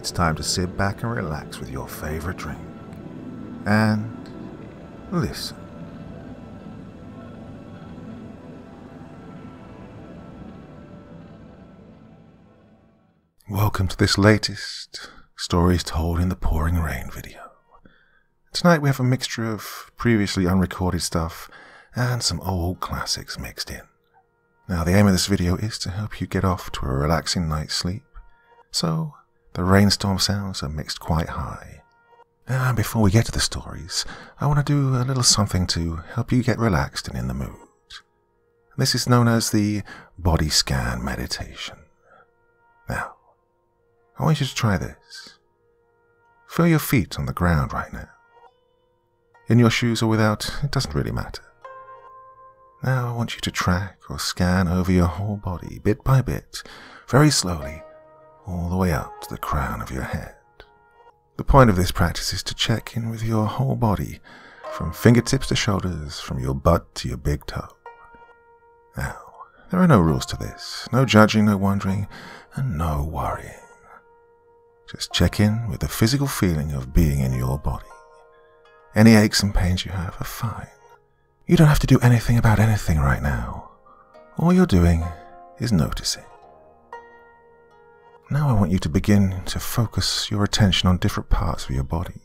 it's time to sit back and relax with your favorite drink. And listen. Welcome to this latest Stories Told in the Pouring Rain video. Tonight we have a mixture of previously unrecorded stuff and some old classics mixed in. Now the aim of this video is to help you get off to a relaxing night's sleep, so the rainstorm sounds are mixed quite high. And before we get to the stories, I want to do a little something to help you get relaxed and in the mood. This is known as the body scan meditation. Now, I want you to try this. Feel your feet on the ground right now. In your shoes or without, it doesn't really matter. Now I want you to track or scan over your whole body, bit by bit, very slowly, all the way up to the crown of your head. The point of this practice is to check in with your whole body, from fingertips to shoulders, from your butt to your big toe. Now, there are no rules to this, no judging, no wondering, and no worrying. Just check in with the physical feeling of being in your body. Any aches and pains you have are fine. You don't have to do anything about anything right now. All you're doing is noticing. Now I want you to begin to focus your attention on different parts of your body.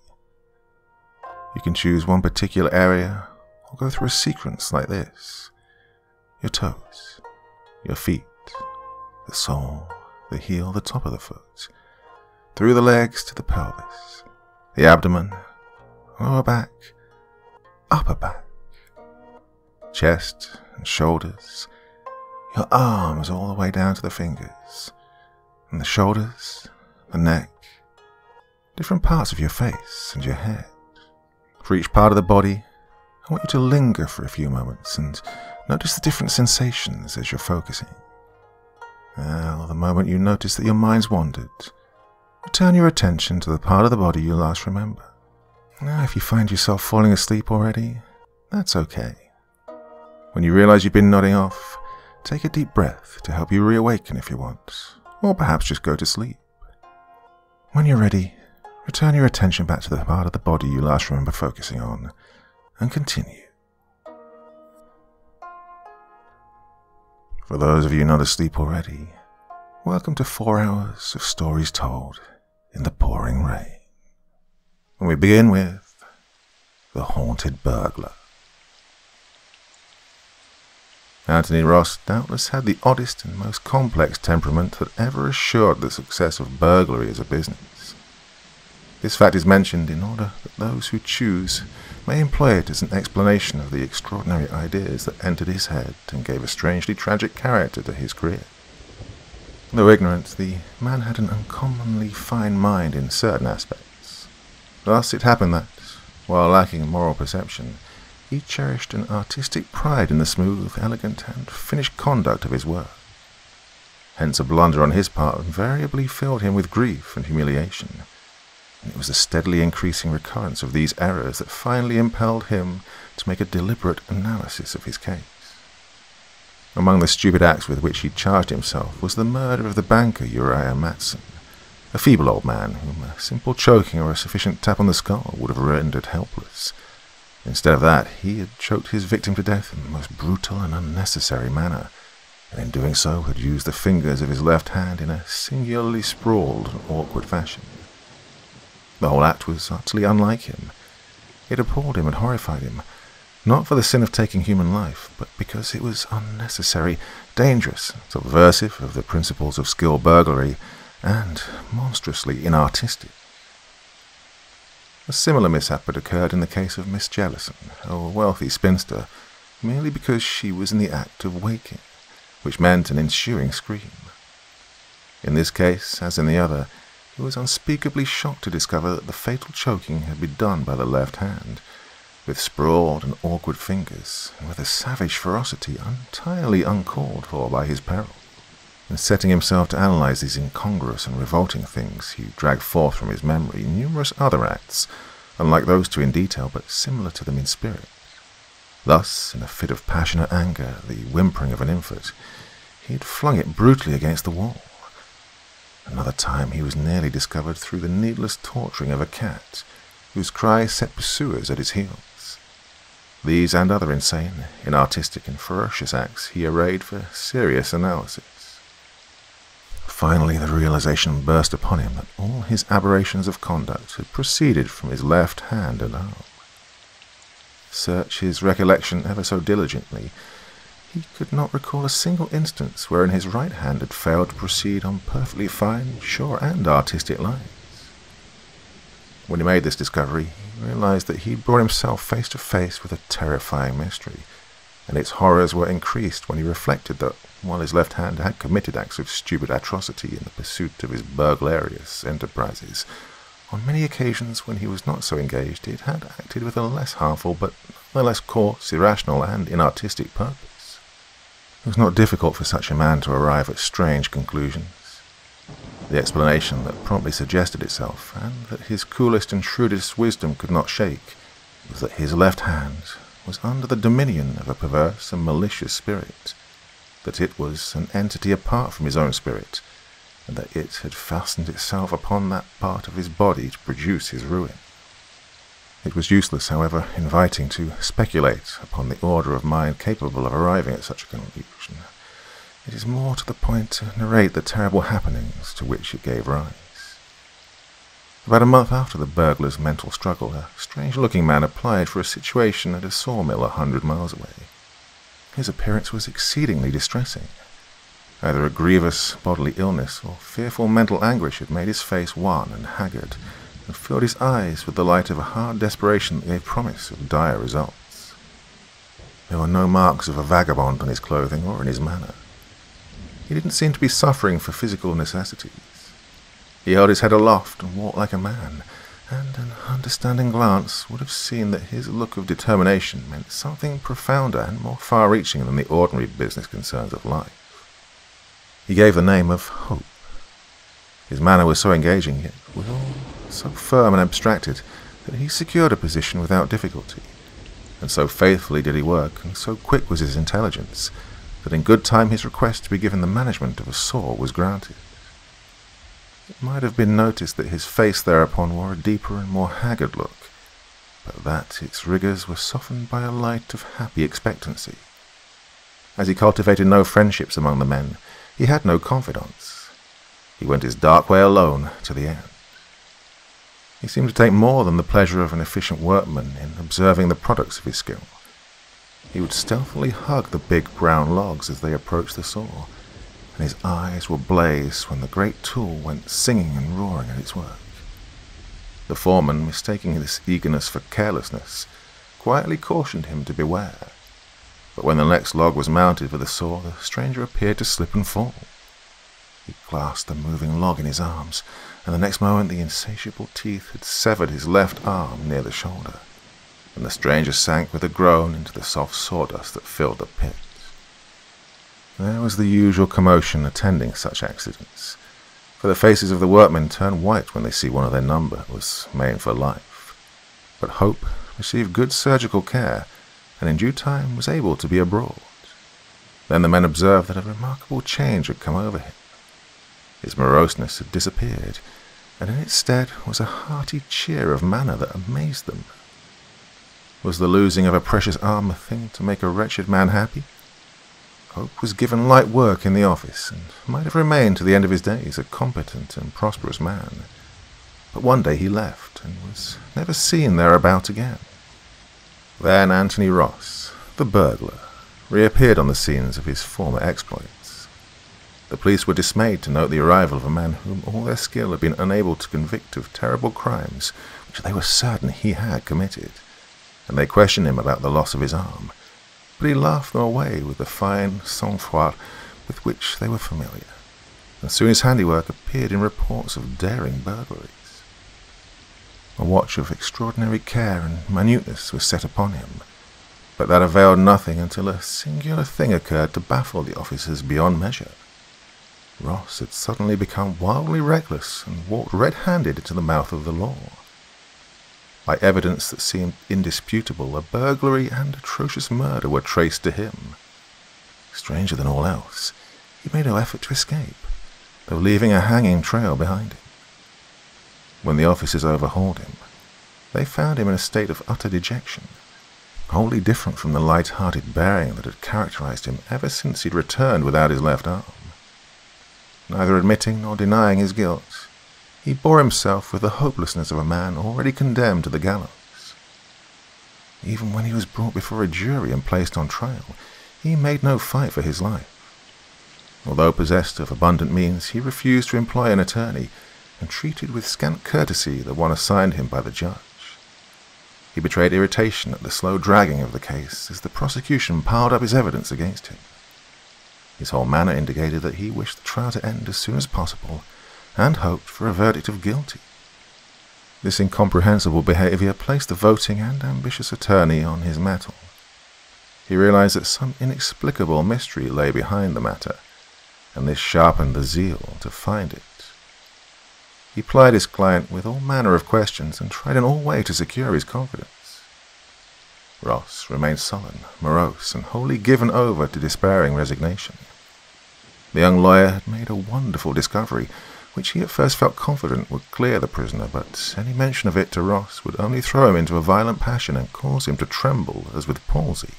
You can choose one particular area or go through a sequence like this. Your toes, your feet, the sole, the heel, the top of the foot, through the legs to the pelvis, the abdomen, lower back, upper back, chest and shoulders, your arms all the way down to the fingers, and the shoulders, the neck, different parts of your face and your head. For each part of the body, I want you to linger for a few moments and notice the different sensations as you're focusing. Now, the moment you notice that your mind's wandered, return your attention to the part of the body you last remember. Now, if you find yourself falling asleep already, that's okay. When you realize you've been nodding off, take a deep breath to help you reawaken if you want, or perhaps just go to sleep. When you're ready, return your attention back to the part of the body you last remember focusing on, and continue. For those of you not asleep already, welcome to 4 hours of stories told in the pouring rain. And we begin with The Haunted Burglar. Anthony Ross doubtless had the oddest and most complex temperament that ever assured the success of burglary as a business. This fact is mentioned in order that those who choose may employ it as an explanation of the extraordinary ideas that entered his head and gave a strangely tragic character to his career. Though ignorant, the man had an uncommonly fine mind in certain aspects. Thus it happened that, while lacking moral perception, he cherished an artistic pride in the smooth, elegant, and finished conduct of his work. Hence a blunder on his part invariably filled him with grief and humiliation, and it was the steadily increasing recurrence of these errors that finally impelled him to make a deliberate analysis of his case. Among the stupid acts with which he charged himself was the murder of the banker Uriah Matson, a feeble old man whom a simple choking or a sufficient tap on the skull would have rendered helpless. Instead of that, he had choked his victim to death in the most brutal and unnecessary manner, and in doing so had used the fingers of his left hand in a singularly sprawled and awkward fashion. The whole act was utterly unlike him. It appalled him and horrified him, not for the sin of taking human life, but because it was unnecessary, dangerous, subversive of the principles of skilled burglary, and monstrously inartistic. A similar mishap had occurred in the case of Miss Jellison, a wealthy spinster, merely because she was in the act of waking, which meant an ensuing scream. In this case, as in the other, he was unspeakably shocked to discover that the fatal choking had been done by the left hand, with sprawled and awkward fingers, and with a savage ferocity entirely uncalled for by his peril. In setting himself to analyze these incongruous and revolting things, he dragged forth from his memory numerous other acts, unlike those two in detail, but similar to them in spirit. Thus, in a fit of passionate anger, the whimpering of an infant, he had flung it brutally against the wall. Another time he was nearly discovered through the needless torturing of a cat, whose cries set pursuers at his heels. These and other insane, inartistic and ferocious acts he arrayed for serious analysis. Finally, the realization burst upon him that all his aberrations of conduct had proceeded from his left hand and arm. Search his recollection ever so diligently, he could not recall a single instance wherein his right hand had failed to proceed on perfectly fine, sure and artistic lines. When he made this discovery, he realized that he had brought himself face to face with a terrifying mystery, and its horrors were increased when he reflected that, while his left hand had committed acts of stupid atrocity in the pursuit of his burglarious enterprises, on many occasions when he was not so engaged it had acted with a less harmful but a less coarse, irrational, and inartistic purpose. It was not difficult for such a man to arrive at strange conclusions. The explanation that promptly suggested itself, and that his coolest and shrewdest wisdom could not shake, was that his left hand was under the dominion of a perverse and malicious spirit, that it was an entity apart from his own spirit, and that it had fastened itself upon that part of his body to produce his ruin. It was useless, however, inviting to speculate upon the order of mind capable of arriving at such a conclusion. It is more to the point to narrate the terrible happenings to which it gave rise. About a month after the burglar's mental struggle, a strange-looking man applied for a situation at a sawmill 100 miles away. His appearance was exceedingly distressing. Either a grievous bodily illness or fearful mental anguish had made his face wan and haggard, and filled his eyes with the light of a hard desperation that gave promise of dire results. There were no marks of a vagabond on his clothing or in his manner. He didn't seem to be suffering for physical necessities. He held his head aloft and walked like a man, and an understanding glance would have seen that his look of determination meant something profounder and more far-reaching than the ordinary business concerns of life. He gave the name of Hope. His manner was so engaging, yet withal so firm and abstracted, that he secured a position without difficulty, and so faithfully did he work, and so quick was his intelligence, that in good time his request to be given the management of a saw was granted. It might have been noticed that his face thereupon wore a deeper and more haggard look, but that its rigours were softened by a light of happy expectancy. As he cultivated no friendships among the men, he had no confidants. He went his dark way alone to the end. He seemed to take more than the pleasure of an efficient workman in observing the products of his skill. He would stealthily hug the big brown logs as they approached the saw, and his eyes were ablaze when the great tool went singing and roaring at its work. The foreman, mistaking this eagerness for carelessness, quietly cautioned him to beware, but when the next log was mounted for the saw, the stranger appeared to slip and fall. He clasped the moving log in his arms, and the next moment the insatiable teeth had severed his left arm near the shoulder, and the stranger sank with a groan into the soft sawdust that filled the pit. There was the usual commotion attending such accidents, for the faces of the workmen turn white when they see one of their number was maimed for life. But Hope received good surgical care, and in due time was able to be abroad. Then the men observed that a remarkable change had come over him. His moroseness had disappeared, and in its stead was a hearty cheer of manner that amazed them. Was the losing of a precious arm a thing to make a wretched man happy? Hope was given light work in the office, and might have remained to the end of his days a competent and prosperous man. But one day he left, and was never seen thereabout again. Then Anthony Ross, the burglar, reappeared on the scenes of his former exploits. The police were dismayed to note the arrival of a man whom all their skill had been unable to convict of terrible crimes which they were certain he had committed, and they questioned him about the loss of his arm, but he laughed them away with the fine sang-froid with which they were familiar, and soon his handiwork appeared in reports of daring burglaries. A watch of extraordinary care and minuteness was set upon him, but that availed nothing until a singular thing occurred to baffle the officers beyond measure. Ross had suddenly become wildly reckless and walked red-handed into the mouth of the law. By evidence that seemed indisputable, a burglary and atrocious murder were traced to him. Stranger than all else, he made no effort to escape, though leaving a hanging trail behind him. When the officers overhauled him, they found him in a state of utter dejection, wholly different from the light-hearted bearing that had characterized him ever since he'd returned without his left arm. Neither admitting nor denying his guilt, he bore himself with the hopelessness of a man already condemned to the gallows. Even when he was brought before a jury and placed on trial, he made no fight for his life. Although possessed of abundant means, he refused to employ an attorney and treated with scant courtesy the one assigned him by the judge. He betrayed irritation at the slow dragging of the case as the prosecution piled up his evidence against him. His whole manner indicated that he wished the trial to end as soon as possible and hoped for a verdict of guilty. This incomprehensible behavior placed the voting and ambitious attorney on his mettle. He realized that some inexplicable mystery lay behind the matter, and this sharpened the zeal to find it. He plied his client with all manner of questions and tried in all ways to secure his confidence. Ross remained sullen, morose, and wholly given over to despairing resignation. The young lawyer had made a wonderful discovery, which he at first felt confident would clear the prisoner, but any mention of it to Ross would only throw him into a violent passion and cause him to tremble as with palsy.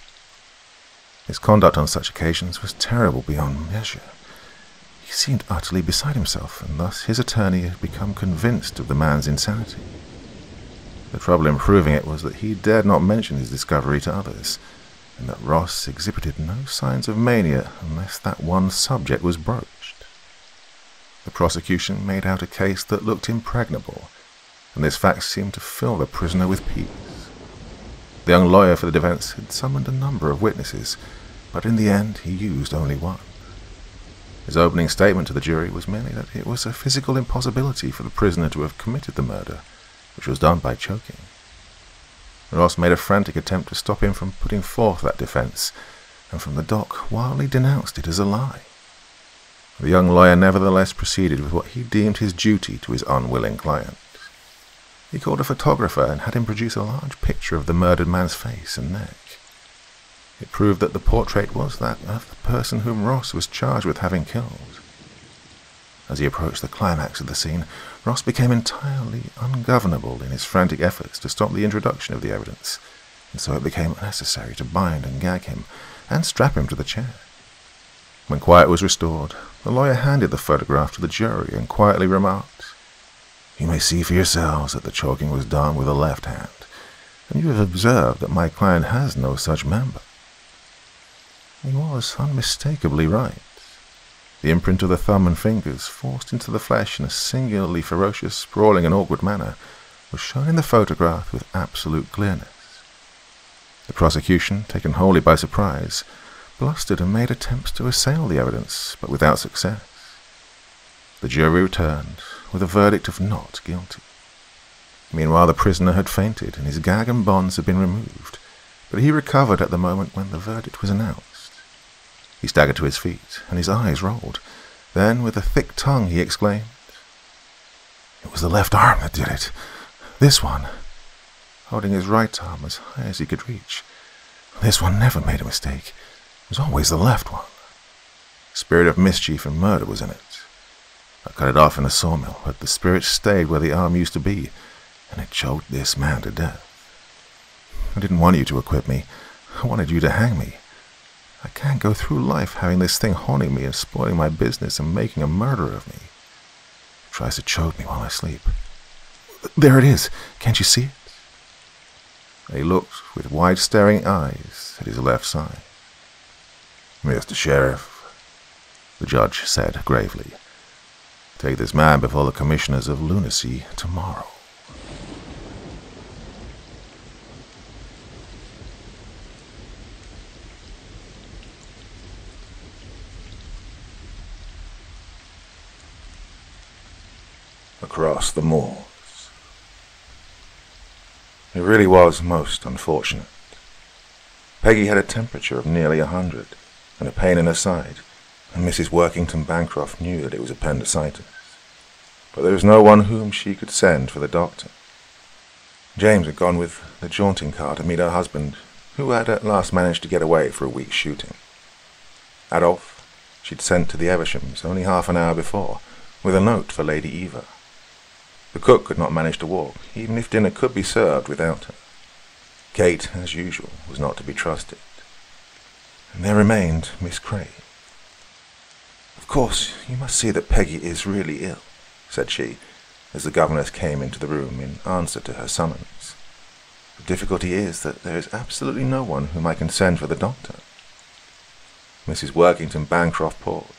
His conduct on such occasions was terrible beyond measure. He seemed utterly beside himself, and thus his attorney had become convinced of the man's insanity. The trouble in proving it was that he dared not mention his discovery to others, and that Ross exhibited no signs of mania unless that one subject was broached. The prosecution made out a case that looked impregnable, and this fact seemed to fill the prisoner with peace. The young lawyer for the defense had summoned a number of witnesses, but in the end he used only one. His opening statement to the jury was merely that it was a physical impossibility for the prisoner to have committed the murder, which was done by choking. Ross made a frantic attempt to stop him from putting forth that defense, and from the dock wildly denounced it as a lie. The young lawyer nevertheless proceeded with what he deemed his duty to his unwilling client. He called a photographer and had him produce a large picture of the murdered man's face and neck. It proved that the portrait was that of the person whom Ross was charged with having killed. As he approached the climax of the scene, Ross became entirely ungovernable in his frantic efforts to stop the introduction of the evidence, and so it became necessary to bind and gag him and strap him to the chair. When quiet was restored, the lawyer handed the photograph to the jury and quietly remarked, "You may see for yourselves that the choking was done with the left hand, and you have observed that my client has no such member." He was unmistakably right. The imprint of the thumb and fingers, forced into the flesh in a singularly ferocious, sprawling and awkward manner, was shown in the photograph with absolute clearness. The prosecution, taken wholly by surprise, blustered and made attempts to assail the evidence, but without success. The jury returned with a verdict of not guilty. Meanwhile, the prisoner had fainted, and his gag and bonds had been removed, but he recovered at the moment when the verdict was announced. He staggered to his feet, and his eyes rolled. Then, with a thick tongue, he exclaimed, "It was the left arm that did it. This one," holding his right arm as high as he could reach. "This one never made a mistake. It was always the left one. Spirit of mischief and murder was in it. I cut it off in a sawmill, but the spirit stayed where the arm used to be, and it choked this man to death. I didn't want you to acquit me. I wanted you to hang me. I can't go through life having this thing haunting me and spoiling my business and making a murderer of me. It tries to choke me while I sleep. There it is. Can't you see it?" He looked with wide staring eyes at his left side. "Mr. Sheriff," the judge said gravely, "take this man before the commissioners of lunacy tomorrow." Across the moors. It really was most unfortunate. Peggy had a temperature of nearly 100 and a pain in her side, and Mrs. Workington Bancroft knew that it was appendicitis. But there was no one whom she could send for the doctor. James had gone with the jaunting car to meet her husband, who had at last managed to get away for a week's shooting. Adolphe she'd sent to the Evershams only half an hour before, with a note for Lady Eva. The cook could not manage to walk, even if dinner could be served without her. Kate, as usual, was not to be trusted. And there remained Miss Craig. "Of course, you must see that Peggy is really ill," said she, as the governess came into the room in answer to her summons. "The difficulty is that there is absolutely no one whom I can send for the doctor." Mrs. Workington Bancroft paused.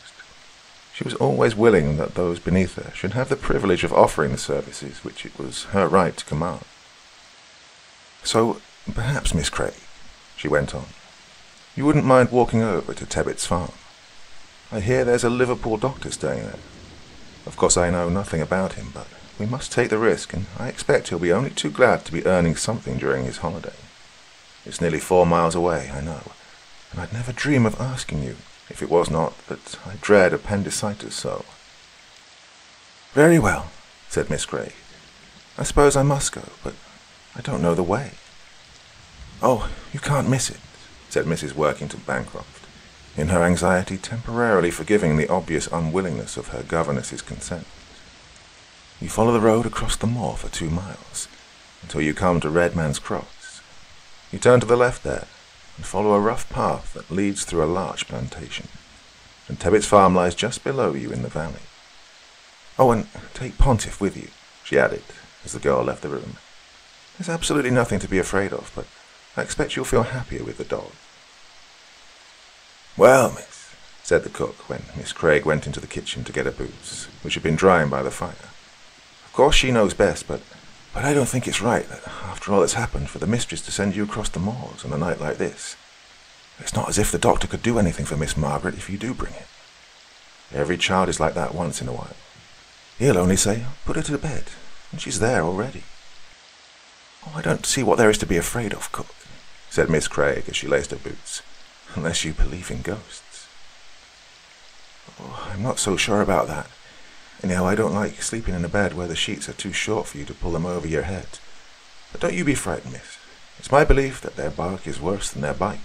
She was always willing that those beneath her should have the privilege of offering the services which it was her right to command. "So, perhaps, Miss Craig," she went on, "you wouldn't mind walking over to Tebbit's farm. I hear there's a Liverpool doctor staying there. Of course I know nothing about him, but we must take the risk, and I expect he'll be only too glad to be earning something during his holiday. It's nearly 4 miles away, I know, and I'd never dream of asking you, if it was not that I dread appendicitis so." "Very well," said Miss Craig. "I suppose I must go, but I don't know the way." "Oh, you can't miss it," said Mrs. Workington Bancroft, in her anxiety temporarily forgiving the obvious unwillingness of her governess's consent. "You follow the road across the moor for 2 miles, until you come to Redman's Cross. You turn to the left there, and follow a rough path that leads through a large plantation, and Tebbit's farm lies just below you in the valley. Oh, and take Pontiff with you," she added, as the girl left the room. "There's absolutely nothing to be afraid of, but I expect you'll feel happier with the dog." "Well, miss," said the cook, when Miss Craig went into the kitchen to get her boots, which had been drying by the fire. "Of course she knows best, but I don't think it's right that, after all that's happened, for the mistress to send you across the moors on a night like this. It's not as if the doctor could do anything for Miss Margaret if you do bring it. Every child is like that once in a while. He'll only say, 'Put her to bed,' and she's there already." "Oh, I don't see what there is to be afraid of, cook," said Miss Craig as she laced her boots, "unless you believe in ghosts." "Oh, I'm not so sure about that. Anyhow, I don't like sleeping in a bed where the sheets are too short for you to pull them over your head. But don't you be frightened, miss. It's my belief that their bark is worse than their bite."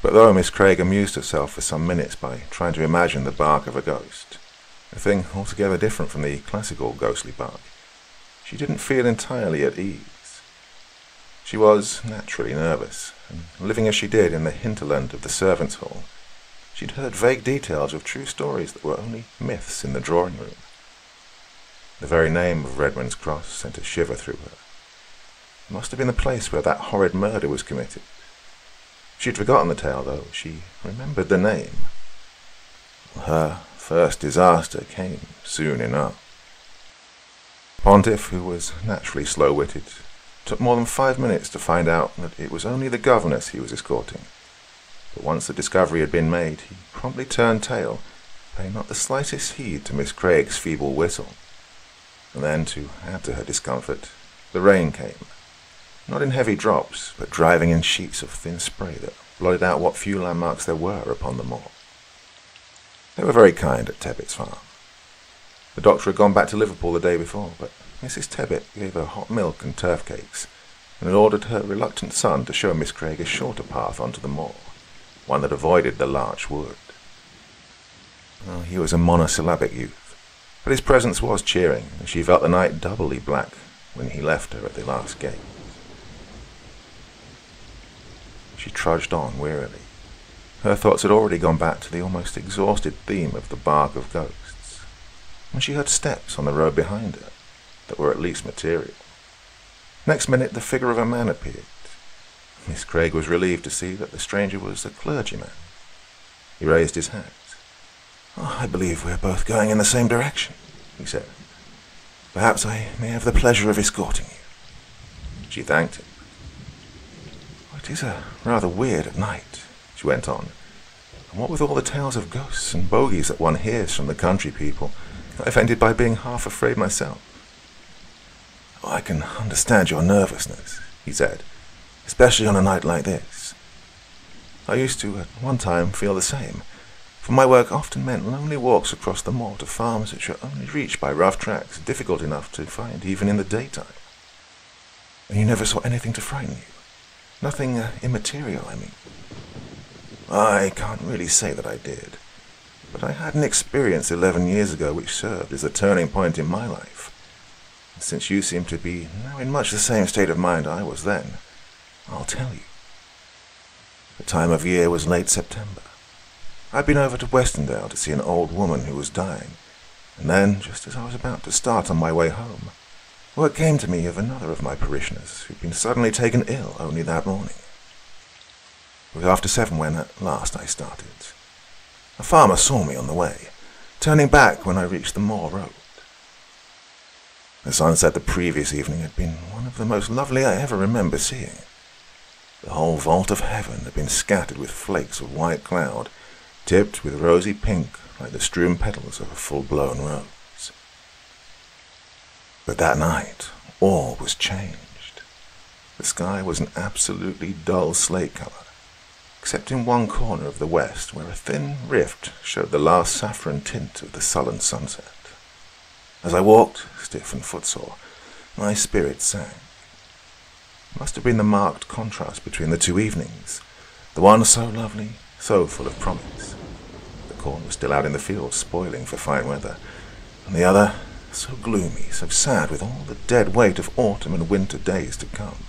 But though Miss Craig amused herself for some minutes by trying to imagine the bark of a ghost, a thing altogether different from the classical ghostly bark, she didn't feel entirely at ease. She was naturally nervous, and living as she did in the hinterland of the servants' hall, she'd heard vague details of true stories that were only myths in the drawing-room. The very name of Redman's Cross sent a shiver through her. It must have been the place where that horrid murder was committed. She'd forgotten the tale, though she remembered the name. Her first disaster came soon enough. Pontiff, who was naturally slow-witted, took more than 5 minutes to find out that it was only the governess he was escorting. But once the discovery had been made, he promptly turned tail, paying not the slightest heed to Miss Craig's feeble whistle. And then, to add to her discomfort, the rain came, not in heavy drops, but driving in sheets of thin spray that blotted out what few landmarks there were upon the moor. They were very kind at Tebbit's farm. The doctor had gone back to Liverpool the day before, but Mrs. Tebbit gave her hot milk and turf cakes, and had ordered her reluctant son to show Miss Craig a shorter path onto the moor, one that avoided the larch wood. Oh, he was a monosyllabic youth, but his presence was cheering, and she felt the night doubly black when he left her at the last gate. She trudged on wearily. Her thoughts had already gone back to the almost exhausted theme of the bark of ghosts, when she heard steps on the road behind her that were at least material. Next minute the figure of a man appeared. Miss Craig was relieved to see that the stranger was a clergyman. He raised his hat. "Oh, I believe we're both going in the same direction," he said. "Perhaps I may have the pleasure of escorting you." She thanked him. "It is rather weird at night," she went on, "and what with all the tales of ghosts and bogies that one hears from the country people, I've ended by being half afraid myself." "Oh, I can understand your nervousness," he said, "especially on a night like this. I used to, at one time, feel the same, for my work often meant lonely walks across the moor to farms which were only reached by rough tracks, difficult enough to find even in the daytime." "And you never saw anything to frighten you? Nothing immaterial, I mean?" "I can't really say that I did. But I had an experience 11 years ago which served as a turning point in my life. And since you seem to be now in much the same state of mind I was then, I'll tell you. The time of year was late September. I'd been over to Westendale to see an old woman who was dying, and then, just as I was about to start on my way home, word came to me of another of my parishioners who'd been suddenly taken ill only that morning. It was after 7 when at last I started. A farmer saw me on the way, turning back when I reached the moor road. The sunset the previous evening had been one of the most lovely I ever remember seeing. The whole vault of heaven had been scattered with flakes of white cloud, tipped with rosy pink like the strewn petals of a full-blown rose. But that night, all was changed. The sky was an absolutely dull slate color, except in one corner of the west where a thin rift showed the last saffron tint of the sullen sunset. As I walked, stiff and footsore, my spirits sank. It must have been the marked contrast between the 2 evenings, the one so lovely, so full of promise. The corn was still out in the fields, spoiling for fine weather, and the other so gloomy, so sad with all the dead weight of autumn and winter days to come.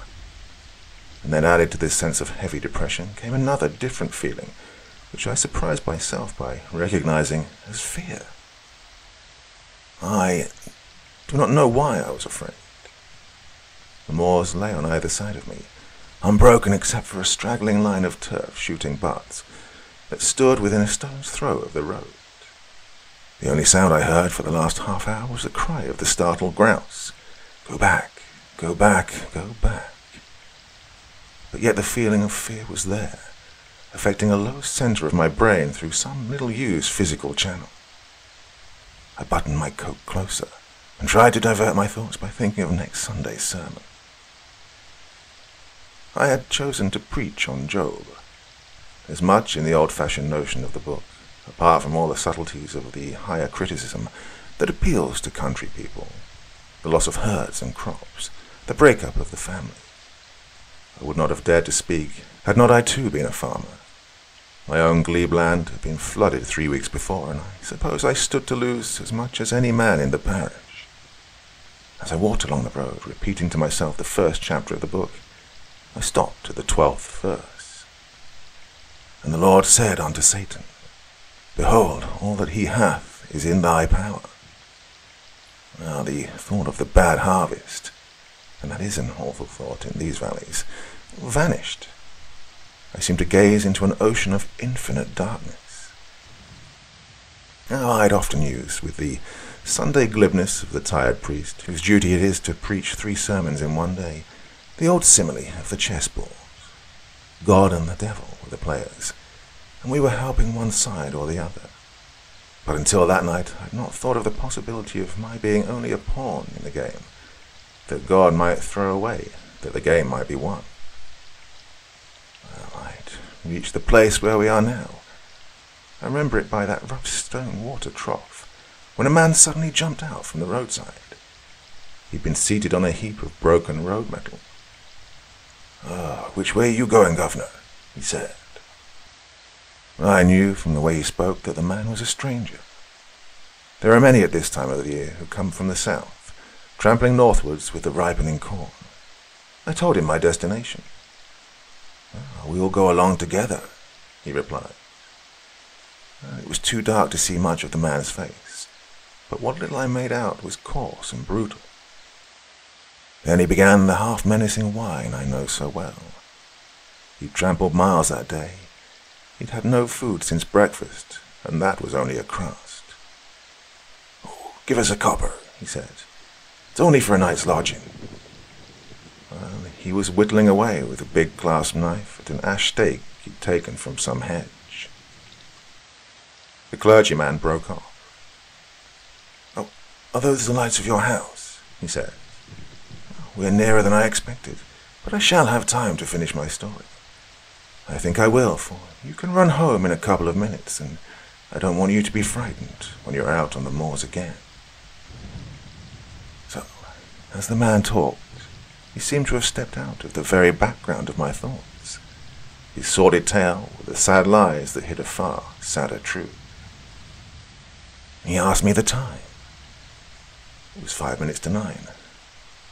And then added to this sense of heavy depression came another different feeling, which I surprised myself by recognizing as fear. I do not know why I was afraid. The moors lay on either side of me, unbroken except for a straggling line of turf shooting butts that stood within a stone's throw of the road. The only sound I heard for the last half hour was the cry of the startled grouse. Go back, go back, go back. But yet the feeling of fear was there, affecting a low center of my brain through some little-used physical channel. I buttoned my coat closer and tried to divert my thoughts by thinking of next Sunday's sermon. I had chosen to preach on Job. There's much in the old-fashioned notion of the book, apart from all the subtleties of the higher criticism, that appeals to country people. The loss of herds and crops, the breakup of the family. I would not have dared to speak had not I too been a farmer. My own glebe land had been flooded 3 weeks before, and I suppose I stood to lose as much as any man in the parish. As I walked along the road, repeating to myself the first chapter of the book, I stopped at the 12th verse. And the Lord said unto Satan, Behold, all that he hath is in thy power. Now the thought of the bad harvest, and that is an awful thought in these valleys, vanished. I seemed to gaze into an ocean of infinite darkness. Now I'd often use, with the Sunday glibness of the tired priest, whose duty it is to preach 3 sermons in one day, the old simile of the chessboard. God and the devil were the players, and we were helping one side or the other. But until that night I'd not thought of the possibility of my being only a pawn in the game, that God might throw away, that the game might be won. Well, I'd reached the place where we are now. I remember it by that rough stone water trough, when a man suddenly jumped out from the roadside. He'd been seated on a heap of broken road metal. Which way are you going, governor?" he said. I knew from the way he spoke that the man was a stranger. There are many at this time of the year who come from the south, trampling northwards with the ripening corn. I told him my destination. "We will go along together," he replied. It was too dark to see much of the man's face, but what little I made out was coarse and brutal. Then he began the half-menacing whine I know so well. He'd trampled miles that day. He'd had no food since breakfast, and that was only a crust. "Oh, give us a copper," he said. "It's only for a night's lodging." Well, he was whittling away with a big clasp knife at an ash stake he'd taken from some hedge. The clergyman broke off. "Oh, are those the lights of your house?" he said. "We're nearer than I expected, but I shall have time to finish my story. I think I will, for you can run home in a couple of minutes, and I don't want you to be frightened when you're out on the moors again." So, as the man talked, he seemed to have stepped out of the very background of my thoughts. His sordid tale, with the sad lies that hid a far sadder truth. He asked me the time. It was 5 minutes to 9.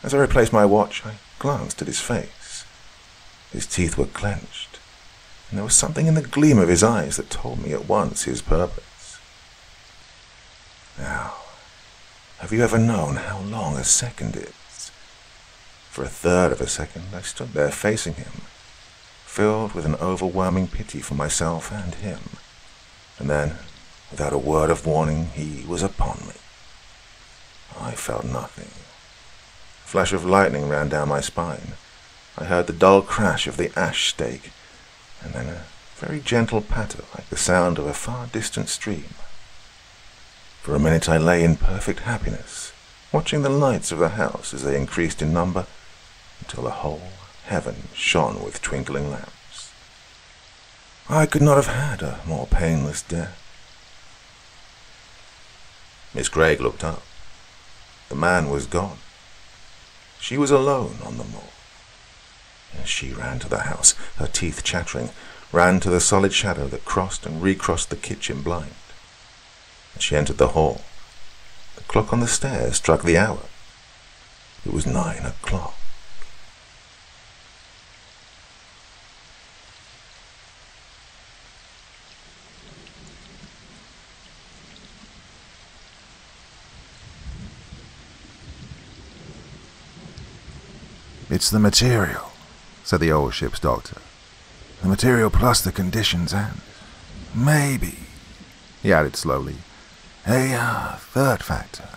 As I replaced my watch, I glanced at his face. His teeth were clenched, and there was something in the gleam of his eyes that told me at once his purpose. Now, have you ever known how long a second is? For a third of a second, I stood there facing him, filled with an overwhelming pity for myself and him. And then, without a word of warning, he was upon me. I felt nothing. A flash of lightning ran down my spine. I heard the dull crash of the ash stake, and then a very gentle patter like the sound of a far-distant stream. For a minute I lay in perfect happiness, watching the lights of the house as they increased in number, until the whole heaven shone with twinkling lamps. I could not have had a more painless death. Miss Gregg looked up. The man was gone. She was alone on the moor. She ran to the house, her teeth chattering, ran to the solid shadow that crossed and recrossed the kitchen blind. She entered the hall. The clock on the stairs struck the hour. It was 9 o'clock. It's the material, said the old ship's doctor. The material plus the conditions and, maybe, he added slowly, a third factor.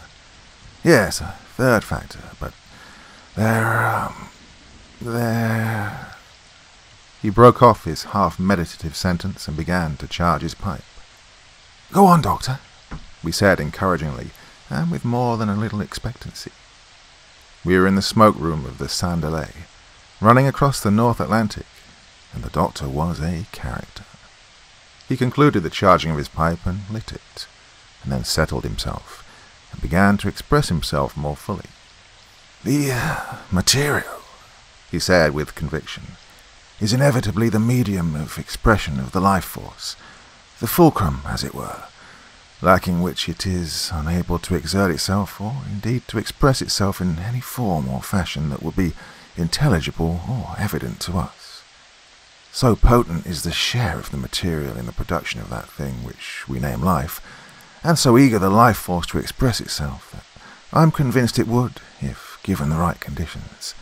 Yes, a third factor, but they're... He broke off his half-meditative sentence and began to charge his pipe. Go on, Doctor, we said encouragingly, and with more than a little expectancy. We were in the smoke room of the Sandelay, running across the North Atlantic, and the doctor was a character. He concluded the charging of his pipe and lit it, and then settled himself, and began to express himself more fully. The material, he said with conviction, is inevitably the medium of expression of the life force, the fulcrum, as it were, lacking which it is unable to exert itself, or indeed to express itself in any form or fashion that would be intelligible or evident to us. So potent is the share of the material in the production of that thing which we name life, and so eager the life force to express itself, that I'm convinced it would, if given the right conditions,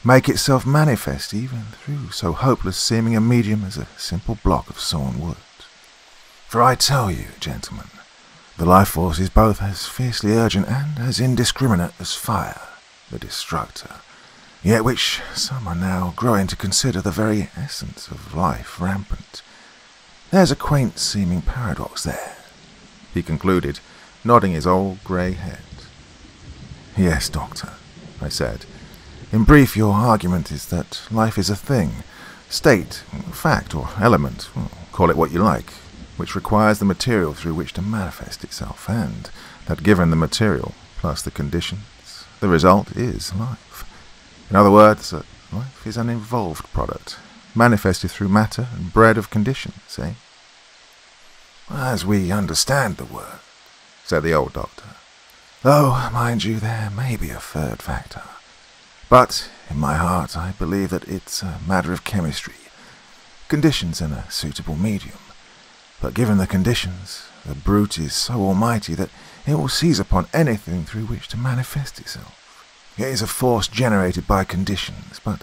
make itself manifest even through so hopeless-seeming a medium as a simple block of sawn wood. For I tell you, gentlemen, the life force is both as fiercely urgent and as indiscriminate as fire, the destructor, yet which some are now growing to consider the very essence of life rampant. There's a quaint-seeming paradox there, he concluded, nodding his old grey head. Yes, Doctor, I said. In brief, your argument is that life is a thing, state, fact, or element, call it what you like, which requires the material through which to manifest itself, and that given the material plus the conditions, the result is life. In other words, that life is an evolved product, manifested through matter and bred of conditions, eh? As we understand the word, said the old doctor. Though, mind you, there may be a third factor. But, in my heart, I believe that it's a matter of chemistry, conditions in a suitable medium. But given the conditions, the brute is so almighty that it will seize upon anything through which to manifest itself. It is a force generated by conditions, but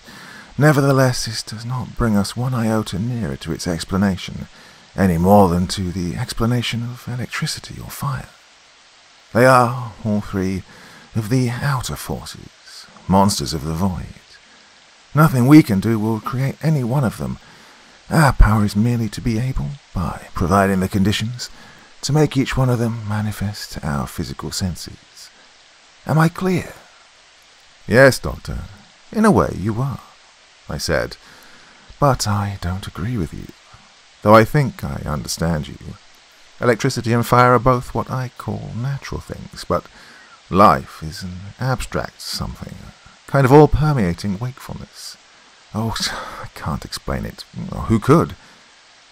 nevertheless this does not bring us one iota nearer to its explanation, any more than to the explanation of electricity or fire. They are, all three, of the outer forces, monsters of the void. Nothing we can do will create any one of them. Our power is merely to be able, by providing the conditions, to make each one of them manifest to our physical senses. Am I clear? Yes, Doctor. In a way you are, I said. But I don't agree with you, though I think I understand you. Electricity and fire are both what I call natural things, but life is an abstract something, a kind of all-permeating wakefulness. Oh, I can't explain it. Who could?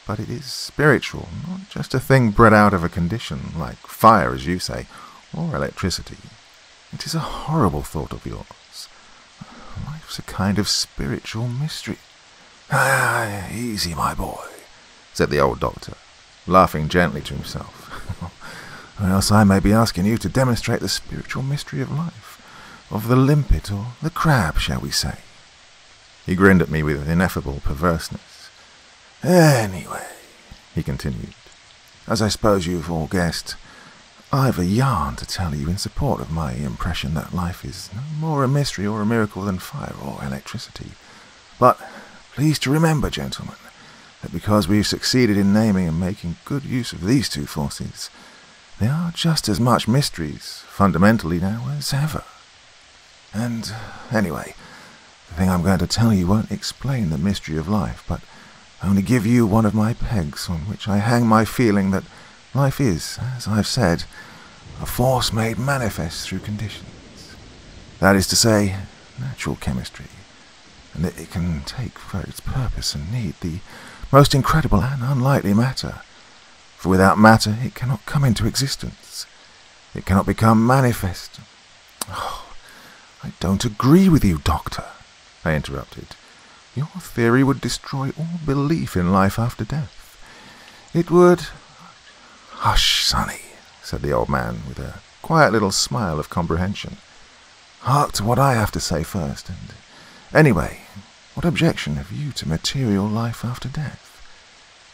but it is spiritual, not just a thing bred out of a condition like fire, as you say, or electricity. It is a horrible thought of yours. Life's a kind of spiritual mystery. Ah, easy, my boy, said the old doctor, laughing gently to himself. Or else I may be asking you to demonstrate the spiritual mystery of life, of the limpet or the crab, shall we say. He grinned at me with ineffable perverseness. Anyway, he continued, as I suppose you've all guessed, I've a yarn to tell you in support of my impression that life is no more a mystery or a miracle than fire or electricity. But please to remember, gentlemen, that because we've succeeded in naming and making good use of these two forces, they are just as much mysteries, fundamentally now, as ever. And, anyway, the thing I'm going to tell you won't explain the mystery of life, but only give you one of my pegs on which I hang my feeling that life is, as I've said, a force made manifest through conditions. That is to say, natural chemistry, and that it can take for its purpose and need the most incredible and unlikely matter. For without matter it cannot come into existence. It cannot become manifest. Oh, I don't agree with you, Doctor, I interrupted. Your theory would destroy all belief in life after death. It would... Hush, Sonny, said the old man with a quiet little smile of comprehension. Hark to what I have to say first, and anyway, what objection have you to material life after death?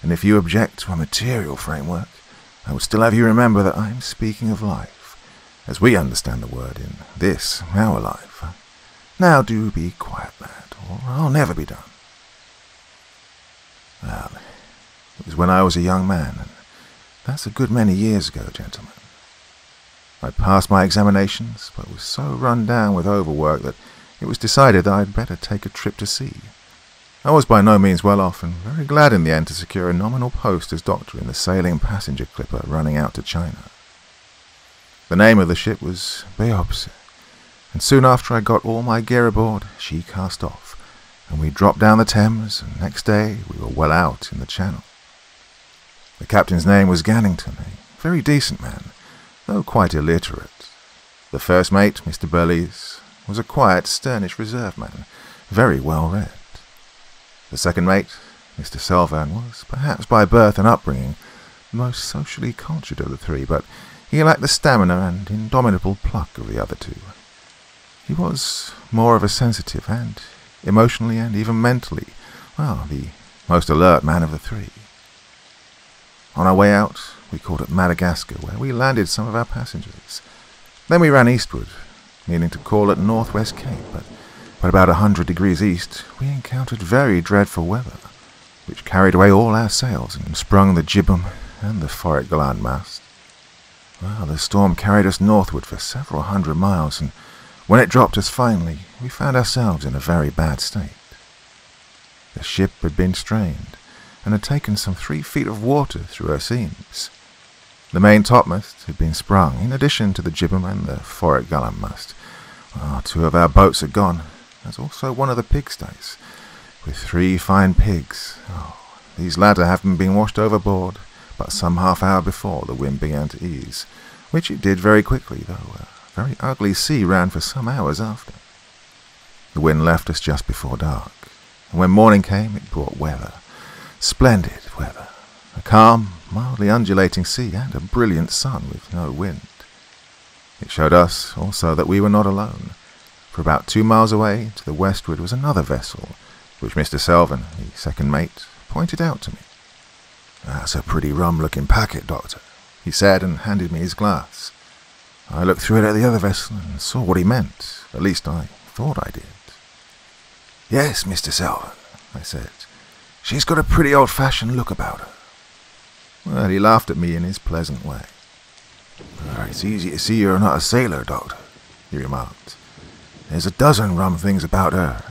And if you object to a material framework, I would still have you remember that I am speaking of life, as we understand the word in this, our life. Now do be quiet, lad, or I'll never be done. Well, it was when I was a young man, and that's a good many years ago, gentlemen. I passed my examinations, but was so run down with overwork that it was decided that I'd better take a trip to sea. I was by no means well off, and very glad in the end to secure a nominal post as doctor in the sailing passenger clipper running out to China. The name of the ship was Beopse, and soon after I got all my gear aboard, she cast off, and we dropped down the Thames, and next day we were well out in the Channel. The captain's name was Gannington, a very decent man, though quite illiterate. The first mate, Mr. Burlees, was a quiet, sternish reserve man, very well read. The second mate, Mr. Selvern, was, perhaps by birth and upbringing, the most socially cultured of the three, but he lacked the stamina and indomitable pluck of the other two. He was more of a sensitive and, emotionally and even mentally, the most alert man of the three. On our way out, we called at Madagascar, where we landed some of our passengers. Then we ran eastward, meaning to call at Northwest Cape, but about 100 degrees east, we encountered very dreadful weather, which carried away all our sails and sprung the jibboom and the forward-gallant mast. Well, the storm carried us northward for several hundred miles, and when it dropped us finally, we found ourselves in a very bad state. The ship had been strained, and had taken some 3 feet of water through her seams. The main topmast had been sprung, in addition to the jibboom and the forward-gallant mast. 2 of our boats had gone, as also one of the pigstays, with 3 fine pigs. These latter having been washed overboard, but some half-hour before the wind began to ease, which it did very quickly, though a very ugly sea ran for some hours after. The wind left us just before dark, and when morning came it brought weather, splendid weather, a calm, mildly undulating sea and a brilliant sun with no wind. It showed us also that we were not alone, for about 2 miles away to the westward was another vessel, which Mr. Selvern, the second mate, pointed out to me. "That's a pretty rum-looking packet, Doctor," he said, and handed me his glass. I looked through it at the other vessel and saw what he meant, at least I thought I did. "Yes, Mr. Selvern," I said, "she's got a pretty old-fashioned look about her." Well, he laughed at me in his pleasant way. "It's easy to see you're not a sailor, Doctor," he remarked. "There's a dozen rum things about her.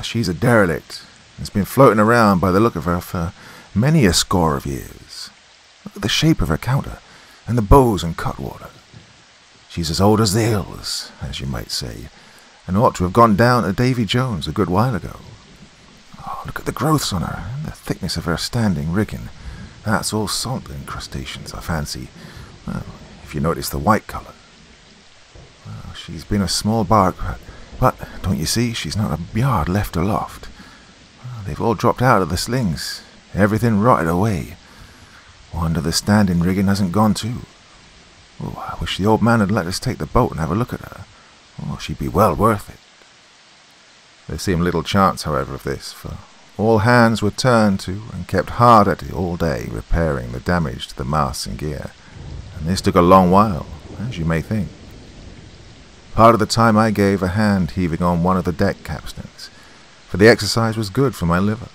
She's a derelict, and has been floating around by the look of her for many a score of years. Look at the shape of her counter, and the bows and cutwater. She's as old as the hills, as you might say, and ought to have gone down to Davy Jones a good while ago. Look at the growths on her, and the thickness of her standing rigging. That's all salt incrustations, I fancy. Well, if you notice the white colour. Well, she's been a small bark, but don't you see, she's not a yard left aloft. Well, they've all dropped out of the slings, everything rotted away. Wonder the standing rigging hasn't gone too. Oh, I wish the old man had let us take the boat and have a look at her. Oh, she'd be well worth it. There seemed little chance, however, of this, for all hands were turned to and kept hard at it all day, repairing the damage to the masts and gear, and this took a long while, as you may think. Part of the time I gave a hand heaving on one of the deck capstans, for the exercise was good for my liver.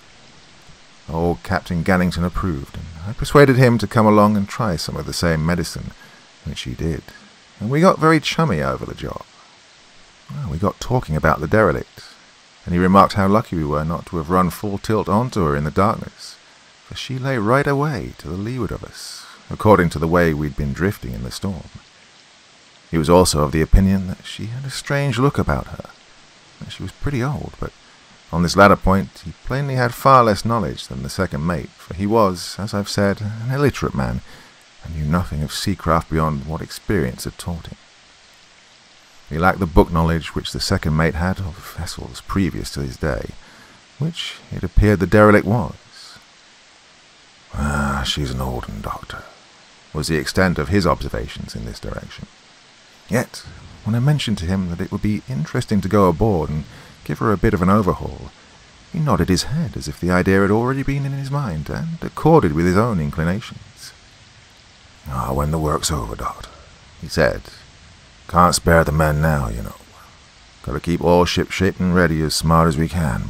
Old Captain Gannington approved, and I persuaded him to come along and try some of the same medicine, which he did, and we got very chummy over the job. Well, we got talking about the derelict, and he remarked how lucky we were not to have run full tilt onto her in the darkness, for she lay right away to the leeward of us, according to the way we'd been drifting in the storm. He was also of the opinion that she had a strange look about her, that she was pretty old, but on this latter point he plainly had far less knowledge than the second mate, for he was, as I've said, an illiterate man, and knew nothing of seacraft beyond what experience had taught him. He lacked the book knowledge which the second mate had of vessels previous to his day, which it appeared the derelict was. She's an old un, Doctor, was the extent of his observations in this direction. Yet, when I mentioned to him that it would be interesting to go aboard and give her a bit of an overhaul, he nodded his head as if the idea had already been in his mind and accorded with his own inclinations. When the work's over, Doctor, he said. Can't spare the men now, you know. Got to keep all ship-shape and ready as smart as we can,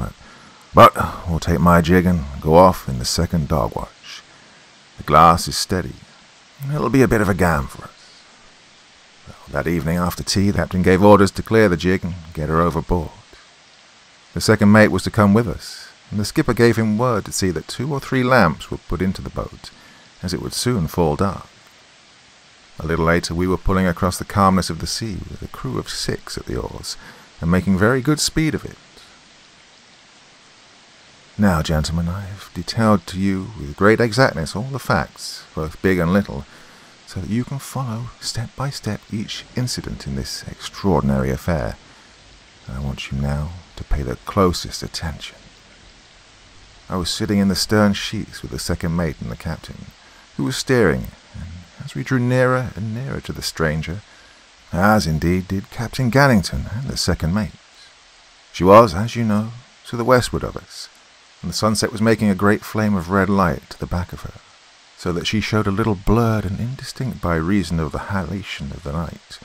but we'll take my jig and go off in the second dog watch. The glass is steady, and it'll be a bit of a gam for us. Well, that evening after tea, the captain gave orders to clear the jig and get her overboard. The second mate was to come with us, and the skipper gave him word to see that 2 or 3 lamps were put into the boat, as it would soon fall dark. A little later we were pulling across the calmness of the sea with a crew of 6 at the oars, and making very good speed of it. Now, gentlemen, I have detailed to you with great exactness all the facts, both big and little, so that you can follow step by step each incident in this extraordinary affair. And I want you now to pay the closest attention. I was sitting in the stern sheets with the second mate and the captain, who was steering, and as we drew nearer and nearer to the stranger, as indeed did Captain Gannington and the second mate. She was, as you know, to the westward of us, and the sunset was making a great flame of red light to the back of her, so that she showed a little blurred and indistinct by reason of the halation of the night,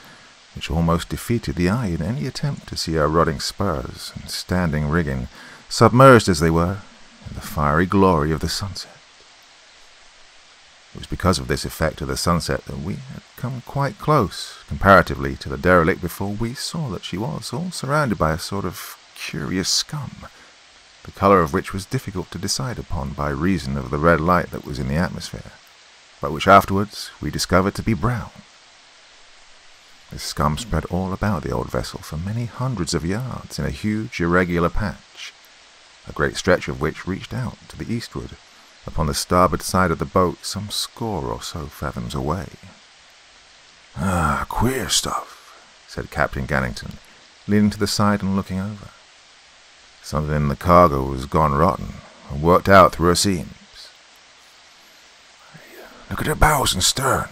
which almost defeated the eye in any attempt to see our rotting spars and standing rigging, submerged as they were in the fiery glory of the sunset. It was because of this effect of the sunset that we had come quite close, comparatively, to the derelict before we saw that she was all surrounded by a sort of curious scum, the colour of which was difficult to decide upon by reason of the red light that was in the atmosphere, but which afterwards we discovered to be brown. This scum spread all about the old vessel for many hundreds of yards in a huge irregular patch, a great stretch of which reached out to the eastward, upon the starboard side of the boat some score or so fathoms away. Queer stuff, said Captain Gannington, leaning to the side and looking over. Something in the cargo was gone rotten, and worked out through her seams. Look at her bows and stern,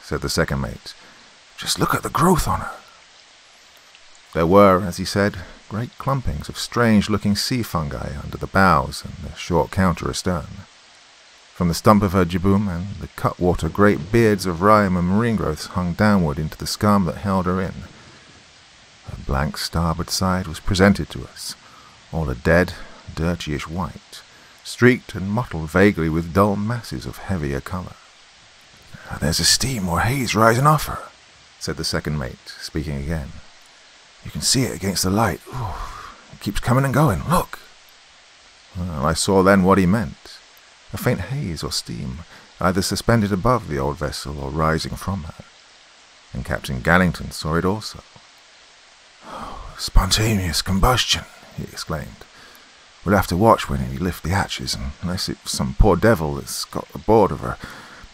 said the second mate. Just look at the growth on her. There were, as he said, great clumpings of strange-looking sea fungi under the bows and the short counter astern. From the stump of her jibboom and the cutwater great beards of rime and marine growths hung downward into the scum that held her in. Her blank starboard side was presented to us, all a dead, dirtyish white, streaked and mottled vaguely with dull masses of heavier colour. There's a steam or haze rising off her, said the second mate, speaking again. You can see it against the light. Ooh, it keeps coming and going. Look! Well, I saw then what he meant. A faint haze or steam, either suspended above the old vessel or rising from her. And Captain Gannington saw it also. Spontaneous combustion, he exclaimed. We'll have to watch when he lift the hatches, unless it's some poor devil that's got aboard of her.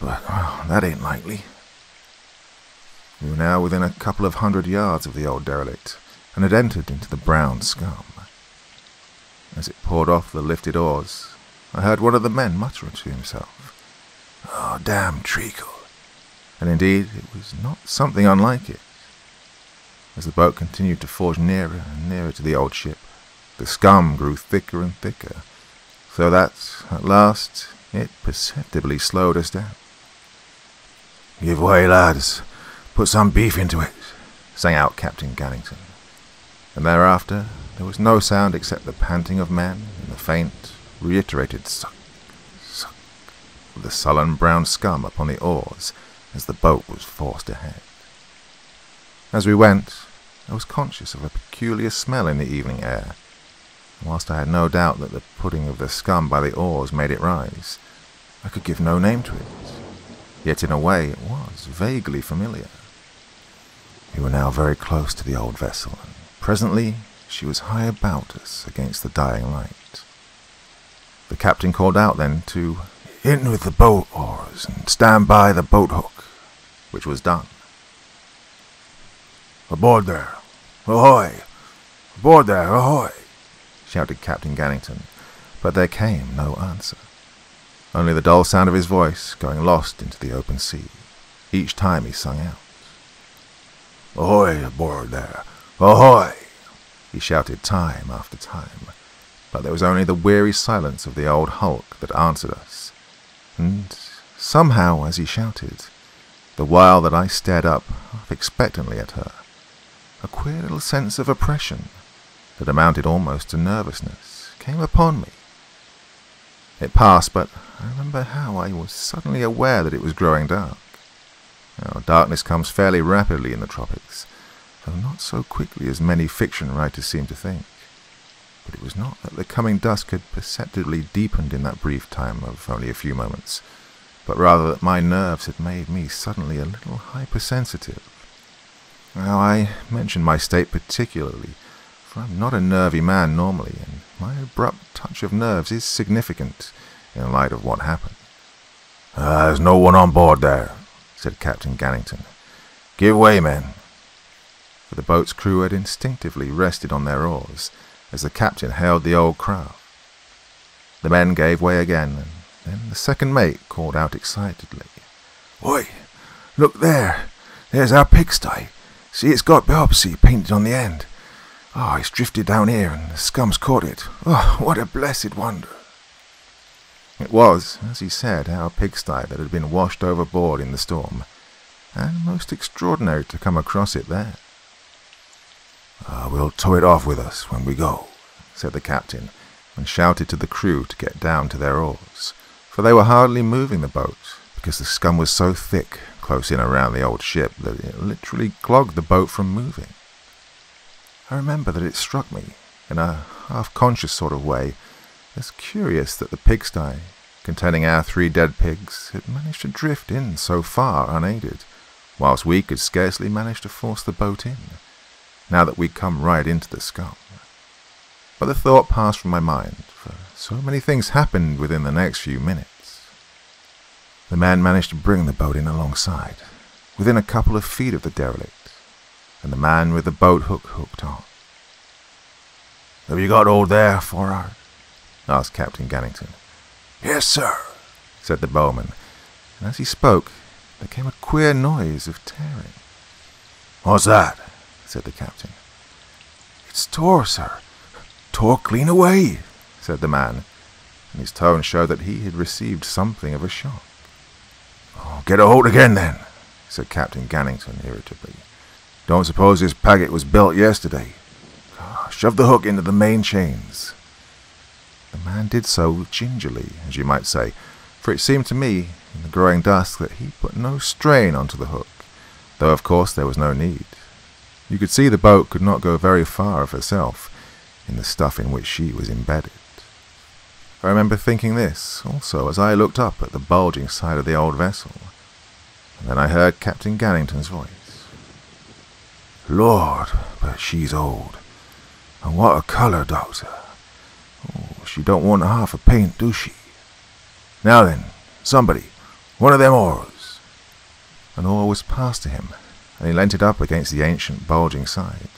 But that ain't likely. We were now within a couple of 100 yards of the old derelict, and had entered into the brown scum. As it poured off the lifted oars, I heard one of the men mutter to himself, "Oh, damn treacle." And indeed it was not something unlike it. As the boat continued to forge nearer and nearer to the old ship, the scum grew thicker and thicker, so that, at last, it perceptibly slowed us down. "Give way, lads. Put some beef into it," sang out Captain Gannington. And thereafter there was no sound except the panting of men and the faint, reiterated suck, suck, of the sullen brown scum upon the oars as the boat was forced ahead. As we went, I was conscious of a peculiar smell in the evening air, and whilst I had no doubt that the putting of the scum by the oars made it rise, I could give no name to it. Yet in a way it was vaguely familiar. We were now very close to the old vessel, and presently she was high about us against the dying light. The captain called out then to "In with the boat oars and stand by the boat hook," which was done. "Aboard there! Ahoy! Aboard there! Ahoy!" shouted Captain Gannington, but there came no answer. Only the dull sound of his voice going lost into the open sea, each time he sung out. "Ahoy aboard there! Ahoy!" he shouted time after time, but there was only the weary silence of the old hulk that answered us, and somehow as he shouted, the while that I stared up half expectantly at her, a queer little sense of oppression, that amounted almost to nervousness, came upon me. It passed, but I remember how I was suddenly aware that it was growing dark. Now, darkness comes fairly rapidly in the tropics, though not so quickly as many fiction writers seem to think. But it was not that the coming dusk had perceptibly deepened in that brief time of only a few moments, but rather that my nerves had made me suddenly a little hypersensitive. Now, I mention my state particularly, for I'm not a nervy man normally, and my abrupt touch of nerves is significant in light of what happened. "There's no one on board there," said Captain Gannington. "Give way, men." For the boat's crew had instinctively rested on their oars as the captain hailed the old craft. The men gave way again, and then the second mate called out excitedly, "Oi, look there! There's our pigsty. See, it's got biopsy painted on the end. Oh, it's drifted down here and the scum's caught it. Oh, what a blessed wonder." It was, as he said, our pigsty that had been washed overboard in the storm, and most extraordinary to come across it there. "We'll tow it off with us when we go," said the captain, and shouted to the crew to get down to their oars, for they were hardly moving the boat, because the scum was so thick close in around the old ship that it literally clogged the boat from moving. I remember that it struck me, in a half-conscious sort of way, as curious that the pigsty, containing our 3 dead pigs, had managed to drift in so far unaided, whilst we could scarcely manage to force the boat in, now that we'd come right into the scum. But the thought passed from my mind, for so many things happened within the next few minutes. The man managed to bring the boat in alongside, within a couple of feet of the derelict, and the man with the boat hook hooked on. "Have you got hold there, for'ard?" asked Captain Gannington. "Yes, sir," said the bowman, and as he spoke, there came a queer noise of tearing. "What's that?" said the captain. "It's tore, sir. Tore clean away," said the man, and his tone showed that he had received something of a shock. "Oh, get a hold again, then," said Captain Gannington irritably. "Don't suppose this packet was built yesterday. Shove the hook into the main chains." The man did so gingerly, as you might say, for it seemed to me, in the growing dusk, that he put no strain onto the hook, though of course there was no need. You could see the boat could not go very far of herself, in the stuff in which she was embedded. I remember thinking this, also, as I looked up at the bulging side of the old vessel, and then I heard Captain Gannington's voice. "Lord, but she's old. And what a colour, Doctor. Oh, she don't want half a pint, do she? Now then, somebody, one of them oars." An oar was passed to him, and he leant it up against the ancient, bulging side.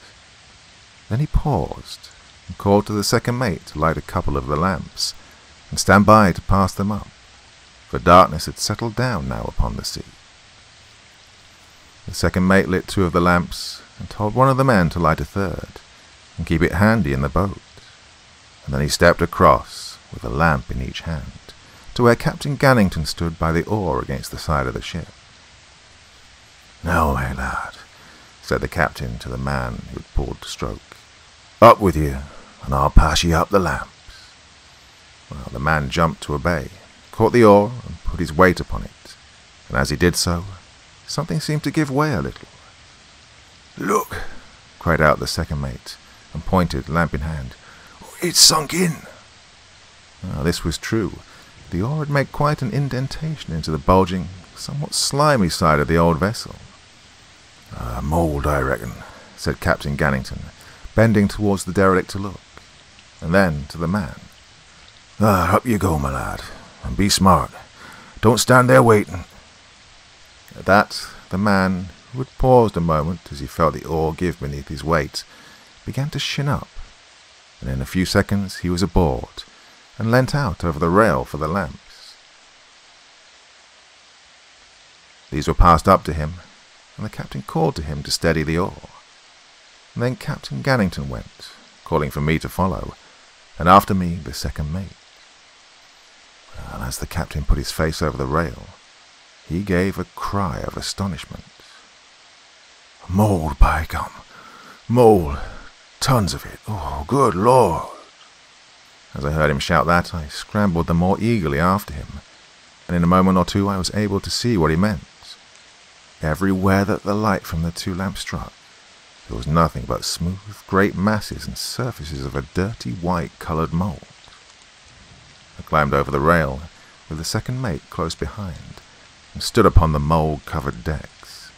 Then he paused and called to the second mate to light a couple of the lamps and stand by to pass them up, for darkness had settled down now upon the sea. The second mate lit 2 of the lamps and told one of the men to light a third and keep it handy in the boat, and then he stepped across, with a lamp in each hand, to where Captain Gannington stood by the oar against the side of the ship. "Now, my lad," said the captain to the man who had pulled the stroke, "up with you, and I'll pass you up the lamps." Well, the man jumped to obey, caught the oar and put his weight upon it, and as he did so, something seemed to give way a little. "Look," cried out the second mate, and pointed, lamp in hand. "It's sunk in." This was true. The oar had made quite an indentation into the bulging, somewhat slimy side of the old vessel. "Mould, I reckon," said Captain Gannington, bending towards the derelict to look, and then to the man. "Up you go, my lad, and be smart. Don't stand there waiting." At that, the man, who had paused a moment as he felt the oar give beneath his weight, began to shin up, and in a few seconds he was aboard, and leant out over the rail for the lamps. These were passed up to him, and the captain called to him to steady the oar. And then Captain Gannington went, calling for me to follow, and after me the second mate. And as the captain put his face over the rail, he gave a cry of astonishment. "Mould, by gum! Mould! Tons of it! Oh, good Lord!" As I heard him shout that, I scrambled the more eagerly after him, and in a moment or two I was able to see what he meant. Everywhere that the light from the 2 lamps struck, there was nothing but smooth, great masses and surfaces of a dirty white-coloured mould. I climbed over the rail, with the second mate close behind, and stood upon the mould-covered decks.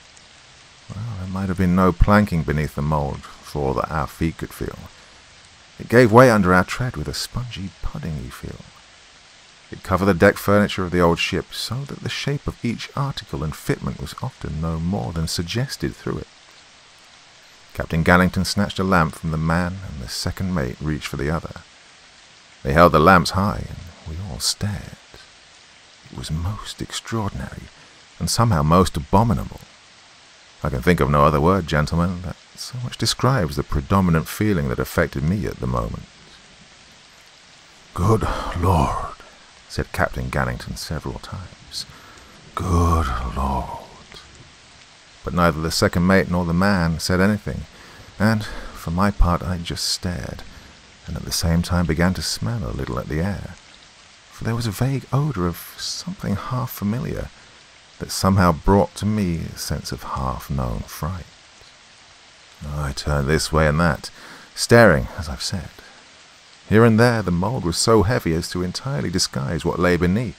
Well, there might have been no planking beneath the mould, for all that our feet could feel. It gave way under our tread with a spongy, puddingy feel. It covered the deck furniture of the old ship so that the shape of each article and fitment was often no more than suggested through it. Captain Gannington snatched a lamp from the man, and the second mate reached for the other. They held the lamps high, and we all stared. It was most extraordinary, and somehow most abominable. I can think of no other word, gentlemen, that so much describes the predominant feeling that affected me at the moment. "Good Lord," said Captain Gannington several times. "Good Lord." But neither the second mate nor the man said anything, and, for my part, I just stared, and at the same time began to smell a little at the air, for there was a vague odour of something half familiar that somehow brought to me a sense of half-known fright. I turned this way and that, staring, as I've said. Here and there the mould was so heavy as to entirely disguise what lay beneath,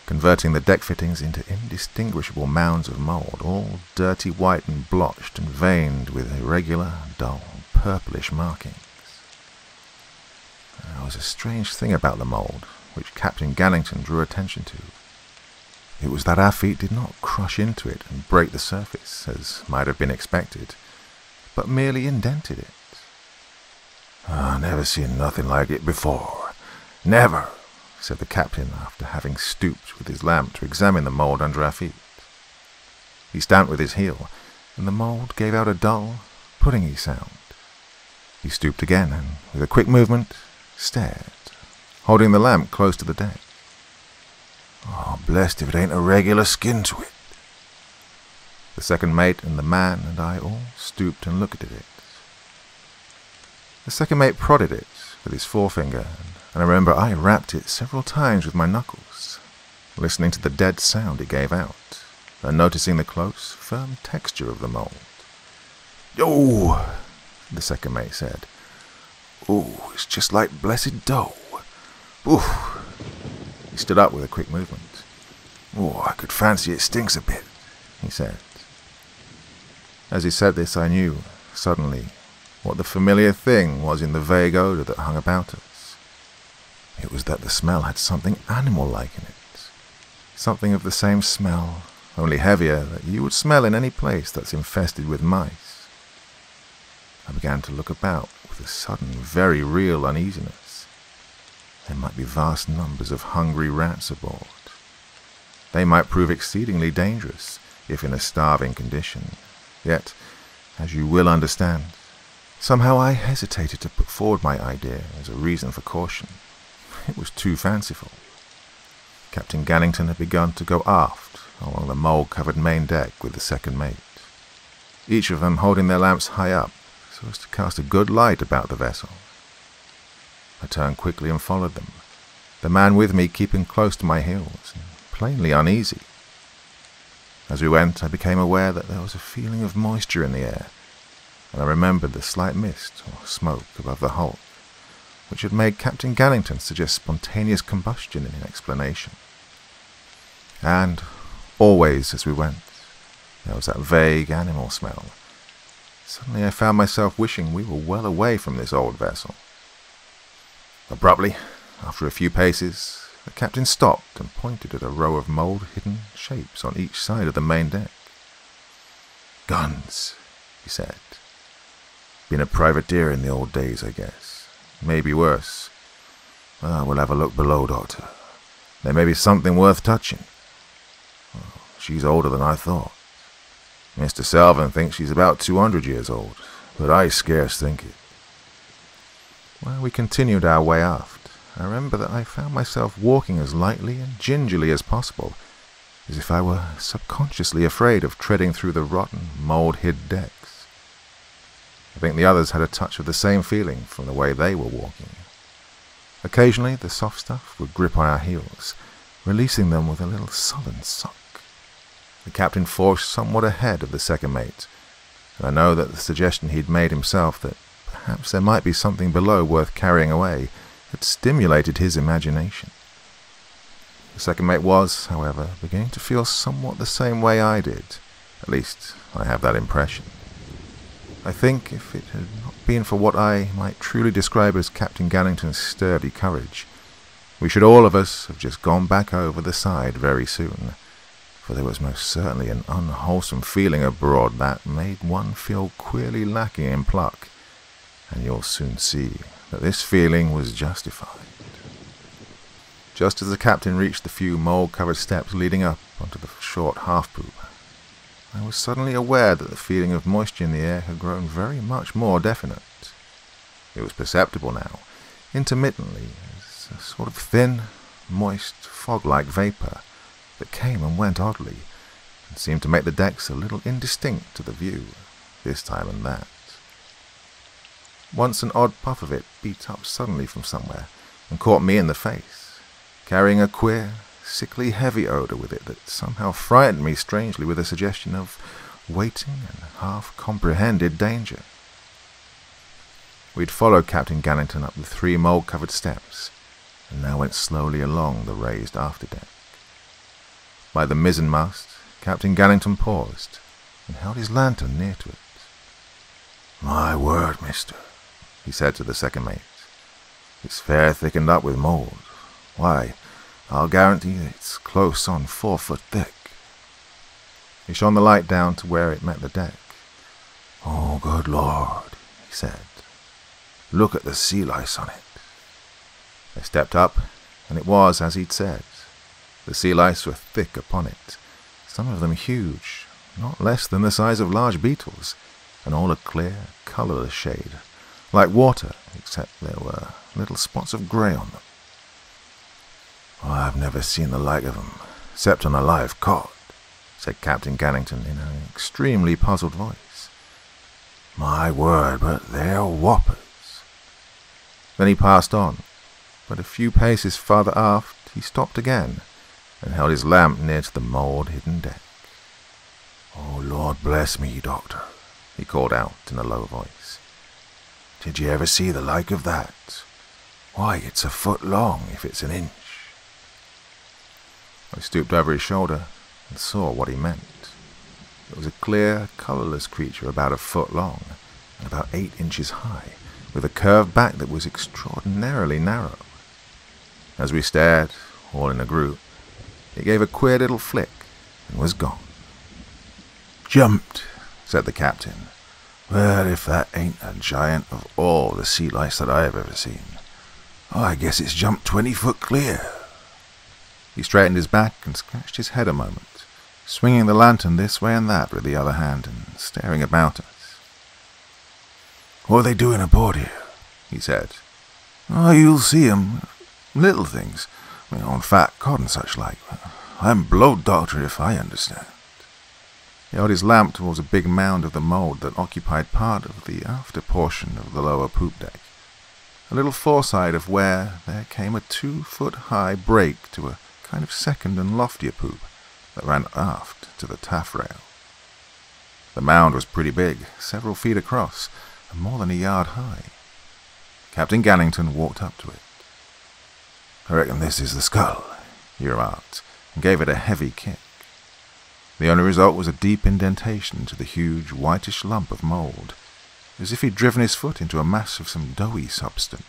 converting the deck fittings into indistinguishable mounds of mould, all dirty white and blotched and veined with irregular, dull, purplish markings. There was a strange thing about the mould, which Captain Gannington drew attention to. It was that our feet did not crush into it and break the surface, as might have been expected, but merely indented it. "I never seen nothing like it before. Never," said the captain after having stooped with his lamp to examine the mould under our feet. He stamped with his heel, and the mould gave out a dull, puddingy sound. He stooped again, and with a quick movement, stared, holding the lamp close to the deck. "Oh, blessed if it ain't a regular skin to it." The second mate and the man and I all stooped and looked at it. The second mate prodded it with his forefinger, and I remember I rapped it several times with my knuckles, listening to the dead sound it gave out, and noticing the close, firm texture of the mould. "Oh," the second mate said. "Oh, it's just like blessed dough. Oof." He stood up with a quick movement. "Oh, I could fancy it stinks a bit," he said. As he said this, I knew, suddenly, what the familiar thing was in the vague odour that hung about us. It was that the smell had something animal-like in it. Something of the same smell, only heavier, that you would smell in any place that's infested with mice. I began to look about with a sudden, very real uneasiness. There might be vast numbers of hungry rats aboard. They might prove exceedingly dangerous, if in a starving condition. Yet, as you will understand, somehow I hesitated to put forward my idea as a reason for caution. It was too fanciful. Captain Gannington had begun to go aft along the mould-covered main deck with the second mate, each of them holding their lamps high up so as to cast a good light about the vessel. I turned quickly and followed them, the man with me keeping close to my heels, and plainly uneasy. As we went, I became aware that there was a feeling of moisture in the air, and I remembered the slight mist or smoke above the hulk, which had made Captain Gannington suggest spontaneous combustion in explanation. And, always as we went, there was that vague animal smell. Suddenly I found myself wishing we were well away from this old vessel. Abruptly, after a few paces, the captain stopped and pointed at a row of mould-hidden shapes on each side of the main deck. "Guns," he said. "Been a privateer in the old days, I guess. Maybe worse. Well, we'll have a look below, Doctor. There may be something worth touching. Well, she's older than I thought. Mr. Selvin thinks she's about 200 years old, but I scarce think it." While we continued our way aft, I remember that I found myself walking as lightly and gingerly as possible, as if I were subconsciously afraid of treading through the rotten, mould-hid decks. I think the others had a touch of the same feeling from the way they were walking. Occasionally, the soft stuff would grip on our heels, releasing them with a little sullen suck. The captain forged somewhat ahead of the second mate, and I know that the suggestion he'd made himself that perhaps there might be something below worth carrying away had stimulated his imagination. The second mate was, however, beginning to feel somewhat the same way I did. At least, I have that impression. I think if it had not been for what I might truly describe as Captain Gannington's sturdy courage, we should all of us have just gone back over the side very soon, for there was most certainly an unwholesome feeling abroad that made one feel queerly lacking in pluck, and you'll soon see that this feeling was justified. Just as the captain reached the few mould-covered steps leading up onto the short half-poop, I was suddenly aware that the feeling of moisture in the air had grown very much more definite. It was perceptible now, intermittently, as a sort of thin, moist, fog-like vapour that came and went oddly, and seemed to make the decks a little indistinct to the view, this time and that. Once an odd puff of it beat up suddenly from somewhere and caught me in the face, carrying a queer, sickly heavy odour with it that somehow frightened me strangely with a suggestion of waiting and half-comprehended danger. We'd followed Captain Gannington up the 3 mould-covered steps, and now went slowly along the raised afterdeck. By the mizzenmast, Captain Gannington paused, and held his lantern near to it. "My word, mister," he said to the second mate, "it's fair thickened up with mould. Why, I'll guarantee it's close on 4 foot thick." He shone the light down to where it met the deck. "Oh, good Lord," he said. "Look at the sea lice on it." They stepped up, and it was as he'd said. The sea lice were thick upon it, some of them huge, not less than the size of large beetles, and all a clear, colourless shade, like water, except there were little spots of grey on them. "I've never seen the like of 'em, except on a live cod," said Captain Gannington in an extremely puzzled voice. "My word, but they're whoppers." Then he passed on, but a few paces farther aft he stopped again, and held his lamp near to the mould-hidden deck. "Oh, Lord bless me, Doctor," he called out in a low voice. "Did you ever see the like of that? Why, it's a foot long if it's an inch." I stooped over his shoulder and saw what he meant. It was a clear, colourless creature about a foot long and about 8 inches high, with a curved back that was extraordinarily narrow. As we stared, all in a group, it gave a queer little flick and was gone. "Jumped," said the captain. "Well, if that ain't a giant of all the sea lice that I have ever seen. I guess it's jumped 20 foot clear." He straightened his back and scratched his head a moment, swinging the lantern this way and that with the other hand and staring about us. "What are they doing aboard here?" he said. "Oh, you'll see 'em. Little things, on fat cod and such like. I'm blowed, Doctor, if I understand." He held his lamp towards a big mound of the mould that occupied part of the after portion of the lower poop deck, a little foreside of where there came a 2-foot-high break to a kind of second and loftier poop that ran aft to the taffrail. The mound was pretty big, several feet across, and more than a yard high. Captain Gannington walked up to it. "I reckon this is the skull," he remarked, and gave it a heavy kick. The only result was a deep indentation to the huge whitish lump of mould, as if he'd driven his foot into a mass of some doughy substance.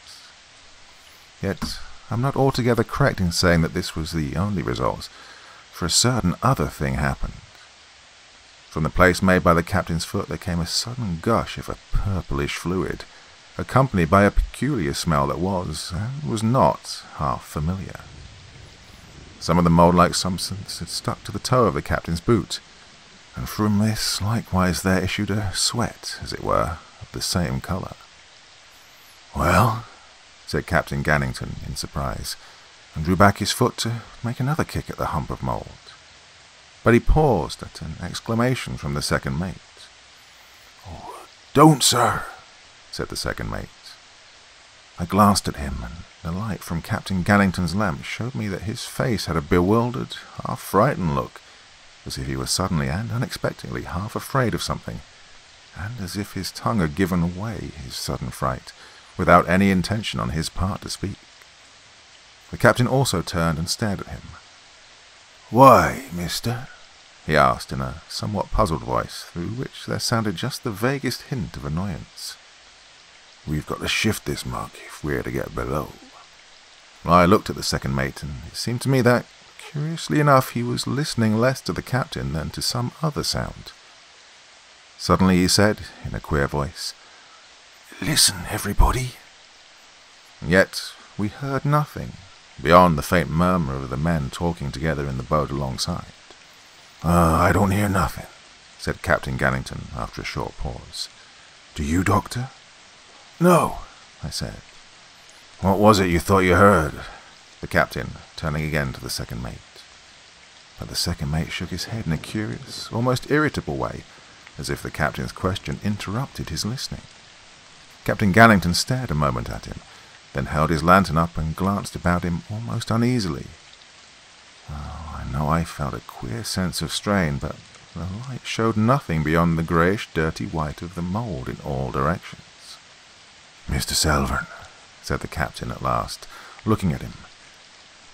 Yet I'm not altogether correct in saying that this was the only result, for a certain other thing happened. From the place made by the captain's foot there came a sudden gush of a purplish fluid, accompanied by a peculiar smell that was, and was not, half familiar. Some of the mould-like substance had stuck to the toe of the captain's boot, and from this likewise there issued a sweat, as it were, of the same colour. "Well?" said Captain Gannington in surprise, and drew back his foot to make another kick at the hump of mould. But he paused at an exclamation from the second mate. "Oh, don't, sir," said the second mate. I glanced at him, and the light from Captain Gannington's lamp showed me that his face had a bewildered, half-frightened look, as if he were suddenly and unexpectedly half afraid of something, and as if his tongue had given way his sudden fright, without any intention on his part to speak. The captain also turned and stared at him. "Why, mister?" he asked in a somewhat puzzled voice, through which there sounded just the vaguest hint of annoyance. "We've got to shift this mug if we're to get below." I looked at the second mate, and it seemed to me that, curiously enough, he was listening less to the captain than to some other sound. Suddenly he said, in a queer voice, "Listen, everybody." Yet we heard nothing, beyond the faint murmur of the men talking together in the boat alongside. I don't hear nothing," said Captain Gannington after a short pause. "Do you, Doctor?" "No," I said. "What was it you thought you heard?" the captain, turning again to the second mate. But the second mate shook his head in a curious, almost irritable way, as if the captain's question interrupted his listening. Captain Gannington stared a moment at him, then held his lantern up and glanced about him almost uneasily. Oh, I know I felt a queer sense of strain, but the light showed nothing beyond the greyish, dirty white of the mould in all directions. "Mr. Selvern," said the captain at last, looking at him,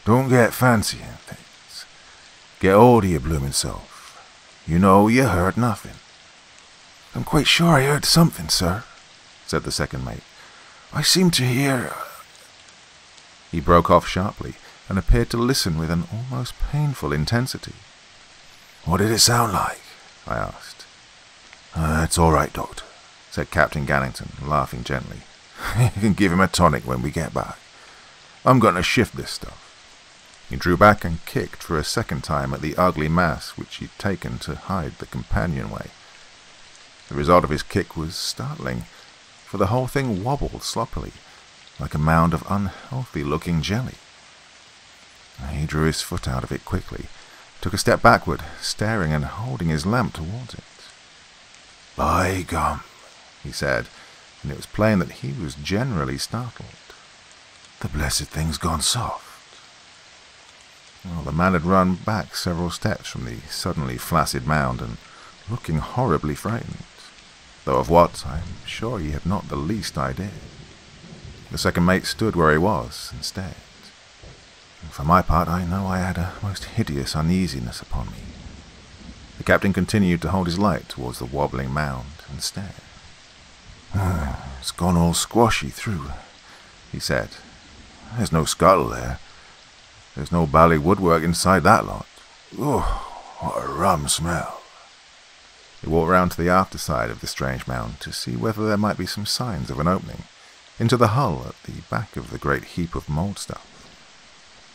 "don't get fancying things. Get hold of your bloomin' self. You know you heard nothing." "I'm quite sure I heard something, sir," said the second mate. "I seem to hear—" He broke off sharply and appeared to listen with an almost painful intensity. "What did it sound like?" I asked. "It's all right, Doctor," said Captain Gannington, laughing gently. "You can give him a tonic when we get back. I'm going to shift this stuff." He drew back and kicked for a second time at the ugly mass which he'd taken to hide the companionway. The result of his kick was startling, for the whole thing wobbled sloppily, like a mound of unhealthy-looking jelly. He drew his foot out of it quickly, took a step backward, staring and holding his lamp towards it. "By gum," he said, and it was plain that he was generally startled. "The blessed thing's gone soft." Well, the man had run back several steps from the suddenly flaccid mound, and looking horribly frightened, though of what I'm sure he had not the least idea. The second mate stood where he was and stared. And for my part, I know I had a most hideous uneasiness upon me. The captain continued to hold his light towards the wobbling mound and stare. "It's gone all squashy through," he said. "There's no skull there, There's no bally woodwork inside that lot. Ooh, what a rum smell. He walked round to the after side of the strange mound to see whether there might be some signs of an opening into the hull at the back of the great heap of mould stuff.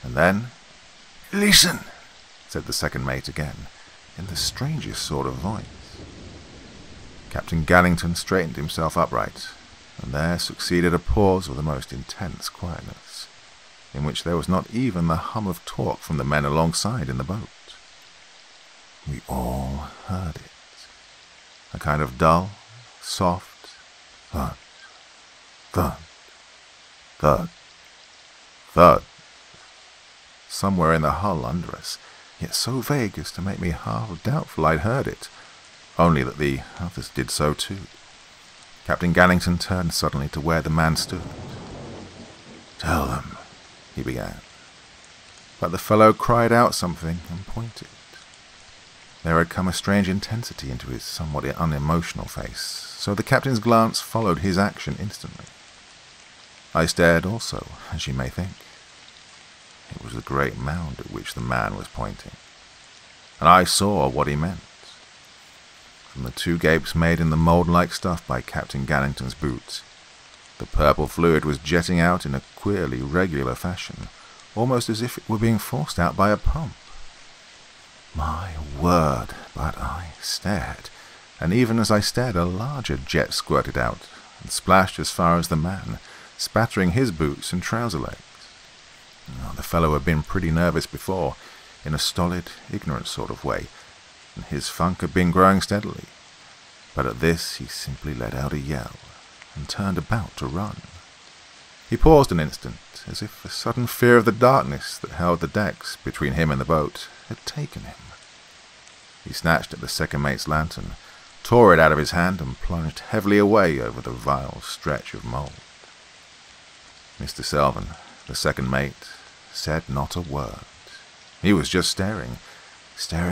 And then, "Listen," said the second mate again, in the strangest sort of voice. Captain Gallington straightened himself upright, and there succeeded a pause of the most intense quietness, in which there was not even the hum of talk from the men alongside in the boat. We all heard it. A kind of dull, soft thud, thud, thud, thud, somewhere in the hull under us, yet so vague as to make me half doubtful I'd heard it, only that the others did so too. Captain Gallington turned suddenly to where the man stood. "Tell them," he began. But the fellow cried out something and pointed. There had come a strange intensity into his somewhat unemotional face, so the captain's glance followed his action instantly. I stared also, as you may think. It was the great mound at which the man was pointing, and I saw what he meant. From the two gapes made in the mould-like stuff by Captain Gallington's boots, the purple fluid was jetting out in a queerly regular fashion, almost as if it were being forced out by a pump. My word, but I stared, and even as I stared a larger jet squirted out and splashed as far as the man, spattering his boots and trouser legs. The fellow had been pretty nervous before, in a stolid, ignorant sort of way, and his funk had been growing steadily, but at this he simply let out a yell and turned about to run. He paused an instant, as if a sudden fear of the darkness that held the decks between him and the boat had taken him. He snatched at the second mate's lantern, tore it out of his hand, and plunged heavily away over the vile stretch of mould. Mr. Selvin, the second mate, said not a word. He was just staring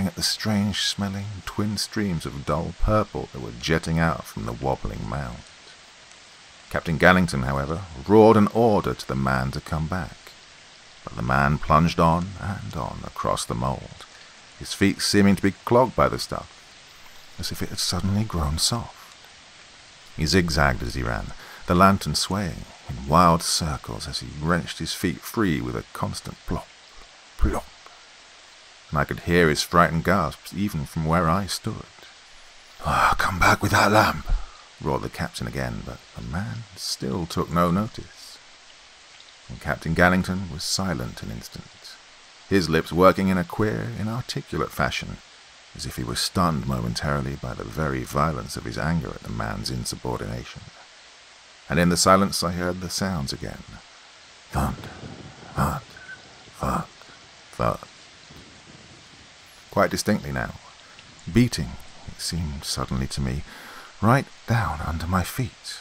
at the strange-smelling twin streams of dull purple that were jetting out from the wobbling mound. Captain Gallington, however, roared an order to the man to come back, but the man plunged on and on across the mould, his feet seeming to be clogged by the stuff, as if it had suddenly grown soft. He zigzagged as he ran, the lantern swaying in wild circles as he wrenched his feet free with a constant plop, plop, and I could hear his frightened gasps even from where I stood. "Come back with that lamp," roared the captain again, but the man still took no notice. And Captain Gallington was silent an instant, his lips working in a queer, inarticulate fashion, as if he were stunned momentarily by the very violence of his anger at the man's insubordination. And in the silence I heard the sounds again. Thud, thud, thud, thud. Quite distinctly now, beating, it seemed suddenly to me, right down under my feet,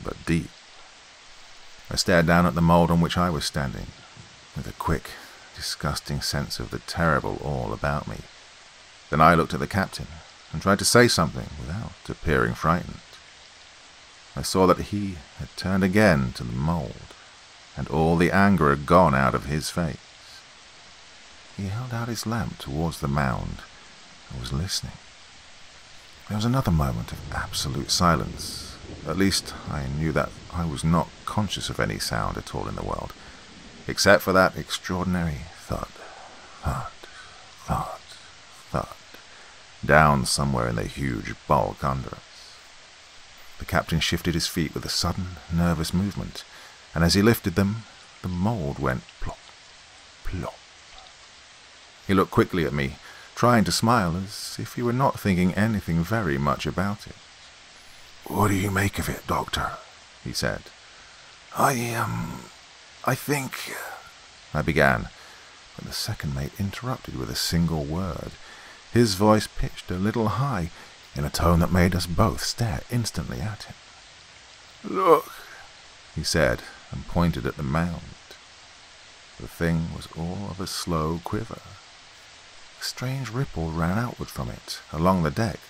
but deep. I stared down at the mould on which I was standing, with a quick, disgusting sense of the terrible all about me. Then I looked at the captain and tried to say something without appearing frightened. I saw that he had turned again to the mould, and all the anger had gone out of his face. He held out his lamp towards the mound and was listening. There was another moment of absolute silence. At least I knew that I was not conscious of any sound at all in the world, except for that extraordinary thud, thud, thud, thud, down somewhere in the huge bulk under us. The captain shifted his feet with a sudden, nervous movement, and as he lifted them, the mould went plop, plop. He looked quickly at me, trying to smile as if he were not thinking anything very much about it. "What do you make of it, Doctor?" he said. I think," I began, but the second mate interrupted with a single word, his voice pitched a little high, in a tone that made us both stare instantly at him. "Look," he said, and pointed at the mound. The thing was all of a slow quiver. A strange ripple ran outward from it, along the deck,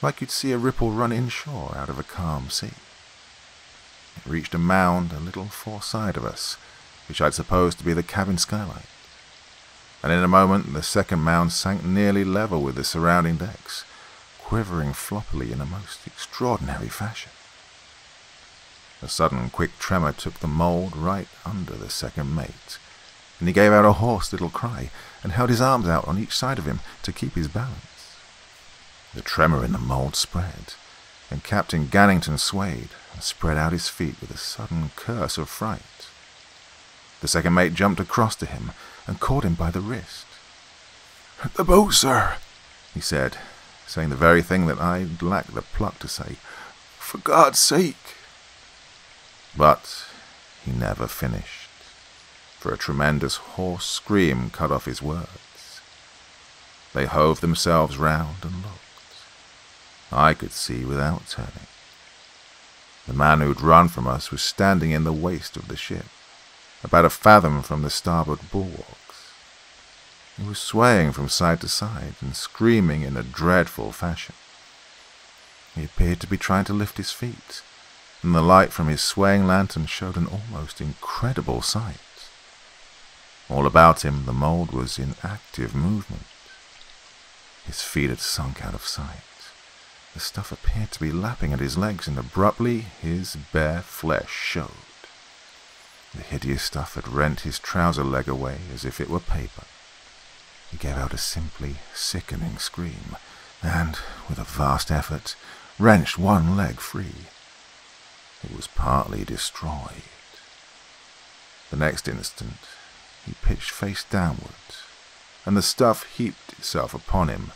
like you'd see a ripple run inshore out of a calm sea. It reached a mound a little foreside of us, which I'd supposed to be the cabin skylight. and in a moment the second mound sank nearly level with the surrounding decks, quivering floppily in a most extraordinary fashion. A sudden quick tremor took the mould right under the second mate, and he gave out a hoarse little cry and held his arms out on each side of him to keep his balance. The tremor in the mould spread, and Captain Gannington swayed and spread out his feet with a sudden curse of fright. The second mate jumped across to him and caught him by the wrist. "The boat, sir," he said, saying the very thing that I lacked the pluck to say. "For God's sake." But he never finished, for a tremendous hoarse scream cut off his words. They hove themselves round and looked. I could see without turning. The man who'd run from us was standing in the waist of the ship, about a fathom from the starboard bulwarks. He was swaying from side to side and screaming in a dreadful fashion. He appeared to be trying to lift his feet, and the light from his swaying lantern showed an almost incredible sight. All about him the mould was in active movement. His feet had sunk out of sight. The stuff appeared to be lapping at his legs, and abruptly his bare flesh showed. The hideous stuff had rent his trouser leg away as if it were paper. He gave out a simply sickening scream, and, with a vast effort, wrenched one leg free. It was partly destroyed. The next instant, he pitched face downward, and the stuff heaped itself upon him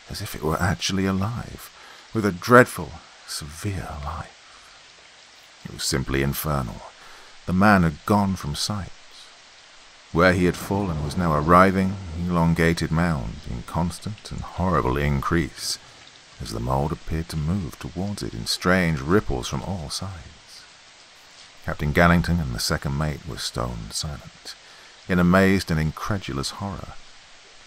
as if it were actually alive, with a dreadful, severe life. It was simply infernal. The man had gone from sight. Where he had fallen was now a writhing, elongated mound in constant and horrible increase, as the mould appeared to move towards it in strange ripples from all sides. Captain Gannington and the second mate were stone silent, in amazed and incredulous horror,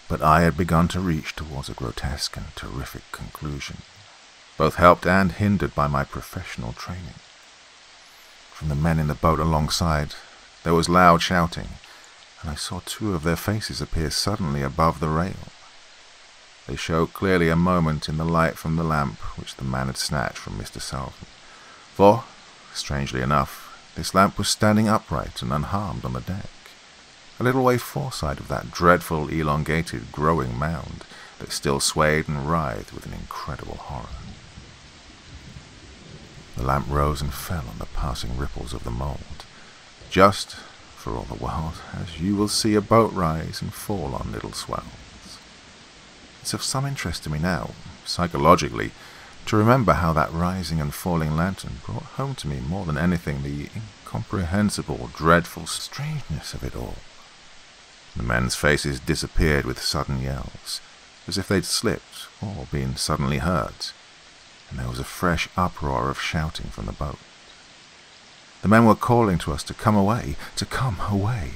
but I had begun to reach towards a grotesque and terrific conclusion, both helped and hindered by my professional training. From the men in the boat alongside, there was loud shouting, and I saw two of their faces appear suddenly above the rail. They showed clearly a moment in the light from the lamp which the man had snatched from Mr. Salvin, for, strangely enough, this lamp was standing upright and unharmed on the deck, a little way foreside of that dreadful, elongated, growing mound that still swayed and writhed with an incredible horror. The lamp rose and fell on the passing ripples of the mould, just, for all the world, as you will see a boat rise and fall on little swells. It's of some interest to me now, psychologically, to remember how that rising and falling lantern brought home to me more than anything the incomprehensible, dreadful strangeness of it all. The men's faces disappeared with sudden yells, as if they'd slipped or been suddenly hurt, and there was a fresh uproar of shouting from the boat. The men were calling to us to come away, to come away.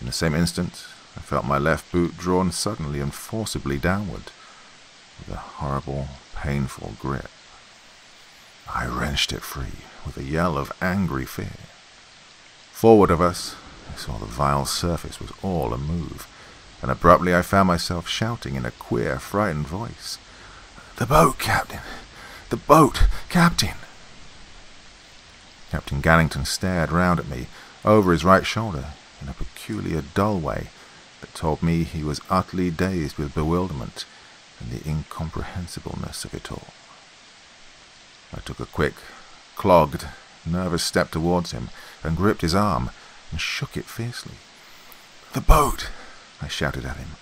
In the same instant, I felt my left boot drawn suddenly and forcibly downward, with a horrible, painful grip. I wrenched it free with a yell of angry fear. Forward of us, I saw the vile surface was all a move, and abruptly I found myself shouting in a queer, frightened voice, "The boat, Captain! The boat, Captain!" Captain Gannington stared round at me, over his right shoulder, in a peculiar dull way that told me he was utterly dazed with bewilderment and the incomprehensibleness of it all. I took a quick, clogged, nervous step towards him and gripped his arm and shook it fiercely. "The boat!" I shouted at him.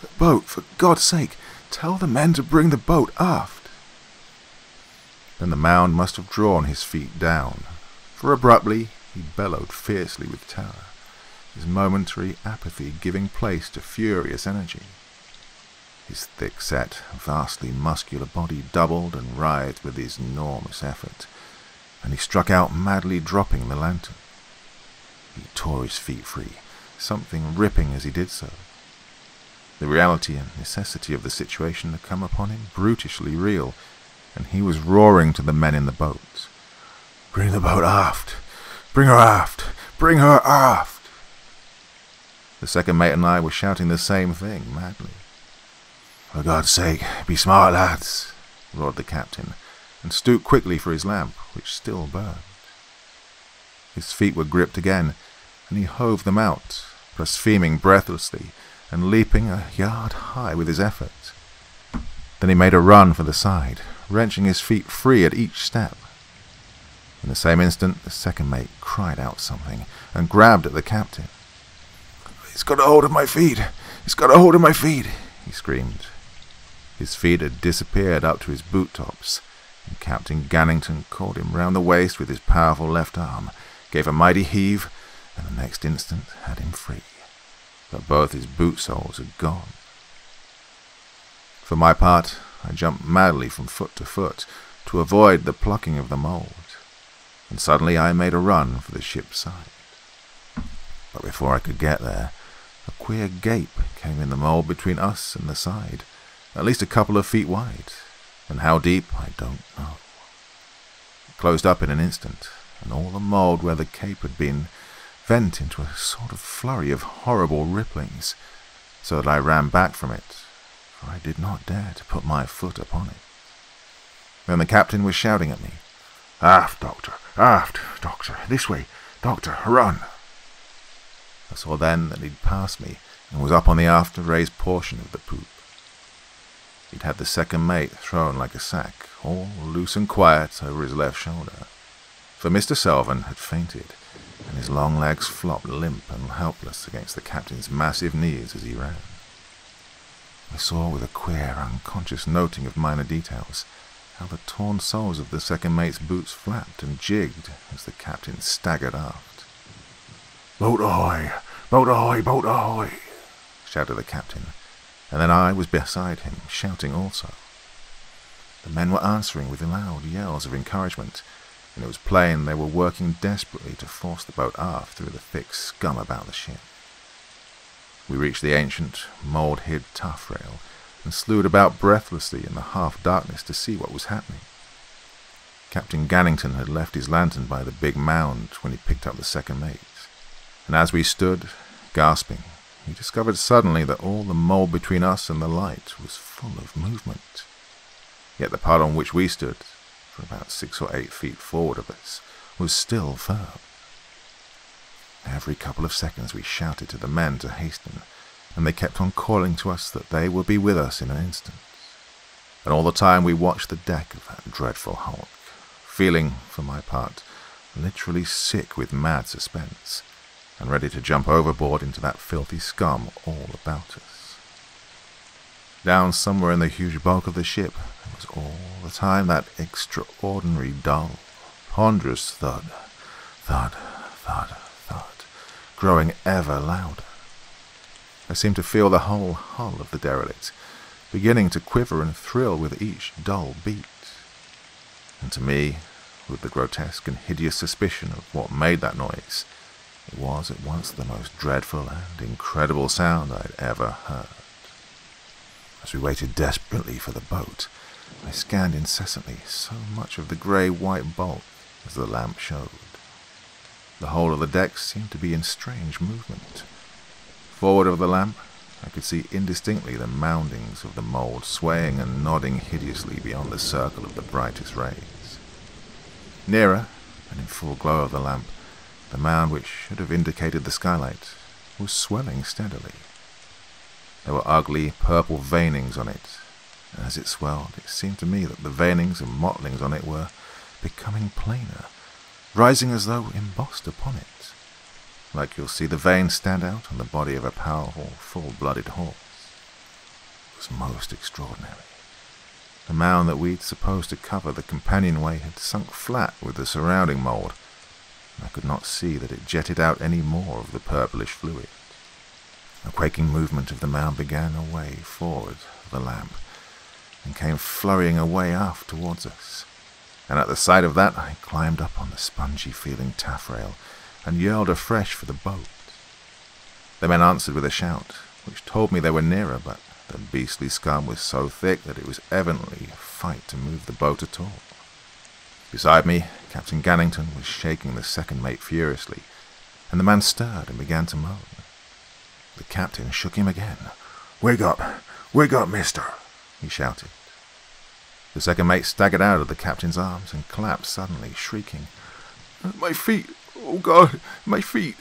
"The boat! For God's sake, tell the men to bring the boat aft!" Then the mound must have drawn his feet down, for abruptly he bellowed fiercely with terror, his momentary apathy giving place to furious energy. His thick-set, vastly muscular body doubled and writhed with his enormous effort, and he struck out madly, dropping the lantern. He tore his feet free, something ripping as he did so. The reality and necessity of the situation had come upon him brutishly real, and he was roaring to the men in the boat, "Bring the boat aft! Bring her aft! Bring her aft!" The second mate and I were shouting the same thing madly. "For God's sake, be smart, lads," roared the captain, and stooped quickly for his lamp, which still burned. His feet were gripped again, and he hove them out, blaspheming breathlessly and leaping a yard high with his effort. Then he made a run for the side, wrenching his feet free at each step. In the same instant, the second mate cried out something and grabbed at the captain. "He's got a hold of my feet! He's got a hold of my feet!" he screamed. His feet had disappeared up to his boot tops, and Captain Gannington caught him round the waist with his powerful left arm, gave a mighty heave, and the next instant had him free. But both his boot soles had gone. For my part, I jumped madly from foot to foot to avoid the plucking of the mould, and suddenly I made a run for the ship's side. But before I could get there, a queer gape came in the mould between us and the side, at least a couple of feet wide, and how deep I don't know. It closed up in an instant, and all the mould where the cape had been vent into a sort of flurry of horrible ripplings, so that I ran back from it, for I did not dare to put my foot upon it. Then the captain was shouting at me, Aft, Doctor, this way, Doctor, run!" I saw then that he'd passed me and was up on the after-raised portion of the poop. He'd had the second mate thrown like a sack, all loose and quiet over his left shoulder, for Mr. Selvin had fainted, and his long legs flopped limp and helpless against the captain's massive knees as he ran. I saw with a queer, unconscious noting of minor details how the torn soles of the second mate's boots flapped and jigged as the captain staggered aft. "Boat ahoy! Boat ahoy! Boat ahoy!" shouted the captain, and then I was beside him, shouting also. The men were answering with loud yells of encouragement, and it was plain they were working desperately to force the boat aft through the thick scum about the ship. We reached the ancient, mould-hid taffrail, and slewed about breathlessly in the half-darkness to see what was happening. Captain Gannington had left his lantern by the big mound when he picked up the second mate, and as we stood, gasping, we discovered suddenly that all the mould between us and the light was full of movement. Yet the part on which we stood, for about 6 or 8 feet forward of us, was still firm. Every couple of seconds we shouted to the men to hasten, and they kept on calling to us that they would be with us in an instant. And all the time we watched the deck of that dreadful hulk, feeling, for my part, literally sick with mad suspense, and ready to jump overboard into that filthy scum all about us. Down somewhere in the huge bulk of the ship, there was all the time that extraordinary dull, ponderous thud, thud, thud, thud, growing ever louder. I seemed to feel the whole hull of the derelict beginning to quiver and thrill with each dull beat. And to me, with the grotesque and hideous suspicion of what made that noise, it was at once the most dreadful and incredible sound I had ever heard. As we waited desperately for the boat, I scanned incessantly so much of the grey-white bulk as the lamp showed. The whole of the deck seemed to be in strange movement. Forward of the lamp, I could see indistinctly the moundings of the mould swaying and nodding hideously beyond the circle of the brightest rays. Nearer, and in full glow of the lamp, the mound which should have indicated the skylight was swelling steadily. There were ugly purple veinings on it, and as it swelled, it seemed to me that the veinings and mottlings on it were becoming plainer, rising as though embossed upon it, like you'll see the veins stand out on the body of a powerful, full-blooded horse. It was most extraordinary. The mound that we'd supposed to cover the companionway had sunk flat with the surrounding mould, and I could not see that it jetted out any more of the purplish fluid. A quaking movement of the mound began away forward of the lamp, and came flurrying away aft towards us, and at the sight of that I climbed up on the spongy-feeling taffrail, and yelled afresh for the boat. The men answered with a shout, which told me they were nearer, but the beastly scum was so thick that it was evidently a fight to move the boat at all. Beside me, Captain Gannington was shaking the second mate furiously, and the man stirred and began to moan. The captain shook him again. Wake up, mister, he shouted. The second mate staggered out of the captain's arms and collapsed suddenly, shrieking, "My feet! Oh God, my feet!"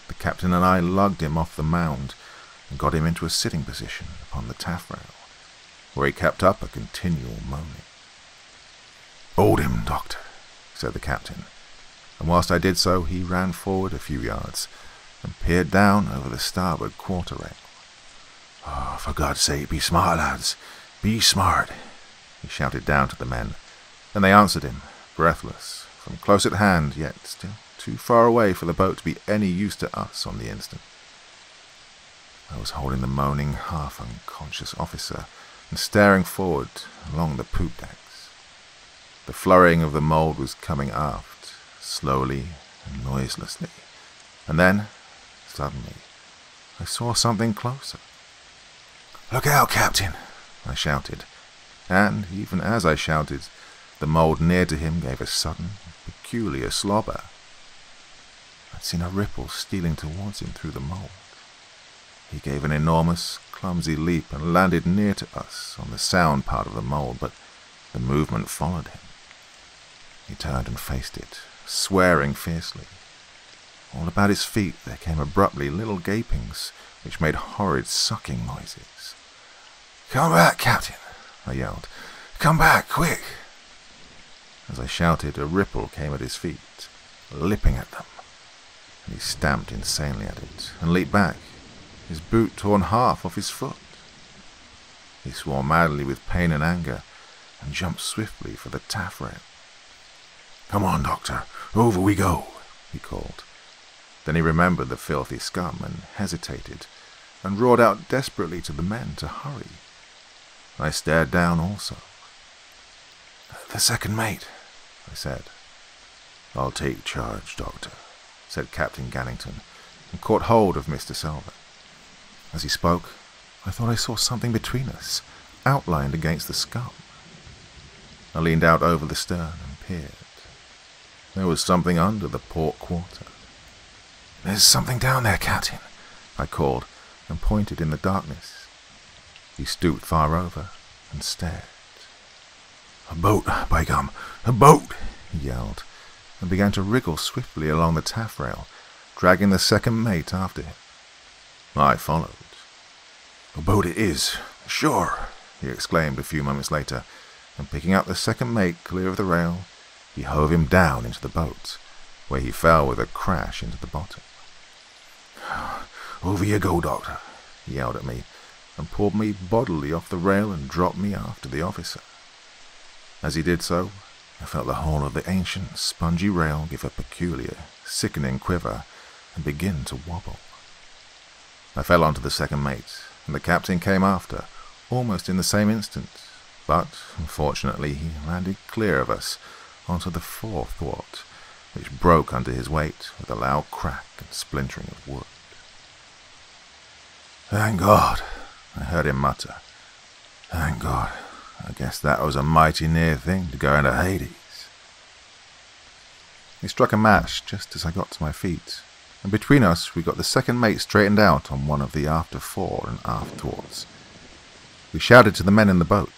The captain and I lugged him off the mound and got him into a sitting position upon the taffrail, where he kept up a continual moaning. "Hold him, doctor," said the captain, and whilst I did so, he ran forward a few yards and peered down over the starboard quarter rail. "Oh, for God's sake, be smart, lads, be smart," he shouted down to the men, and they answered him, breathless, from close at hand, yet still too far away for the boat to be any use to us on the instant. I was holding the moaning, half-unconscious officer and staring forward along the poop decks. The flurrying of the mould was coming aft, slowly and noiselessly, and then, suddenly, I saw something closer. "Look out, Captain," I shouted, and, even as I shouted, the mould near to him gave a sudden, peculiar slobber. I'd seen a ripple stealing towards him through the mould. He gave an enormous, clumsy leap and landed near to us on the sound part of the mould, but the movement followed him. He turned and faced it, swearing fiercely. All about his feet there came abruptly little gapings, which made horrid sucking noises. "Come back, Captain," I yelled. "Come back, quick!" As I shouted, a ripple came at his feet, lipping at them, and he stamped insanely at it and leaped back, his boot torn half off his foot. He swore madly with pain and anger and jumped swiftly for the taffrail. "Come on, doctor, over we go," he called. Then he remembered the filthy scum and hesitated, and roared out desperately to the men to hurry. I stared down also. "The second mate," I said. "I'll take charge, doctor," said Captain Gannington, and caught hold of Mr. Selva. As he spoke, I thought I saw something between us, outlined against the scum. I leaned out over the stern and peered. There was something under the port quarter. "There's something down there, Captain," I called, and pointed in the darkness. He stooped far over and stared. "A boat, by gum, a boat!" he yelled, and began to wriggle swiftly along the taffrail, dragging the second mate after him. I followed. "A boat it is, sure," he exclaimed a few moments later, and picking up the second mate clear of the rail, he hove him down into the boat, where he fell with a crash into the bottom. "Over you go, doctor," he yelled at me, and pulled me bodily off the rail and dropped me after the officer. As he did so, I felt the whole of the ancient, spongy rail give a peculiar, sickening quiver and begin to wobble. I fell onto the second mate, and the captain came after, almost in the same instant, but, unfortunately, he landed clear of us onto the fore thwart, which broke under his weight with a loud crack and splintering of wood. "Thank God," I heard him mutter. "Thank God. I guess that was a mighty near thing to go into Hades." He struck a match just as I got to my feet, and between us we got the second mate straightened out on one of the after fore and aft thwarts. We shouted to the men in the boat,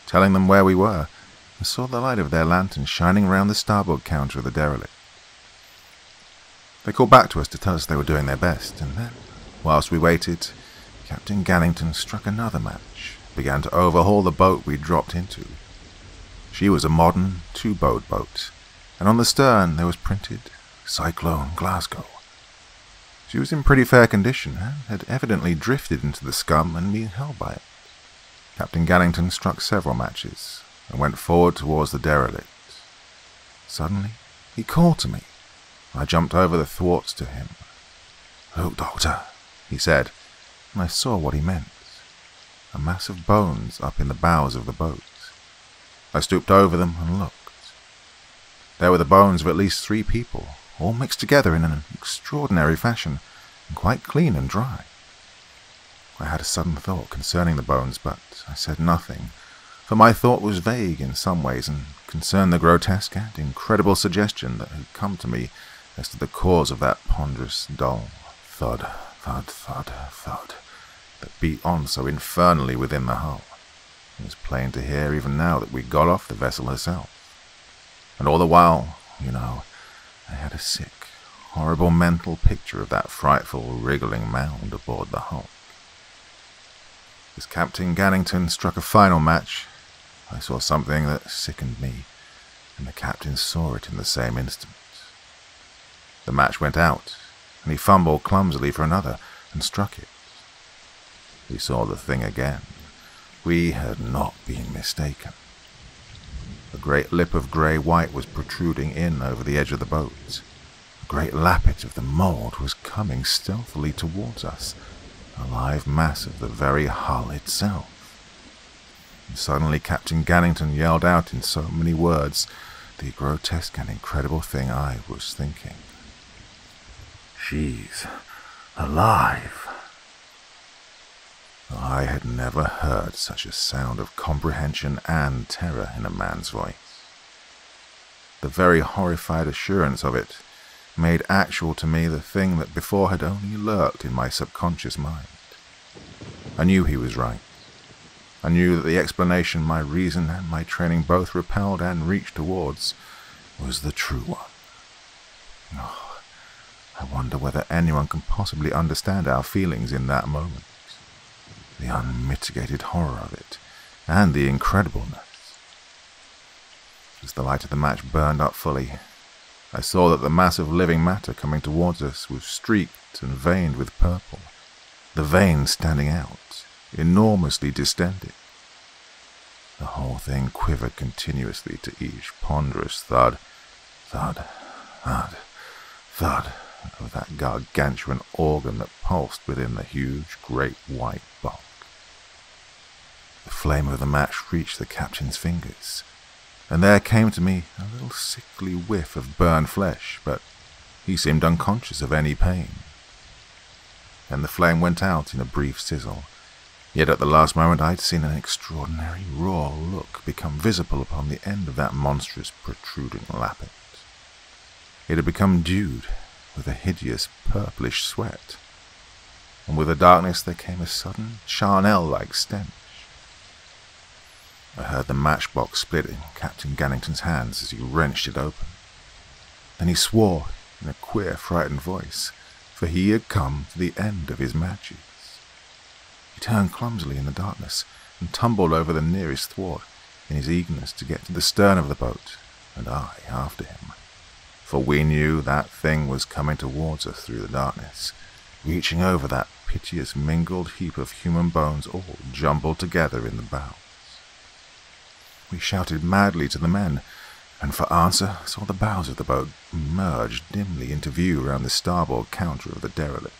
telling them where we were, and saw the light of their lantern shining round the starboard counter of the derelict. They called back to us to tell us they were doing their best, and then, whilst we waited, Captain Gannington struck another match, began to overhaul the boat we dropped into. She was a modern two-boat boat, and on the stern there was printed Cyclone Glasgow. She was in pretty fair condition, and had evidently drifted into the scum and been held by it. Captain Gannington struck several matches, and went forward towards the derelict. Suddenly, he called to me. I jumped over the thwarts to him. "Look, doctor," he said, and I saw what he meant. A mass of bones up in the bows of the boat. I stooped over them and looked. There were the bones of at least 3 people, all mixed together in an extraordinary fashion, and quite clean and dry. I had a sudden thought concerning the bones, but I said nothing, for my thought was vague in some ways and concerned the grotesque and incredible suggestion that had come to me as to the cause of that ponderous, dull thud, thud, thud, thud, that beat on so infernally within the hull. It was plain to hear even now that we'd got off the vessel herself. And all the while, I had a sick, horrible mental picture of that frightful, wriggling mound aboard the hulk. As Captain Gannington struck a final match, I saw something that sickened me, and the captain saw it in the same instant. The match went out, and he fumbled clumsily for another, and struck it. We saw the thing again. We had not been mistaken. A great lip of grey-white was protruding in over the edge of the boat. A great lappet of the mould was coming stealthily towards us, a live mass of the very hull itself. And suddenly Captain Gannington yelled out in so many words the grotesque and incredible thing I was thinking. "She's alive." I had never heard such a sound of comprehension and terror in a man's voice. The very horrified assurance of it made actual to me the thing that before had only lurked in my subconscious mind. I knew he was right. I knew that the explanation my reason and my training both repelled and reached towards was the true one. Oh, I wonder whether anyone can possibly understand our feelings in that moment. The unmitigated horror of it, and the incredibleness. As the light of the match burned up fully, I saw that the mass of living matter coming towards us was streaked and veined with purple, the veins standing out, enormously distended. The whole thing quivered continuously to each ponderous thud, thud, thud, thud of that gargantuan organ that pulsed within the huge, great white bulk. The flame of the match reached the captain's fingers, and there came to me a little sickly whiff of burned flesh, but he seemed unconscious of any pain. Then the flame went out in a brief sizzle, yet at the last moment I'd seen an extraordinary raw look become visible upon the end of that monstrous protruding lappet. It had become dewed with a hideous purplish sweat, and with the darkness there came a sudden charnel-like stench. I heard the matchbox split in Captain Gannington's hands as he wrenched it open. Then he swore in a queer, frightened voice, for he had come to the end of his matches. He turned clumsily in the darkness and tumbled over the nearest thwart in his eagerness to get to the stern of the boat, and I after him. For we knew that thing was coming towards us through the darkness, reaching over that piteous mingled heap of human bones all jumbled together in the bows. We shouted madly to the men, and for answer saw the bows of the boat merge dimly into view round the starboard counter of the derelict.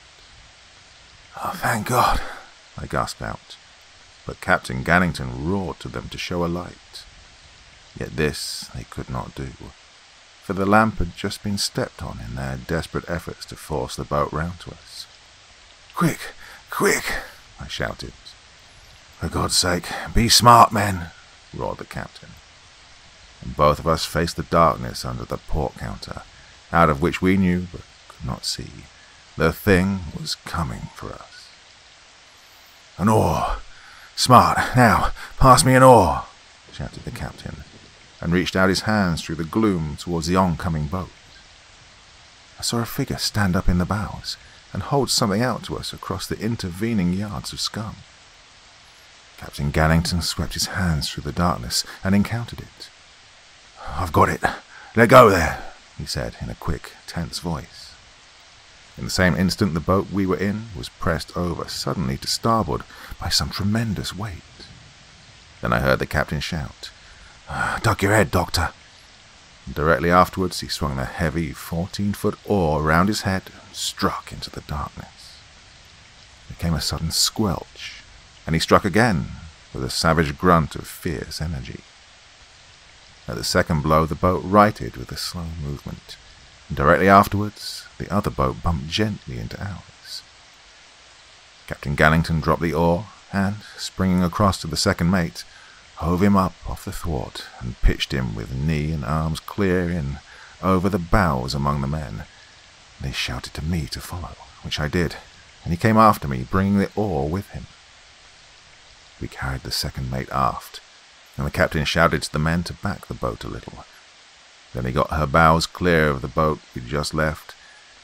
"Oh, thank God!" I gasped out, but Captain Gannington roared to them to show a light. Yet this they could not do, for the lamp had just been stepped on in their desperate efforts to force the boat round to us. "Quick, quick!" I shouted. "For God's sake, be smart, men!" roared the captain. And both of us faced the darkness under the port counter, out of which we knew, but could not see, the thing was coming for us. "An oar! Smart! Now, pass me an oar!" shouted the captain, and reached out his hands through the gloom towards the oncoming boat. I saw a figure stand up in the bows and hold something out to us across the intervening yards of scum. Captain Gannington swept his hands through the darkness and encountered it. "I've got it. Let go there," he said in a quick, tense voice. In the same instant the boat we were in was pressed over suddenly to starboard by some tremendous weight. Then I heard the captain shout, "Duck your head, Doctor." And directly afterwards he swung the heavy 14-foot oar round his head and struck into the darkness. There came a sudden squelch, and he struck again with a savage grunt of fierce energy. At the second blow the boat righted with a slow movement, and directly afterwards the other boat bumped gently into ours. Captain Gannington dropped the oar, and, springing across to the second mate, hove him up off the thwart and pitched him with knee and arms clear in over the bows among the men. They shouted to me to follow, which I did, and he came after me, bringing the oar with him. We carried the second mate aft, and the captain shouted to the men to back the boat a little. Then he got her bows clear of the boat we'd just left,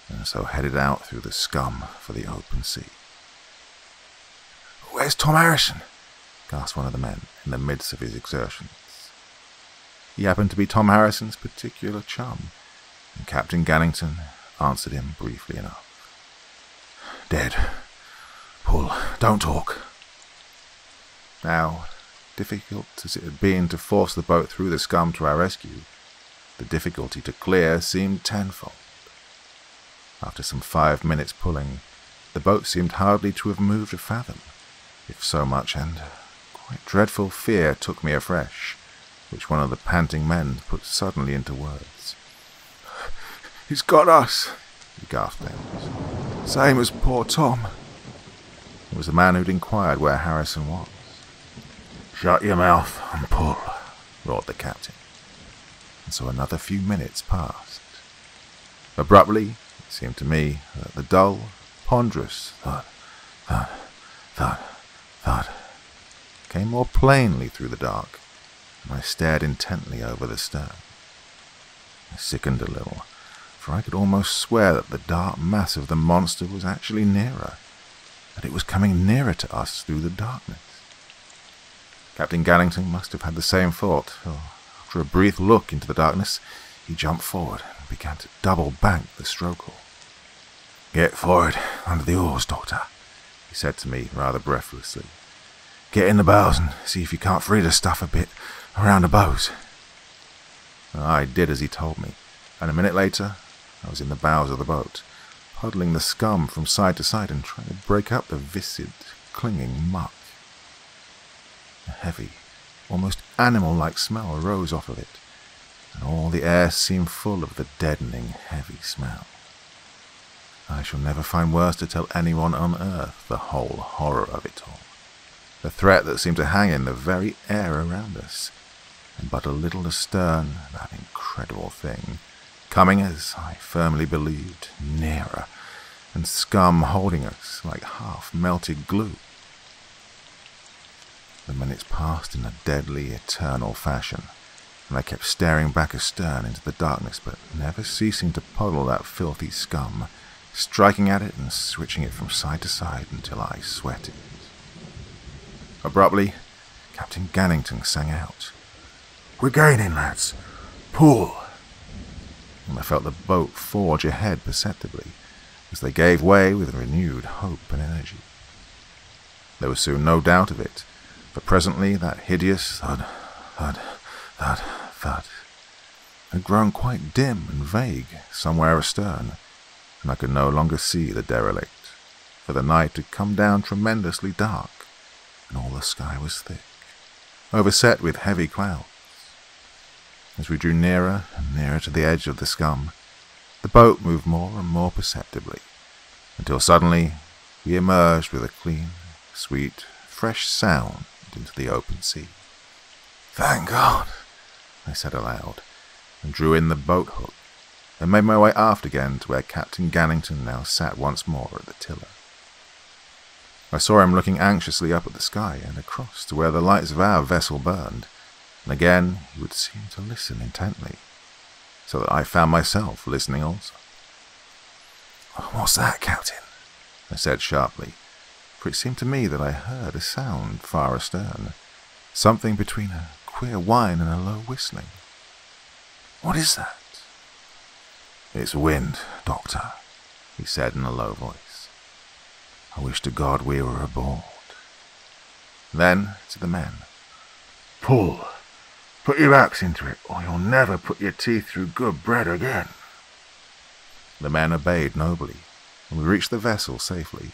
and so headed out through the scum for the open sea. "Where's Tom Harrison?" gasped one of the men in the midst of his exertions. He happened to be Tom Harrison's particular chum, and Captain Gannington answered him briefly enough. "Dead. Pull. Don't talk." Now, difficult as it had been to force the boat through the scum to our rescue, the difficulty to clear seemed tenfold. After some 5 minutes pulling, the boat seemed hardly to have moved a fathom, if so much, and quite dreadful fear took me afresh, which one of the panting men put suddenly into words. "He's got us," he gasped out. "Same as poor Tom." It was the man who'd inquired where Harrison was. "Shut your mouth and pull," roared the captain. And so another few minutes passed. Abruptly, it seemed to me that the dull, ponderous thud, thud, thud, thud came more plainly through the dark, and I stared intently over the stern. I sickened a little, for I could almost swear that the dark mass of the monster was actually nearer, that it was coming nearer to us through the darkness. Captain Gannington must have had the same thought, for after a brief look into the darkness, he jumped forward and began to double bank the stroke-oar. "Get forward under the oars, Doctor," he said to me rather breathlessly. "Get in the bows and see if you can't free the stuff a bit around the bows." I did as he told me, and a minute later I was in the bows of the boat, puddling the scum from side to side and trying to break up the viscid, clinging muck. A heavy, almost animal-like smell arose off of it, and all the air seemed full of the deadening, heavy smell. I shall never find words to tell anyone on earth the whole horror of it all. The threat that seemed to hang in the very air around us, and but a little astern, that incredible thing, coming, as I firmly believed, nearer, and scum holding us like half-melted glue. The minutes passed in a deadly, eternal fashion, and I kept staring back astern into the darkness, but never ceasing to puddle that filthy scum, striking at it and switching it from side to side until I sweated. Abruptly, Captain Gannington sang out, "We're gaining, lads. Pull!" And I felt the boat forge ahead perceptibly, as they gave way with renewed hope and energy. There was soon no doubt of it, for presently that hideous thud, thud, thud, thud had grown quite dim and vague somewhere astern, and I could no longer see the derelict, for the night had come down tremendously dark, and all the sky was thick, overset with heavy clouds. As we drew nearer and nearer to the edge of the scum, the boat moved more and more perceptibly, until suddenly we emerged with a clean, sweet, fresh sound into the open sea. "Thank God," I said aloud, and drew in the boat hook, and made my way aft again to where Captain Gannington now sat once more at the tiller. I saw him looking anxiously up at the sky and across to where the lights of our vessel burned, and again he would seem to listen intently, so that I found myself listening also. "What's that, Captain?" I said sharply, for it seemed to me that I heard a sound far astern, something between a queer whine and a low whistling. "What is that?" "It's wind, Doctor," he said in a low voice. "I wish to God we were aboard." Then, to the men, "Pull. Put your backs into it, or you'll never put your teeth through good bread again." The men obeyed nobly, and we reached the vessel safely,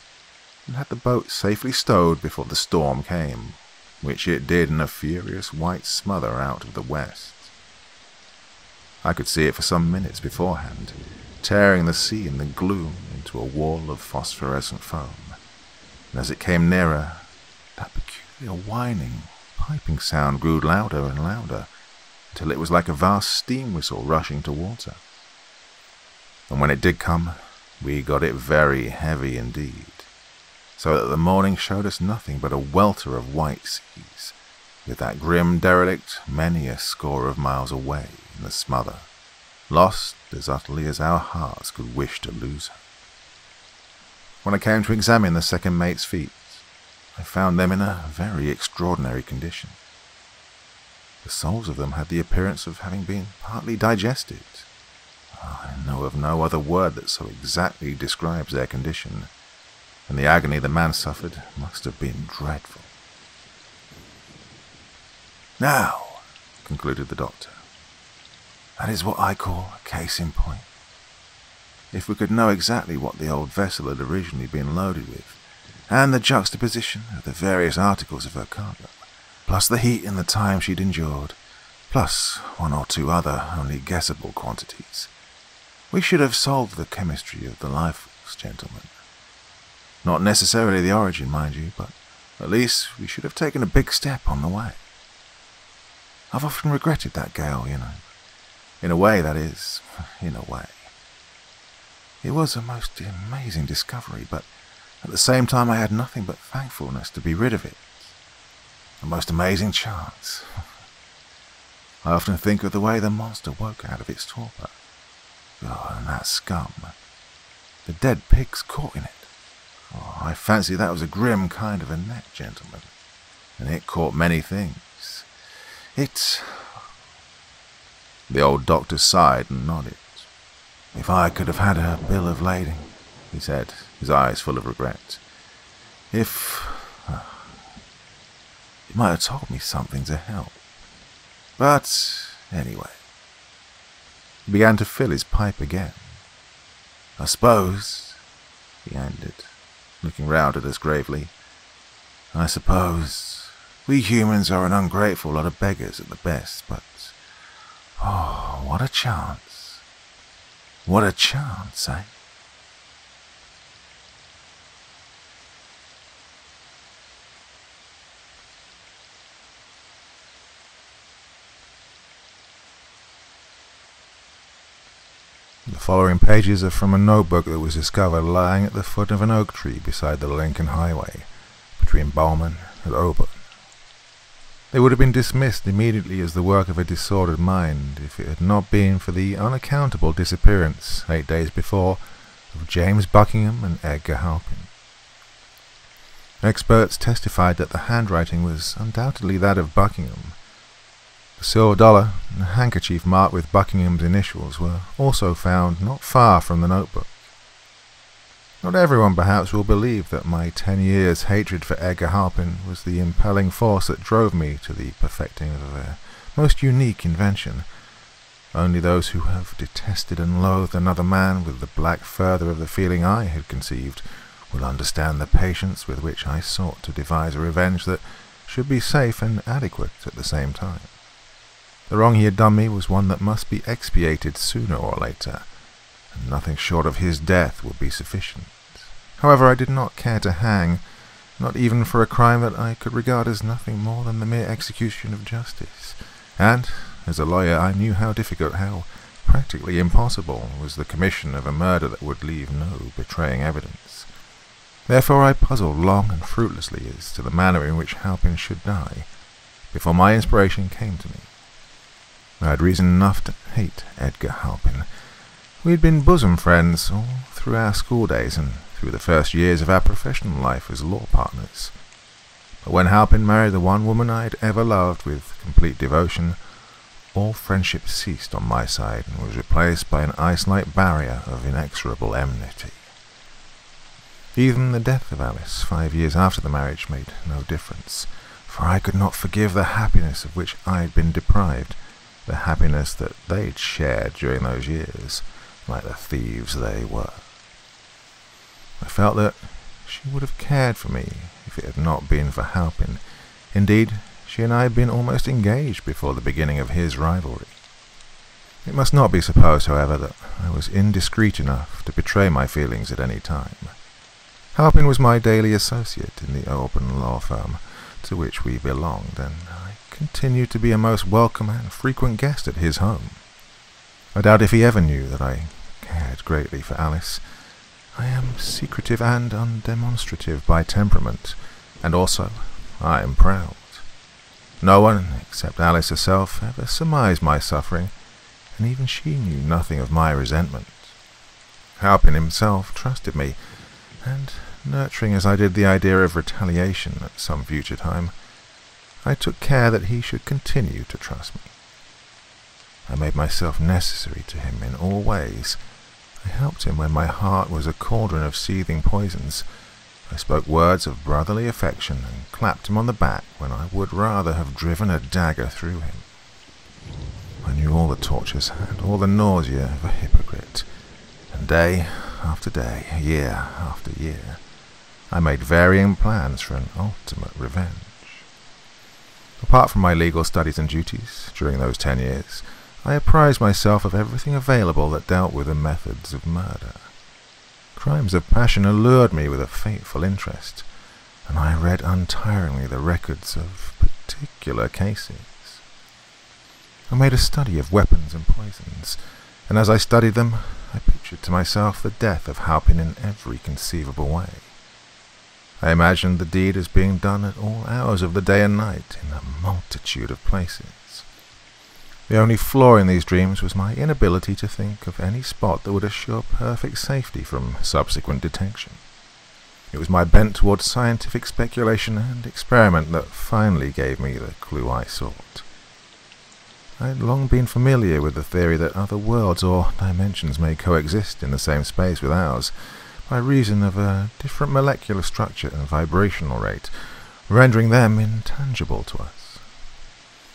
and had the boat safely stowed before the storm came, which it did in a furious white smother out of the west. I could see it for some minutes beforehand, tearing the sea in the gloom into a wall of phosphorescent foam, and as it came nearer, that peculiar whining, piping sound grew louder and louder, until it was like a vast steam whistle rushing towards her. And when it did come, we got it very heavy indeed, so that the morning showed us nothing but a welter of white seas, with that grim derelict many a score of miles away in the smother, lost as utterly as our hearts could wish to lose her. When I came to examine the second mate's feet, I found them in a very extraordinary condition. The soles of them had the appearance of having been partly digested. I know of no other word that so exactly describes their condition, and the agony the man suffered must have been dreadful. Now, concluded the doctor, that is what I call a case in point. If we could know exactly what the old vessel had originally been loaded with, and the juxtaposition of the various articles of her cargo, plus the heat and the time she'd endured, plus one or two other only guessable quantities, we should have solved the chemistry of the life force, gentlemen. Not necessarily the origin, mind you, but at least we should have taken a big step on the way. I've often regretted that gale, you know. In a way, that is, in a way. It was a most amazing discovery, but at the same time I had nothing but thankfulness to be rid of it. A most amazing chance. I often think of the way the monster woke out of its torpor. Oh, and that scum. The dead pigs caught in it. Oh, I fancy that was a grim kind of a net, gentlemen. And it caught many things. The old doctor sighed and nodded. If I could have had a bill of lading, he said, his eyes full of regret. It might have told me something to help. But, anyway. He began to fill his pipe again. I suppose, he ended, looking round at us gravely, I suppose we humans are an ungrateful lot of beggars at the best, but, oh, what a chance. What a chance, eh? The following pages are from a notebook that was discovered lying at the foot of an oak tree beside the Lincoln Highway, between Bowman and Auburn. They would have been dismissed immediately as the work of a disordered mind if it had not been for the unaccountable disappearance, 8 days before, of James Buckingham and Edgar Halpin. Experts testified that the handwriting was undoubtedly that of Buckingham. The silver dollar and a handkerchief marked with Buckingham's initials were also found not far from the notebook. Not everyone perhaps will believe that my 10 years' hatred for Edgar Halpin was the impelling force that drove me to the perfecting of a most unique invention. Only those who have detested and loathed another man with the black further of the feeling I had conceived will understand the patience with which I sought to devise a revenge that should be safe and adequate at the same time. The wrong he had done me was one that must be expiated sooner or later, and nothing short of his death would be sufficient. However, I did not care to hang, not even for a crime that I could regard as nothing more than the mere execution of justice, and, as a lawyer, I knew how difficult, how practically impossible, was the commission of a murder that would leave no betraying evidence. Therefore I puzzled long and fruitlessly as to the manner in which Halpin should die, before my inspiration came to me. I had reason enough to hate Edgar Halpin. We had been bosom friends all through our school days and through the first years of our professional life as law partners. But when Halpin married the one woman I had ever loved with complete devotion, all friendship ceased on my side and was replaced by an ice-like barrier of inexorable enmity. Even the death of Alice 5 years after the marriage made no difference, for I could not forgive the happiness of which I had been deprived, the happiness that they'd shared during those years, like the thieves they were. I felt that she would have cared for me if it had not been for Halpin. Indeed, she and I had been almost engaged before the beginning of his rivalry. It must not be supposed, however, that I was indiscreet enough to betray my feelings at any time. Halpin was my daily associate in the Auburn law firm to which we belonged, and I continued to be a most welcome and frequent guest at his home. I doubt if he ever knew that I cared greatly for Alice. I am secretive and undemonstrative by temperament, and also I am proud. No one, except Alice herself, ever surmised my suffering, and even she knew nothing of my resentment. Halpin himself trusted me, and, nurturing as I did the idea of retaliation at some future time, I took care that he should continue to trust me. I made myself necessary to him in all ways. I helped him when my heart was a cauldron of seething poisons. I spoke words of brotherly affection and clapped him on the back when I would rather have driven a dagger through him. I knew all the tortures and all the nausea of a hypocrite, and day after day, year after year, I made varying plans for an ultimate revenge. Apart from my legal studies and duties, during those 10 years, I apprised myself of everything available that dealt with the methods of murder. Crimes of passion allured me with a fateful interest, and I read untiringly the records of particular cases. I made a study of weapons and poisons, and as I studied them, I pictured to myself the death of Halpin in every conceivable way. I imagined the deed as being done at all hours of the day and night, in a multitude of places. The only flaw in these dreams was my inability to think of any spot that would assure perfect safety from subsequent detection. It was my bent towards scientific speculation and experiment that finally gave me the clue I sought. I had long been familiar with the theory that other worlds or dimensions may coexist in the same space with ours, by reason of a different molecular structure and vibrational rate, rendering them intangible to us.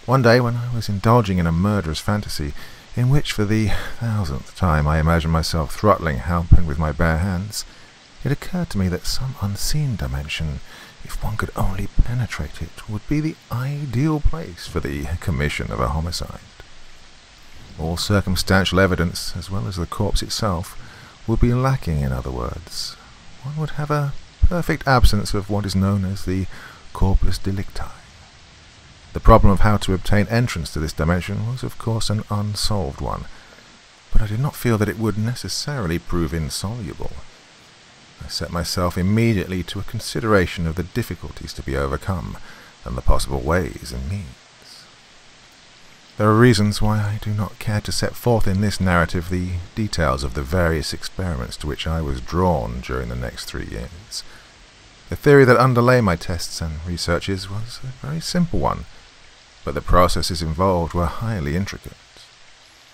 One day, when I was indulging in a murderous fantasy, in which for the 1000th time I imagined myself throttling Halpin with my bare hands, it occurred to me that some unseen dimension, if one could only penetrate it, would be the ideal place for the commission of a homicide. All circumstantial evidence, as well as the corpse itself, would be lacking, in other words. One would have a perfect absence of what is known as the corpus delicti. The problem of how to obtain entrance to this dimension was, of course, an unsolved one, but I did not feel that it would necessarily prove insoluble. I set myself immediately to a consideration of the difficulties to be overcome, and the possible ways and means. There are reasons why I do not care to set forth in this narrative the details of the various experiments to which I was drawn during the next 3 years. The theory that underlay my tests and researches was a very simple one, but the processes involved were highly intricate.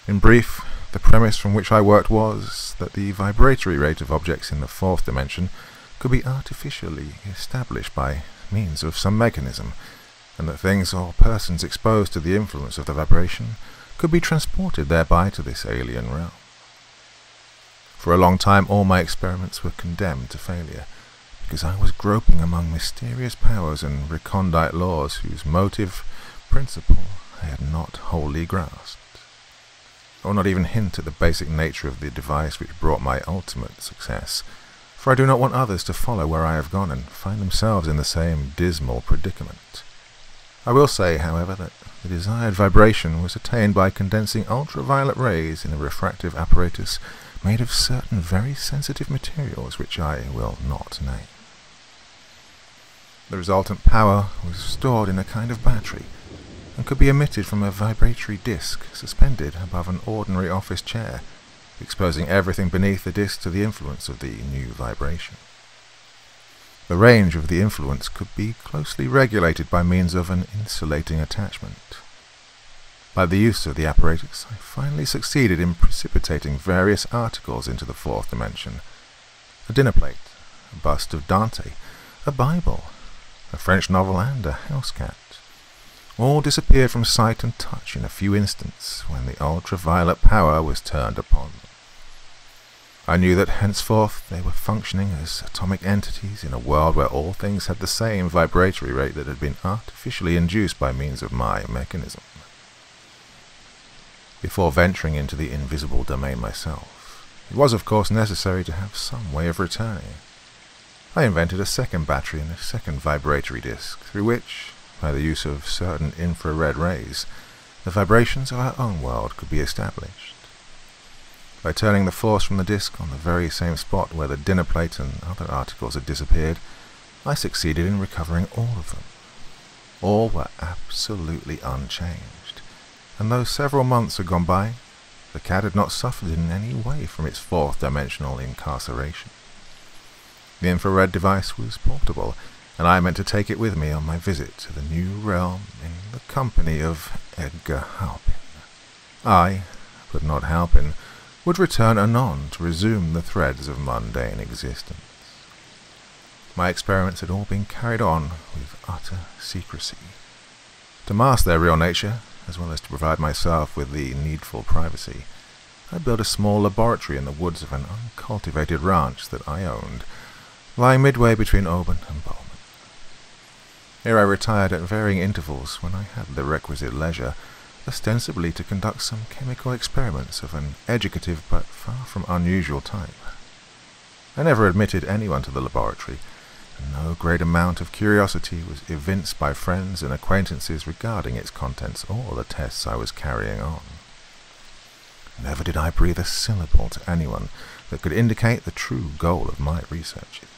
In brief, the premise from which I worked was that the vibratory rate of objects in the 4th dimension could be artificially established by means of some mechanism, and that things or persons exposed to the influence of the vibration could be transported thereby to this alien realm. For a long time all my experiments were condemned to failure, because I was groping among mysterious powers and recondite laws whose motive principle I had not wholly grasped. I will not even hint at the basic nature of the device which brought my ultimate success, for I do not want others to follow where I have gone and find themselves in the same dismal predicament. I will say, however, that the desired vibration was attained by condensing ultraviolet rays in a refractive apparatus made of certain very sensitive materials which I will not name. The resultant power was stored in a kind of battery, and could be emitted from a vibratory disc suspended above an ordinary office chair, exposing everything beneath the disc to the influence of the new vibration. The range of the influence could be closely regulated by means of an insulating attachment. By the use of the apparatus, I finally succeeded in precipitating various articles into the 4th dimension. A dinner plate, a bust of Dante, a Bible, a French novel, and a house cat. All disappeared from sight and touch in a few instants when the ultraviolet power was turned upon them. I knew that henceforth they were functioning as atomic entities in a world where all things had the same vibratory rate that had been artificially induced by means of my mechanism. Before venturing into the invisible domain myself, it was of course necessary to have some way of returning. I invented a second battery and a second vibratory disc, through which, by the use of certain infrared rays, the vibrations of our own world could be established. By turning the force from the disc on the very same spot where the dinner plate and other articles had disappeared, I succeeded in recovering all of them. All were absolutely unchanged, and though several months had gone by, the cat had not suffered in any way from its fourth-dimensional incarceration. The infrared device was portable, and I meant to take it with me on my visit to the new realm in the company of Edgar Halpin. I, but not Halpin, would return anon to resume the threads of mundane existence. My experiments had all been carried on with utter secrecy. To mask their real nature, as well as to provide myself with the needful privacy, I built a small laboratory in the woods of an uncultivated ranch that I owned, lying midway between Auburn and Bowman. Here I retired at varying intervals when I had the requisite leisure, ostensibly to conduct some chemical experiments of an educative but far from unusual type. I never admitted anyone to the laboratory, and no great amount of curiosity was evinced by friends and acquaintances regarding its contents or the tests I was carrying on. Never did I breathe a syllable to anyone that could indicate the true goal of my researches.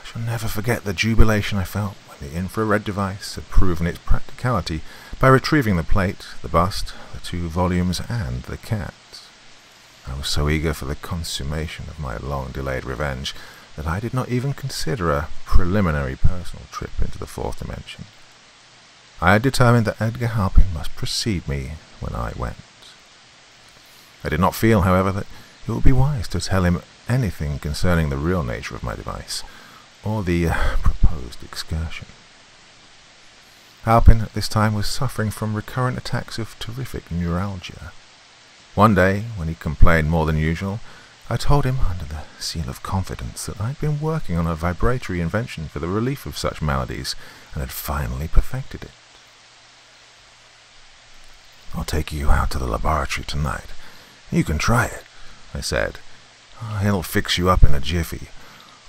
I shall never forget the jubilation I felt when the infrared device had proven its practicality by retrieving the plate, the bust, the 2 volumes, and the cat. I was so eager for the consummation of my long-delayed revenge that I did not even consider a preliminary personal trip into the fourth dimension. I had determined that Edgar Halpin must precede me when I went. I did not feel, however, that it would be wise to tell him anything concerning the real nature of my device, or the proposed excursion. Halpin at this time was suffering from recurrent attacks of terrific neuralgia. One day, when he complained more than usual, I told him, under the seal of confidence, that I'd been working on a vibratory invention for the relief of such maladies, and had finally perfected it. "I'll take you out to the laboratory tonight. You can try it," I said. "It'll fix you up in a jiffy.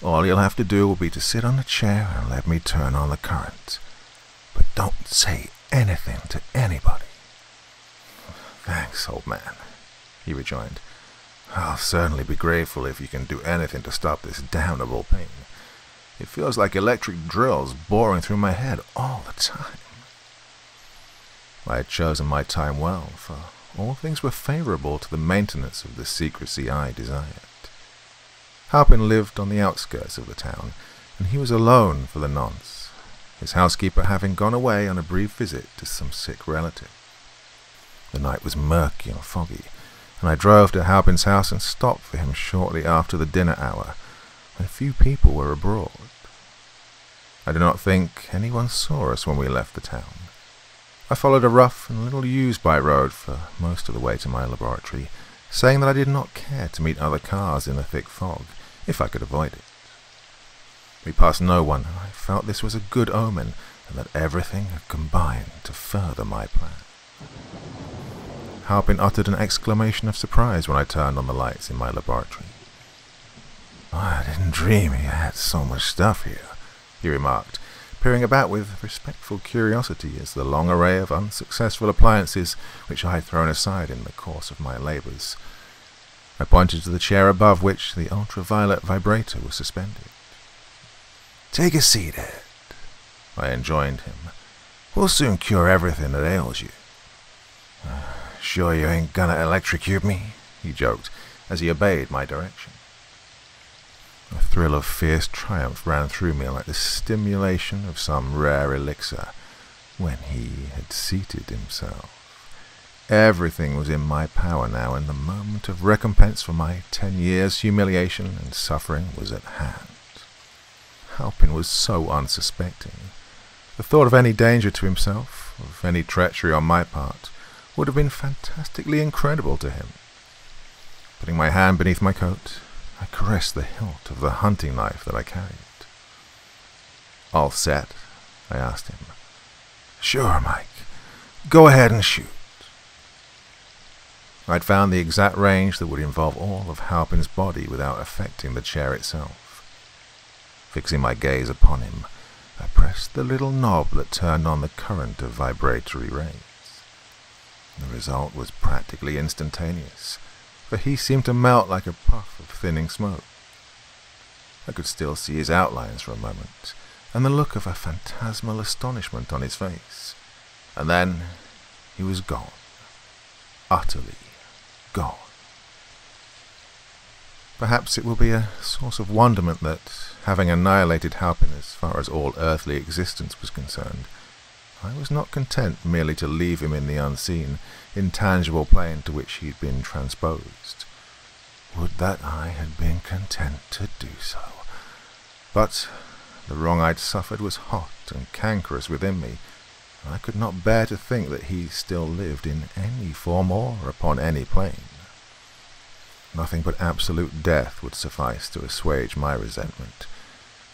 All you'll have to do will be to sit on a chair and let me turn on the current. But don't say anything to anybody." "Thanks, old man," he rejoined. "I'll certainly be grateful if you can do anything to stop this damnable pain. It feels like electric drills boring through my head all the time." I had chosen my time well, for all things were favorable to the maintenance of the secrecy I desired. Halpin lived on the outskirts of the town, and he was alone for the nonce, his housekeeper having gone away on a brief visit to some sick relative. The night was murky and foggy, and I drove to Halpin's house and stopped for him shortly after the dinner hour, when few people were abroad. I do not think anyone saw us when we left the town. I followed a rough and little used by-road for most of the way to my laboratory, saying that I did not care to meet other cars in the thick fog, if I could avoid it. We passed no one, and I felt this was a good omen, and that everything had combined to further my plan. Halpin uttered an exclamation of surprise when I turned on the lights in my laboratory. "I didn't dream you had so much stuff here," he remarked, peering about with respectful curiosity as the long array of unsuccessful appliances which I had thrown aside in the course of my labours. I pointed to the chair above which the ultraviolet vibrator was suspended. "Take a seat, Ed," I enjoined him. "We'll soon cure everything that ails you." "Sure you ain't gonna electrocute me?" he joked, as he obeyed my direction. A thrill of fierce triumph ran through me like the stimulation of some rare elixir, when he had seated himself. Everything was in my power now, and the moment of recompense for my 10 years' humiliation and suffering was at hand. Halpin was so unsuspecting. The thought of any danger to himself, of any treachery on my part, would have been fantastically incredible to him. Putting my hand beneath my coat, I caressed the hilt of the hunting knife that I carried. "All set?" I asked him. "Sure, Mike. Go ahead and shoot." I'd found the exact range that would involve all of Halpin's body without affecting the chair itself. Fixing my gaze upon him, I pressed the little knob that turned on the current of vibratory rays. The result was practically instantaneous. for he seemed to melt like a puff of thinning smoke. I could still see his outlines for a moment, and the look of a phantasmal astonishment on his face. And then he was gone. Utterly gone. Perhaps it will be a source of wonderment that, having annihilated Halpin as far as all earthly existence was concerned, I was not content merely to leave him in the unseen, intangible plane to which he had been transposed. Would that I had been content to do so. But the wrong I'd suffered was hot and cankerous within me, and I could not bear to think that he still lived in any form or upon any plane. Nothing but absolute death would suffice to assuage my resentment,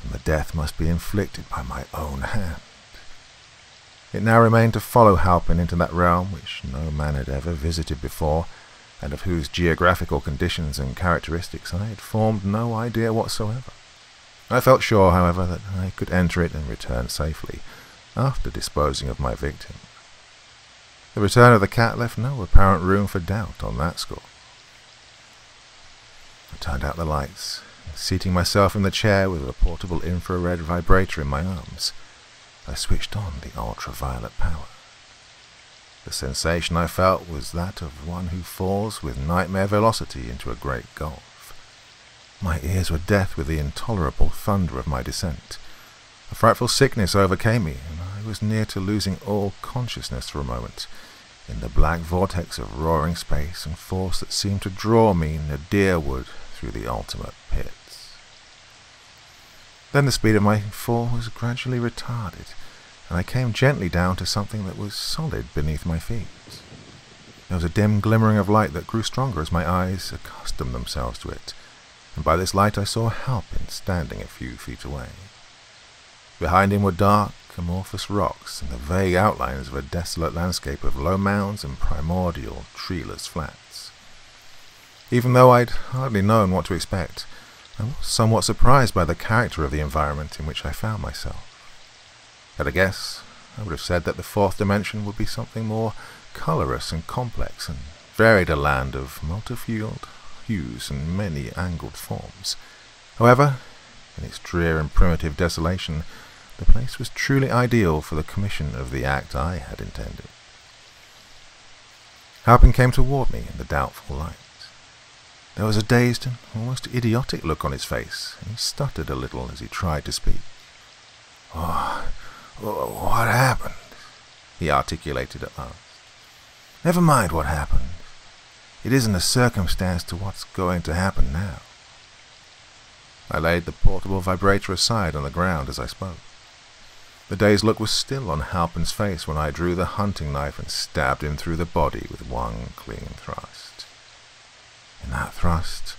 and the death must be inflicted by my own hand. It now remained to follow Halpin into that realm which no man had ever visited before, and of whose geographical conditions and characteristics I had formed no idea whatsoever. I felt sure, however, that I could enter it and return safely, after disposing of my victim. The return of the cat left no apparent room for doubt on that score. I turned out the lights, and seating myself in the chair with a portable infrared vibrator in my arms, I switched on the ultraviolet power. The sensation I felt was that of one who falls with nightmare velocity into a great gulf. My ears were deaf with the intolerable thunder of my descent. A frightful sickness overcame me, and I was near to losing all consciousness for a moment, in the black vortex of roaring space and force that seemed to draw me nadirward through the ultimate pits. Then the speed of my fall was gradually retarded, and I came gently down to something that was solid beneath my feet. There was a dim glimmering of light that grew stronger as my eyes accustomed themselves to it, and by this light I saw Halpin standing a few feet away. Behind him were dark, amorphous rocks and the vague outlines of a desolate landscape of low mounds and primordial, treeless flats. Even though I'd hardly known what to expect, I was somewhat surprised by the character of the environment in which I found myself. At a guess, I would have said that the fourth dimension would be something more colorous and complex, and varied, a land of multified hues and many angled forms. However, in its drear and primitive desolation, the place was truly ideal for the commission of the act I had intended. Halpin came toward me in the doubtful light. There was a dazed and almost idiotic look on his face, and he stuttered a little as he tried to speak. "Oh, what happened?" he articulated at last. "Never mind what happened. It isn't a circumstance to what's going to happen now." I laid the portable vibrator aside on the ground as I spoke. The dazed look was still on Halpin's face when I drew the hunting knife and stabbed him through the body with one clean thrust. In that thrust,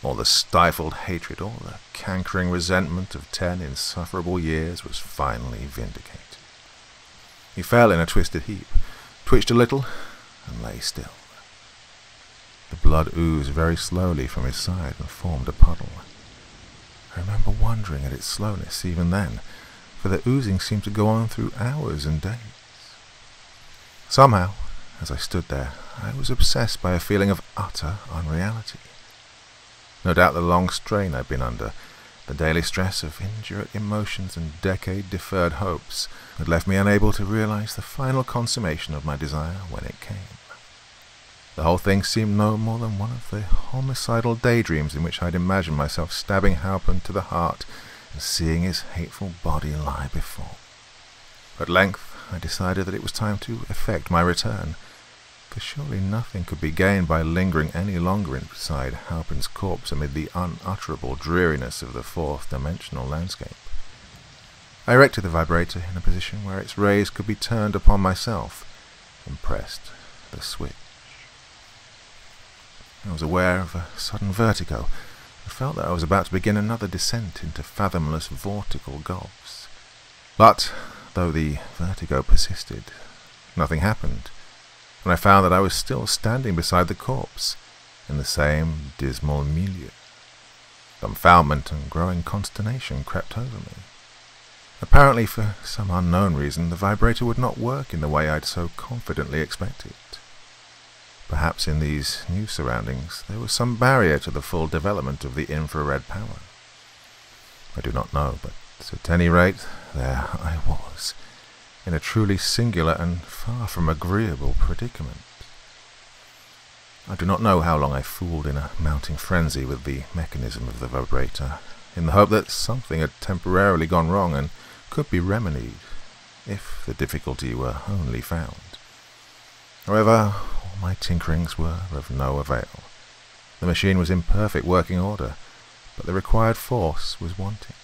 all the stifled hatred, all the cankering resentment of 10 insufferable years was finally vindicated. He fell in a twisted heap, twitched a little, and lay still. The blood oozed very slowly from his side and formed a puddle. I remember wondering at its slowness even then, for the oozing seemed to go on through hours and days. Somehow, as I stood there, I was obsessed by a feeling of utter unreality. No doubt the long strain I'd been under, the daily stress of indurate emotions and decade-deferred hopes, had left me unable to realize the final consummation of my desire when it came. The whole thing seemed no more than one of the homicidal daydreams in which I'd imagined myself stabbing Halpin to the heart and seeing his hateful body lie before. At length I decided that it was time to effect my return, for surely nothing could be gained by lingering any longer inside Halpin's corpse amid the unutterable dreariness of the fourth-dimensional landscape. I erected the vibrator in a position where its rays could be turned upon myself, and pressed the switch. I was aware of a sudden vertigo, and felt that I was about to begin another descent into fathomless vortical gulfs. But, though the vertigo persisted, nothing happened, and I found that I was still standing beside the corpse, in the same dismal milieu. Confoundment and growing consternation crept over me. Apparently, for some unknown reason, the vibrator would not work in the way I'd so confidently expected. Perhaps in these new surroundings there was some barrier to the full development of the infrared power. I do not know, but at any rate, there I was, in a truly singular and far from agreeable predicament. I do not know how long I fooled in a mounting frenzy with the mechanism of the vibrator, in the hope that something had temporarily gone wrong and could be remedied, if the difficulty were only found. However, all my tinkerings were of no avail. The machine was in perfect working order, but the required force was wanting.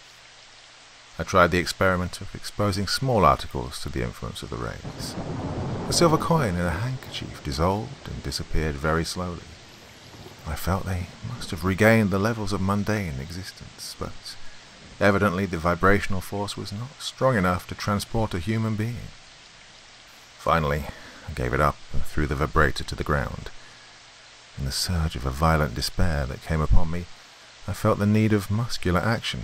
I tried the experiment of exposing small articles to the influence of the rays. A silver coin in a handkerchief dissolved and disappeared very slowly. I felt they must have regained the levels of mundane existence, but evidently the vibrational force was not strong enough to transport a human being. Finally, I gave it up and threw the vibrator to the ground. In the surge of a violent despair that came upon me, I felt the need of muscular action,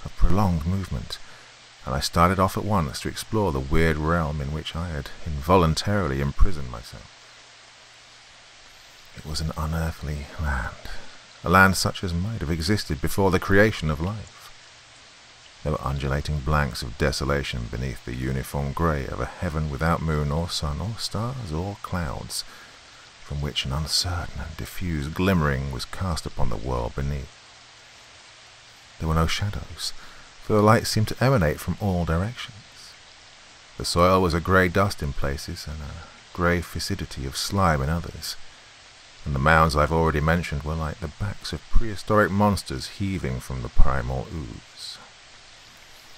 of prolonged movement, and I started off at once to explore the weird realm in which I had involuntarily imprisoned myself. It was an unearthly land, a land such as might have existed before the creation of life. There were undulating blanks of desolation beneath the uniform grey of a heaven without moon or sun or stars or clouds, from which an uncertain and diffuse glimmering was cast upon the world beneath. There were no shadows, for the light seemed to emanate from all directions. The soil was a grey dust in places and a grey fixity of slime in others, and the mounds I've already mentioned were like the backs of prehistoric monsters heaving from the primal ooze.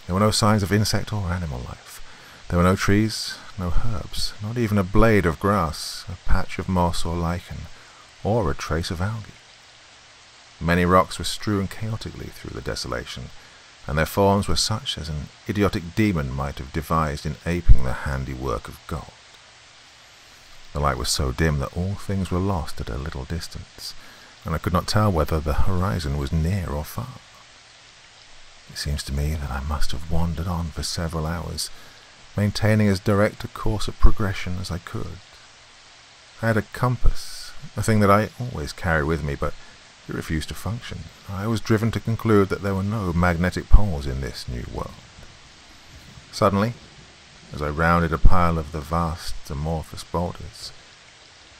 There were no signs of insect or animal life. There were no trees, no herbs, not even a blade of grass, a patch of moss or lichen, or a trace of algae. Many rocks were strewn chaotically through the desolation, and their forms were such as an idiotic demon might have devised in aping the handiwork of God. The light was so dim that all things were lost at a little distance, and I could not tell whether the horizon was near or far. It seems to me that I must have wandered on for several hours, maintaining as direct a course of progression as I could. I had a compass, a thing that I always carry with me, but it refused to function. I was driven to conclude that there were no magnetic poles in this new world. Suddenly, as I rounded a pile of the vast, amorphous boulders,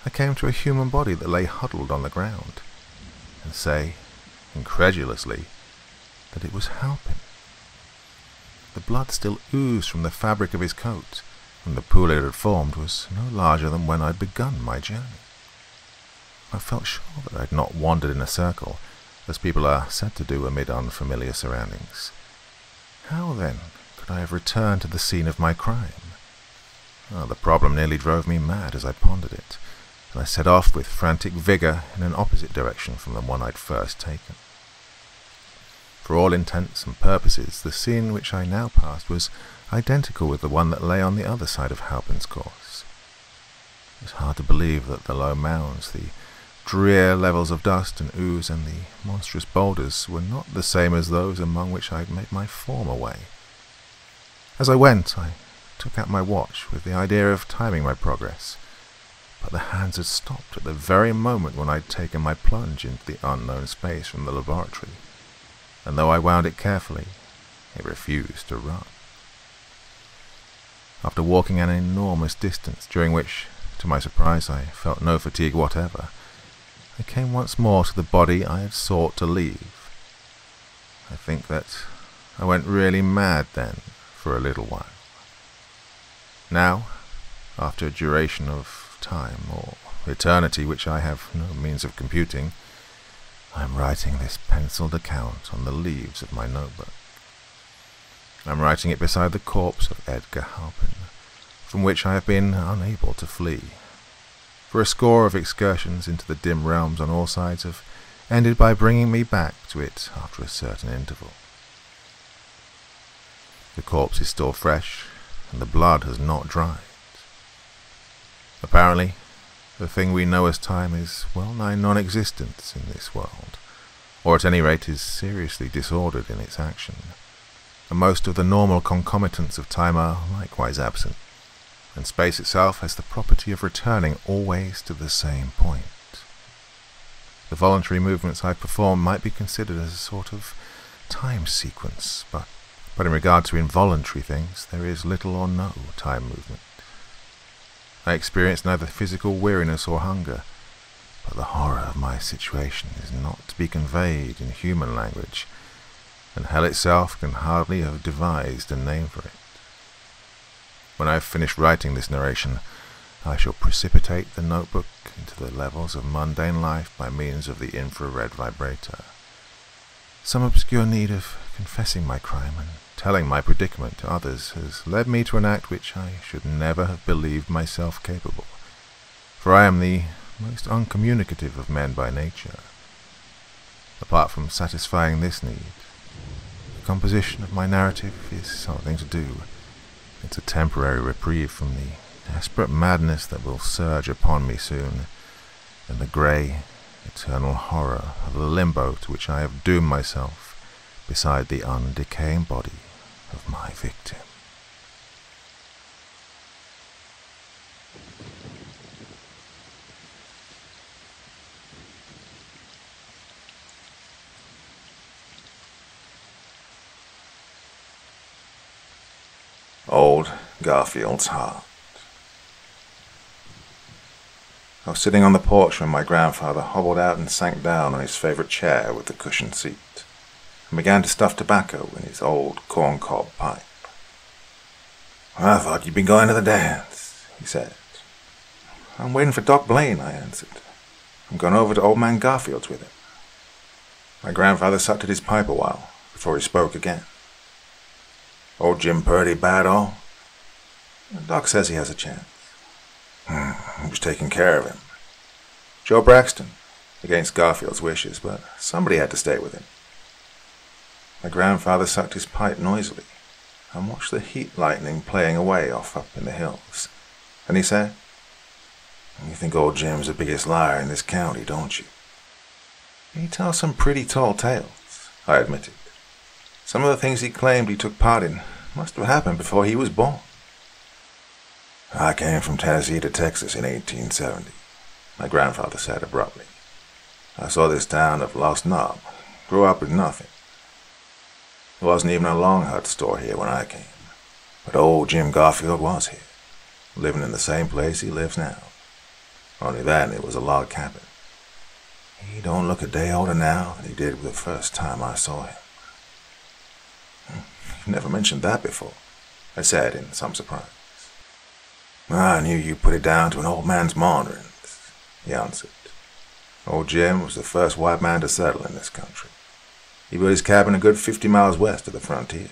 I came to a human body that lay huddled on the ground, and say, incredulously, that it was Halpin. The blood still oozed from the fabric of his coat, and the pool it had formed was no larger than when I'd begun my journey. I felt sure that I had not wandered in a circle, as people are said to do amid unfamiliar surroundings. How, then, could I have returned to the scene of my crime? The problem nearly drove me mad as I pondered it, and I set off with frantic vigour in an opposite direction from the one I'd first taken. For all intents and purposes, the scene which I now passed was identical with the one that lay on the other side of Halpin's course. It was hard to believe that the low mounds, the drear levels of dust and ooze, and the monstrous boulders were not the same as those among which I had made my former way. As I went, I took out my watch with the idea of timing my progress, but the hands had stopped at the very moment when I had taken my plunge into the unknown space from the laboratory, and though I wound it carefully, it refused to run. After walking an enormous distance, during which, to my surprise, I felt no fatigue whatever, I came once more to the body I had sought to leave. I think that I went really mad then, for a little while. Now, after a duration of time, or eternity which I have no means of computing, I am writing this penciled account on the leaves of my notebook. I am writing it beside the corpse of Edgar Halpin, from which I have been unable to flee. For a score of excursions into the dim realms on all sides have ended by bringing me back to it after a certain interval. The corpse is still fresh, and the blood has not dried. Apparently, the thing we know as time is well-nigh non-existent in this world, or at any rate is seriously disordered in its action, and most of the normal concomitants of time are likewise absent. and space itself has the property of returning always to the same point. The voluntary movements I perform might be considered as a sort of time sequence, but in regard to involuntary things, there is little or no time movement. I experience neither physical weariness or hunger, but the horror of my situation is not to be conveyed in human language, and hell itself can hardly have devised a name for it. When I have finished writing this narration, I shall precipitate the notebook into the levels of mundane life by means of the infrared vibrator. Some obscure need of confessing my crime and telling my predicament to others has led me to an act which I should never have believed myself capable, for I am the most uncommunicative of men by nature. Apart from satisfying this need, the composition of my narrative is something to do. It's a temporary reprieve from the desperate madness that will surge upon me soon, and the grey, eternal horror of the limbo to which I have doomed myself beside the undecaying body of my victim. Old Garfield's Heart. I was sitting on the porch when my grandfather hobbled out and sank down on his favourite chair with the cushioned seat, and began to stuff tobacco in his old corncob pipe. "I thought you'd been going to the dance," he said. "I'm waiting for Doc Blaine," I answered. "I'm going over to old man Garfield's with him." My grandfather sucked at his pipe a while before he spoke again. "Old Jim Purdy bad all?" "Doc says he has a chance." "Who's taking care of him?" "Joe Braxton, against Garfield's wishes, but somebody had to stay with him." My grandfather sucked his pipe noisily and watched the heat lightning playing away off up in the hills. And he said, "You think old Jim's the biggest liar in this county, don't you?" "He tells some pretty tall tales," I admitted. "Some of the things he claimed he took part in must have happened before he was born." "I came from Tennessee to Texas in 1870, my grandfather said abruptly. "I saw this town of Lost Knob, grew up with nothing. There wasn't even a Long Hut store here when I came, but old Jim Garfield was here, living in the same place he lives now. Only then it was a log cabin. He don't look a day older now than he did the first time I saw him." "You've never mentioned that before," I said in some surprise. "I knew you put it down to an old man's maunderings," he answered. "Old Jim was the first white man to settle in this country. He built his cabin a good 50 miles west of the frontier.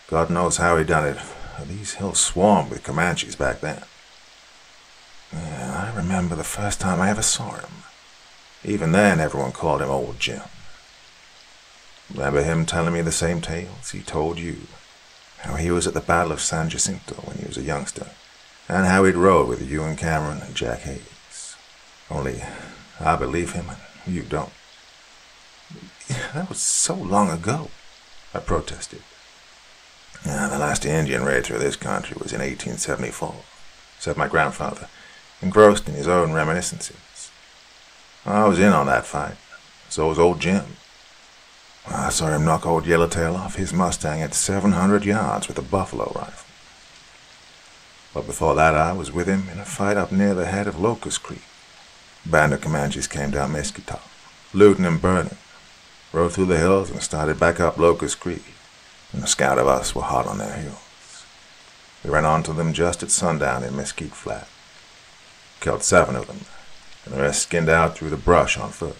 God knows how he done it, for these hills swarmed with Comanches back then. I remember the first time I ever saw him. Even then, everyone called him Old Jim. Remember him telling me the same tales he told you, how he was at the Battle of San Jacinto when he was a youngster, and how he'd rode with you and Cameron and Jack Hayes. Only I believe him and you don't." "That was so long ago," I protested. "The last Indian raid through this country was in 1874, said my grandfather, engrossed in his own reminiscences. "I was in on that fight. So was old Jim. I saw him knock old Yellowtail off his Mustang at 700 yards with a buffalo rifle. But before that I was with him in a fight up near the head of Locust Creek. A band of Comanches came down Mesquite, looting and burning, rode through the hills and started back up Locust Creek, and a scout of us were hot on their heels. We ran onto them just at sundown in Mesquite Flat. Killed 7 of them, and the rest skinned out through the brush on foot.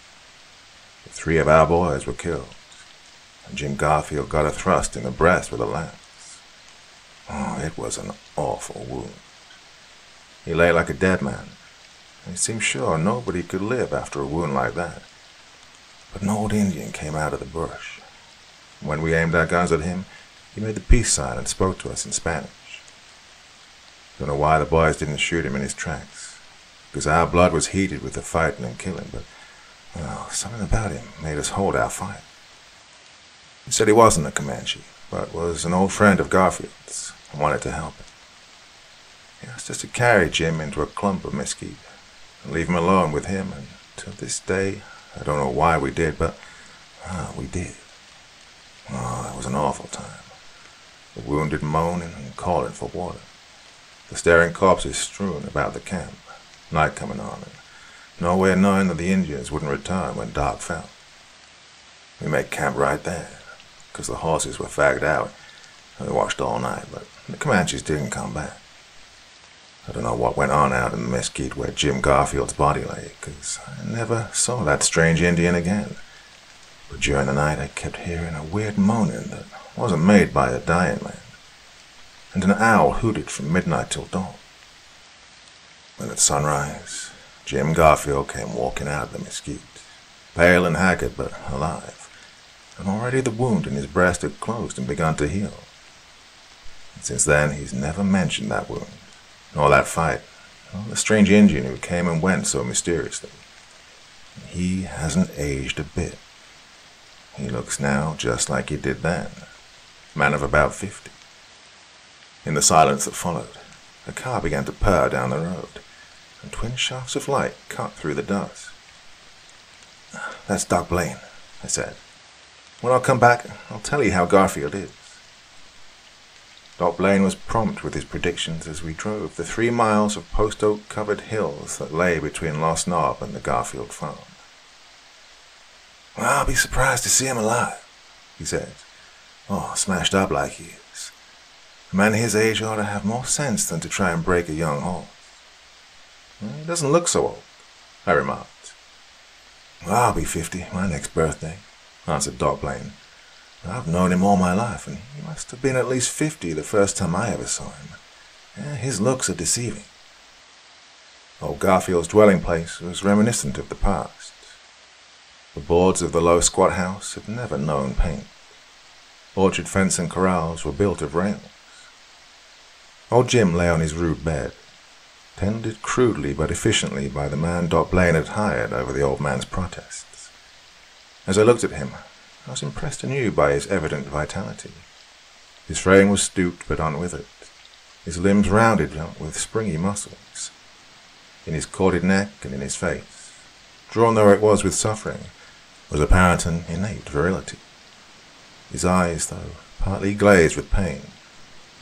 The 3 of our boys were killed, and Jim Garfield got a thrust in the breast with a lance. Oh, it was an awful wound. He lay like a dead man, and it seemed sure nobody could live after a wound like that. But an old Indian came out of the bush. When we aimed our guns at him, he made the peace sign and spoke to us in Spanish. Don't know why the boys didn't shoot him in his tracks, because our blood was heated with the fighting and killing, but, well, something about him made us hold our fire. He said he wasn't a Comanche, but was an old friend of Garfield's and wanted to help him. He asked us to carry Jim into a clump of mesquite and leave him alone with him, and to this day, I don't know why we did, but we did. Oh, that was an awful time. The wounded moaning and calling for water. The staring corpses strewn about the camp, night coming on, and nowhere knowing that the Indians wouldn't return when dark fell. We made camp right there, because the horses were fagged out, and we watched all night, but the Comanches didn't come back. I don't know what went on out in the mesquite where Jim Garfield's body lay, because I never saw that strange Indian again. But during the night I kept hearing a weird moaning that wasn't made by a dying man, and an owl hooted from midnight till dawn. When at sunrise, Jim Garfield came walking out of the mesquite, pale and haggard but alive, and already the wound in his breast had closed and begun to heal. And since then he's never mentioned that wound, nor that fight, nor the strange Indian who came and went so mysteriously. He hasn't aged a bit. He looks now just like he did then, a man of about 50. In the silence that followed, a car began to purr down the road, and twin shafts of light cut through the dust. "That's Doc Blaine," I said. "When I come back, I'll tell you how Garfield is." Doc Blaine was prompt with his predictions as we drove the 3 miles of post-oak-covered hills that lay between Lost Knob and the Garfield farm. "Well, I'll be surprised to see him alive," he said. "Oh, smashed up like he is. A man his age ought to have more sense than to try and break a young horse." "He doesn't look so old," I remarked. "Well, I'll be 50 my next birthday," answered Doc Blaine. "I've known him all my life, and he must have been at least 50 the first time I ever saw him. His looks are deceiving." Old Garfield's dwelling place was reminiscent of the past. The boards of the low squat house had never known paint. Orchard fence and corrals were built of rails. Old Jim lay on his rude bed, tended crudely but efficiently by the man Doc Blaine had hired over the old man's protests. As I looked at him, I was impressed anew by his evident vitality. His frame was stooped but unwithered, his limbs rounded out with springy muscles. In his corded neck and in his face, drawn though it was with suffering, was apparent an innate virility. His eyes, though partly glazed with pain,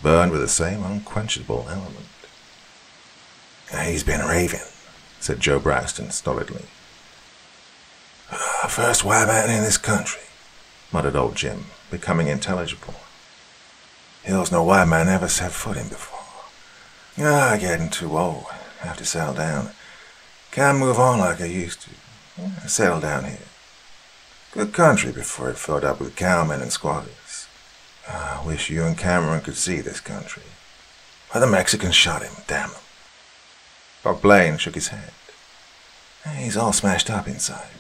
burned with the same unquenchable element. "He's been raving," said Joe Braxton stolidly. "First white man in this country," muttered old Jim, becoming intelligible. "Hills no white man ever set foot in before. Getting too old. Have to settle down. Can't move on like I used to. Settle down here. Good country before it filled up with cowmen and squatters. I wish you and Cameron could see this country. Why the Mexicans shot him, damn them." Doc Blaine shook his head. "He's all smashed up inside.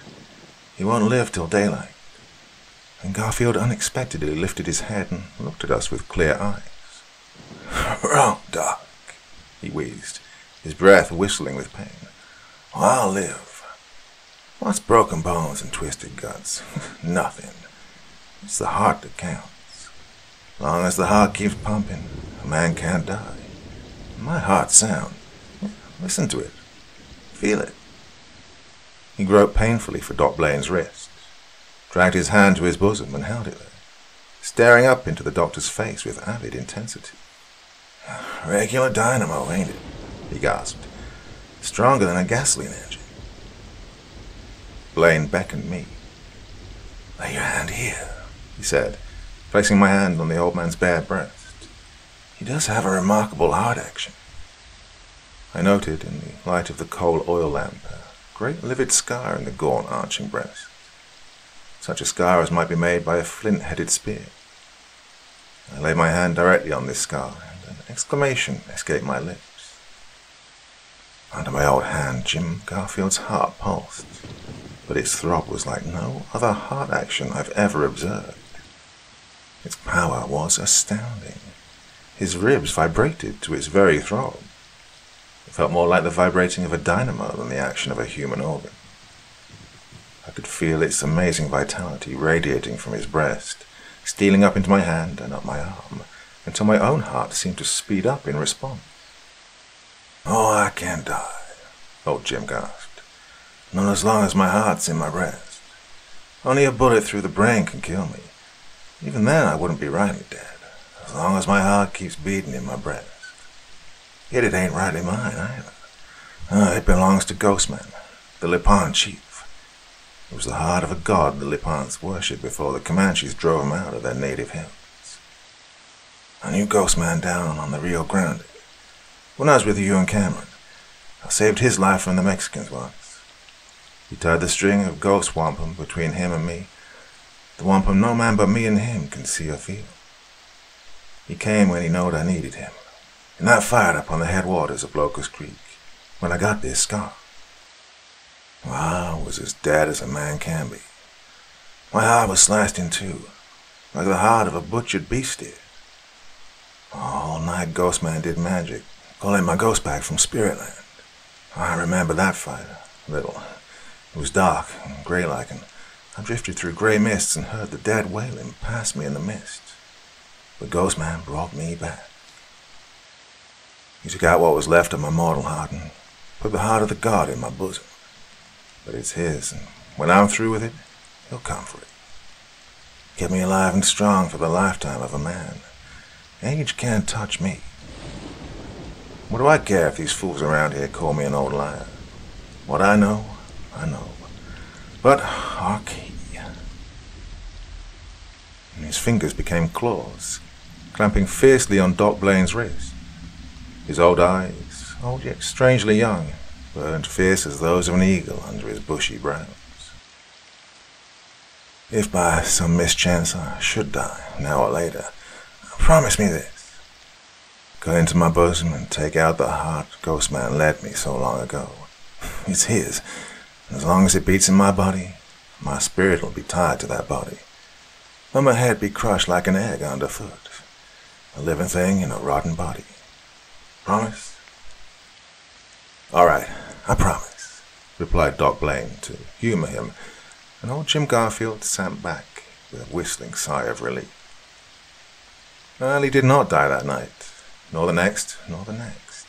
He won't live till daylight." And Garfield unexpectedly lifted his head and looked at us with clear eyes. "Wrong, Doc," he wheezed, his breath whistling with pain. "Oh, I'll live. What's broken bones and twisted guts? Nothing. It's the heart that counts. As long as the heart keeps pumping, a man can't die. My heart's sound. Listen to it. Feel it." He groped painfully for Doc Blaine's wrist, dragged his hand to his bosom and held it there, staring up into the doctor's face with avid intensity. "Regular dynamo, ain't it?" he gasped. "Stronger than a gasoline engine." Blaine beckoned me. "Lay your hand here," he said, placing my hand on the old man's bare breast. "He does have a remarkable heart action." I noted, in the light of the coal oil lamp, a great livid scar in the gaunt arching breast. Such a scar as might be made by a flint-headed spear. I laid my hand directly on this scar, and an exclamation escaped my lips. Under my old hand, Jim Garfield's heart pulsed, but its throb was like no other heart action I've ever observed. Its power was astounding. His ribs vibrated to its very throb. It felt more like the vibrating of a dynamo than the action of a human organ. I could feel its amazing vitality radiating from his breast, stealing up into my hand and up my arm, until my own heart seemed to speed up in response. Oh, I can't die, old Jim gasped. Not as long as my heart's in my breast. Only a bullet through the brain can kill me. Even then I wouldn't be rightly dead, as long as my heart keeps beating in my breast. Yet it ain't rightly mine either. It belongs to Ghostman, the Lipan chief. It was the heart of a god the Lipans worshipped before the Comanches drove them out of their native hills. I knew Ghostman down on the Rio Grande. When I was with you and Cameron, I saved his life from the Mexicans once. He tied the string of ghost wampum between him and me, the wampum no man but me and him can see or feel. He came when he knowed I needed him, and I fired up on the headwaters of Locust Creek when I got this scar. Well, I was as dead as a man can be. My heart was sliced in two, like the heart of a butchered beef steer. All night Ghostman did magic, calling my ghost back from Spiritland. I remember that fight a little. It was dark and grey-like, and I drifted through grey mists and heard the dead wailing past me in the mist. But Ghostman brought me back. He took out what was left of my mortal heart and put the heart of the god in my bosom. But it's his, and when I'm through with it, he'll come for it. Kept me alive and strong for the lifetime of a man. Age can't touch me. What do I care if these fools around here call me an old liar? What I know, I know. But hark he. And his fingers became claws, clamping fiercely on Doc Blaine's wrist. His old eyes, old yet strangely young, burned fierce as those of an eagle under his bushy brows. If by some mischance I should die, now or later, promise me this. Go into my bosom and take out the heart Ghostman led me so long ago. It's his, and as long as it beats in my body, my spirit will be tied to that body. Let my head be crushed like an egg underfoot, a living thing in a rotten body. Promise? All right, I promise, replied Doc Blaine to humor him, and old Jim Garfield sank back with a whistling sigh of relief. Well, he did not die that night, nor the next, nor the next.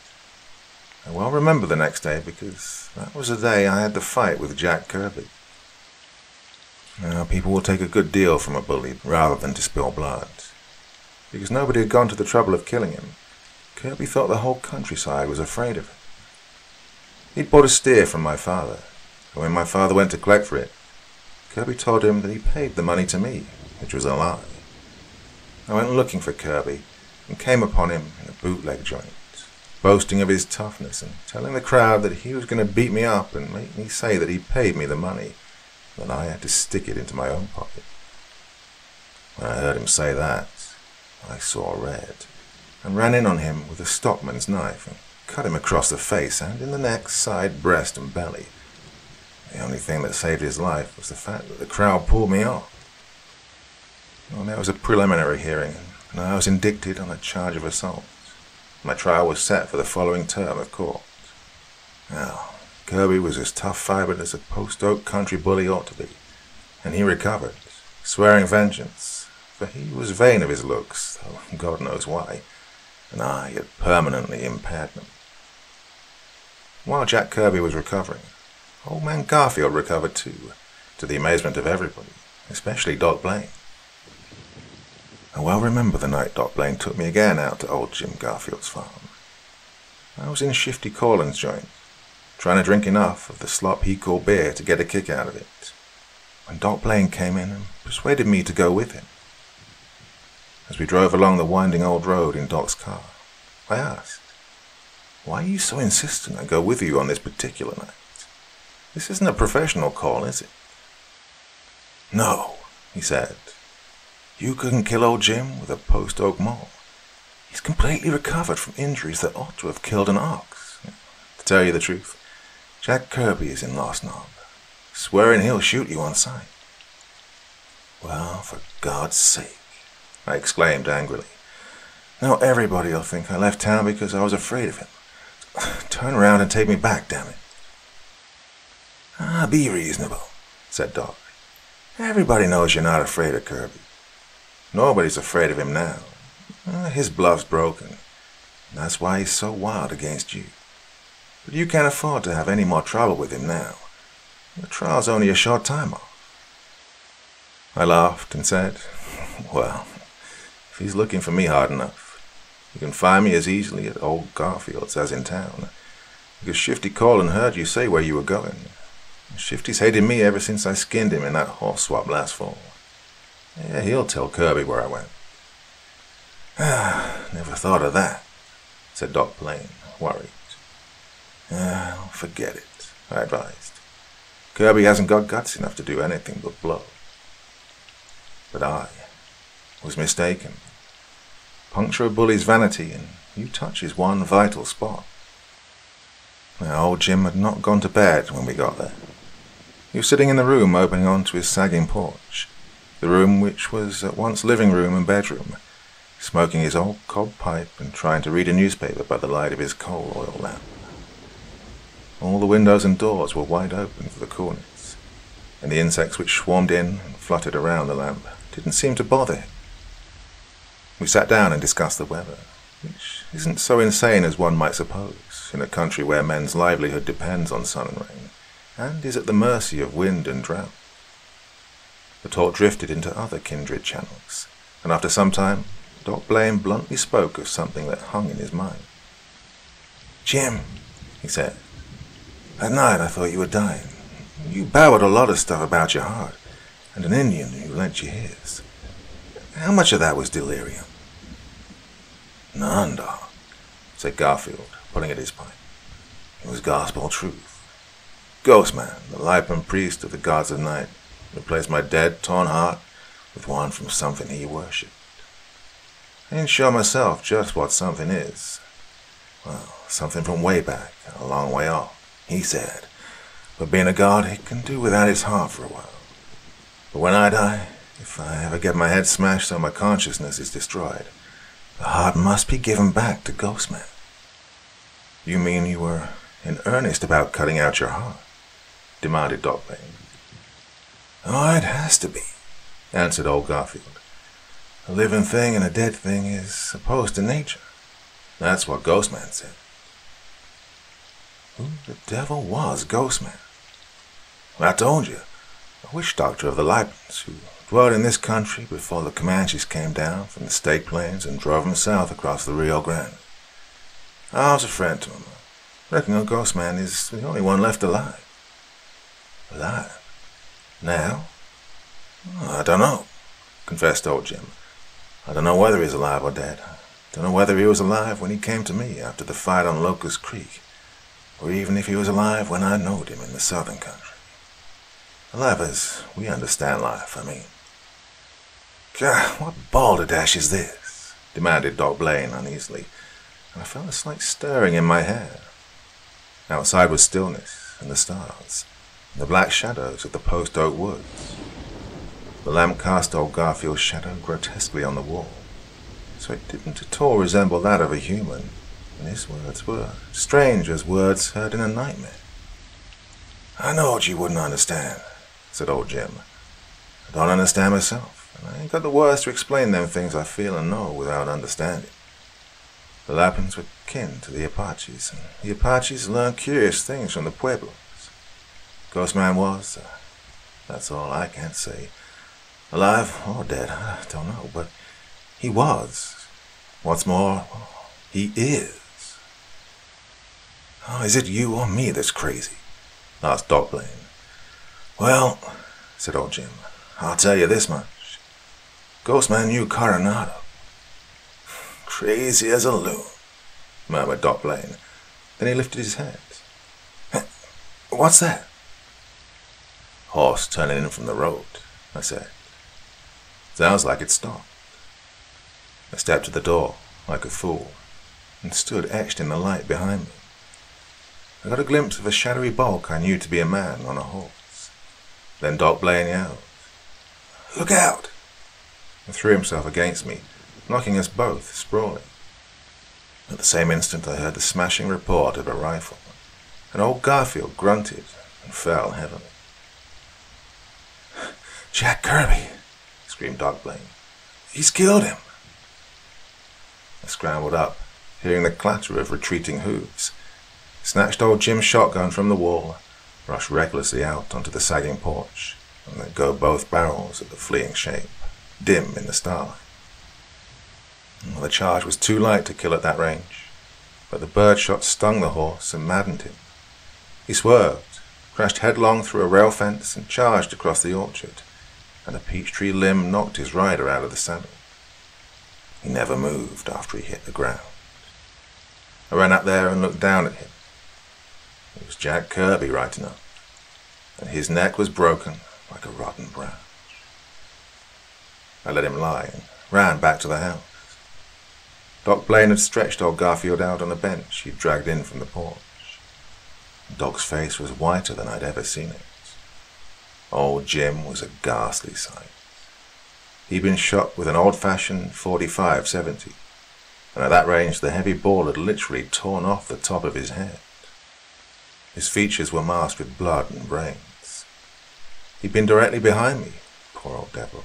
I well remember the next day because that was the day I had the fight with Jack Kirby. Now, people will take a good deal from a bully rather than to spill blood. Because nobody had gone to the trouble of killing him, Kirby thought the whole countryside was afraid of him. He'd bought a steer from my father, and when my father went to collect for it, Kirby told him that he paid the money to me, which was a lie. I went looking for Kirby and came upon him in a bootleg joint, boasting of his toughness and telling the crowd that he was going to beat me up and make me say that he paid me the money, that I had to stick it into my own pocket. When I heard him say that, I saw red, and ran in on him with a stockman's knife and cut him across the face and in the neck, side, breast, and belly. The only thing that saved his life was the fact that the crowd pulled me off. Well, there was a preliminary hearing, and I was indicted on a charge of assault. My trial was set for the following term of court. Now, Kirby was as tough-fibered as a post-oak country bully ought to be, and he recovered, swearing vengeance, for he was vain of his looks, though God knows why, and I had permanently impaired them. While Jack Kirby was recovering, old man Garfield recovered too, to the amazement of everybody, especially Doc Blaine. I well remember the night Doc Blaine took me again out to old Jim Garfield's farm. I was in Shifty Corlin's joint, trying to drink enough of the slop he called beer to get a kick out of it, when Doc Blaine came in and persuaded me to go with him. As we drove along the winding old road in Doc's car, I asked, "Why are you so insistent I go with you on this particular night? This isn't a professional call, is it?" "No," he said. "You couldn't kill old Jim with a post-oak maul. He's completely recovered from injuries that ought to have killed an ox. To tell you the truth, Jack Kirby is in Lost Knob, swearing he'll shoot you on sight." "Well, for God's sake," I exclaimed angrily. "Now everybody'll think I left town because I was afraid of him. Turn around and take me back, damn it." "Be reasonable," said Doc. "Everybody knows you're not afraid of Kirby. Nobody's afraid of him now. His bluff's broken. And that's why he's so wild against you. But you can't afford to have any more trouble with him now. The trial's only a short time off. I laughed and said, well, if he's looking for me hard enough, you can find me as easily at old Garfield's as in town, because Shifty called and heard you say where you were going. Shifty's hated me ever since I skinned him in that horse swap last fall. Yeah, he'll tell Kirby where I went. Never thought of that, said Doc Blaine, worried. Forget it, I advised. Kirby hasn't got guts enough to do anything but blow. But I was mistaken. Puncture a bully's vanity, and you touch his one vital spot. Now, old Jim had not gone to bed when we got there. He was sitting in the room opening onto his sagging porch, the room which was at once living room and bedroom, smoking his old cob pipe and trying to read a newspaper by the light of his coal oil lamp. All the windows and doors were wide open for the coolness, and the insects which swarmed in and fluttered around the lamp didn't seem to bother him. We sat down and discussed the weather, which isn't so insane as one might suppose in a country where men's livelihood depends on sun and rain, and is at the mercy of wind and drought. The talk drifted into other kindred channels, and after some time, Doc Blaine bluntly spoke of something that hung in his mind. "Jim," he said, "that night I thought you were dying. You babbled a lot of stuff about your heart, and an Indian who lent you his. How much of that was delirium?" "None, Doc," said Garfield, pulling at his pipe. "It was gospel truth. Ghostman, the Lipan priest of the gods of night, replaced my dead, torn heart with one from something he worshipped. I ain't sure myself just what something is. Well, something from way back, a long way off, he said. But being a god, he can do without his heart for a while. But when I die, if I ever get my head smashed so my consciousness is destroyed, the heart must be given back to Ghostman." "You mean you were in earnest about cutting out your heart?" demanded Doc Blaine. "Oh, it has to be," answered old Garfield. "A living thing and a dead thing is opposed to nature. That's what Ghostman said." Who the devil was Ghostman? Well, I told you, a witch doctor of the Lipans who dwelled in this country before the Comanches came down from the State Plains and drove them south across the Rio Grande. I was a friend to him. I reckon a Ghostman is the only one left alive. Alive? Now? I don't know, confessed old Jim. I don't know whether he's alive or dead. I don't know whether he was alive when he came to me after the fight on Locust Creek, or even if he was alive when I knowed him in the southern country. Alive as we understand life, I mean. God, what balderdash is this? Demanded Doc Blaine uneasily, and I felt a slight stirring in my hair. Outside was stillness and the stars, and the black shadows of the post oak woods. The lamp cast old Garfield's shadow grotesquely on the wall, so it didn't at all resemble that of a human, and his words were strange as words heard in a nightmare. "I know what you wouldn't understand," said old Jim. "I don't understand myself, and I ain't got the words to explain them things I feel and know without understanding. The Lapans were kin to the Apaches, and the Apaches learned curious things from the Pueblos. Ghostman was, that's all I can say. Alive or dead, I don't know, but he was. What's more, he is." "Oh, is it you or me that's crazy?" asked Doc Blaine. "Well," said old Jim, "I'll tell you this much. Ghostman knew Coronado." "Crazy as a loon," murmured Doc Blaine. Then he lifted his head. "What's that?" "Horse turning in from the road," I said. "Sounds like it stopped." I stepped to the door, like a fool, and stood etched in the light behind me. I got a glimpse of a shadowy bulk I knew to be a man on a horse. Then Doc Blaine yelled, "Look out!" and threw himself against me, knocking us both sprawling. At the same instant I heard the smashing report of a rifle, and old Garfield grunted and fell heavily. "Jack Kirby!" screamed Doc Blaine. "He's killed him!" I scrambled up, hearing the clatter of retreating hooves. snatched old Jim's shotgun from the wall, rushed recklessly out onto the sagging porch, and let go both barrels at the fleeing shape, dim in the starlight. The charge was too light to kill at that range, but the birdshot stung the horse and maddened him. He swerved, crashed headlong through a rail fence, and charged across the orchard, and a peach tree limb knocked his rider out of the saddle. He never moved after he hit the ground. I ran up there and looked down at him. It was Jack Kirby right enough, and his neck was broken like a rotten branch. I let him lie and ran back to the house. Doc Blaine had stretched old Garfield out on a bench he'd dragged in from the porch. Doc's face was whiter than I'd ever seen it. Old Jim was a ghastly sight. He'd been shot with an old-fashioned .45-70, and at that range the heavy ball had literally torn off the top of his head. His features were masked with blood and brains. He'd been directly behind me, poor old devil,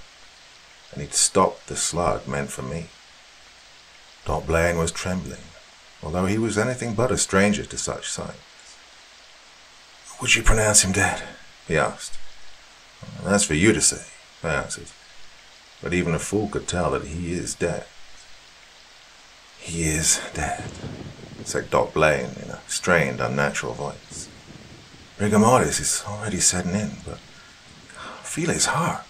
and he'd stopped the slug meant for me. Doc Blaine was trembling, although he was anything but a stranger to such sights. "Would you pronounce him dead?" he asked. "That's for you to say," I answered. "But even a fool could tell that he is dead." "He is dead," said Doc Blaine in a strained, unnatural voice. "Rigor mortis is already setting in, but feel his heart."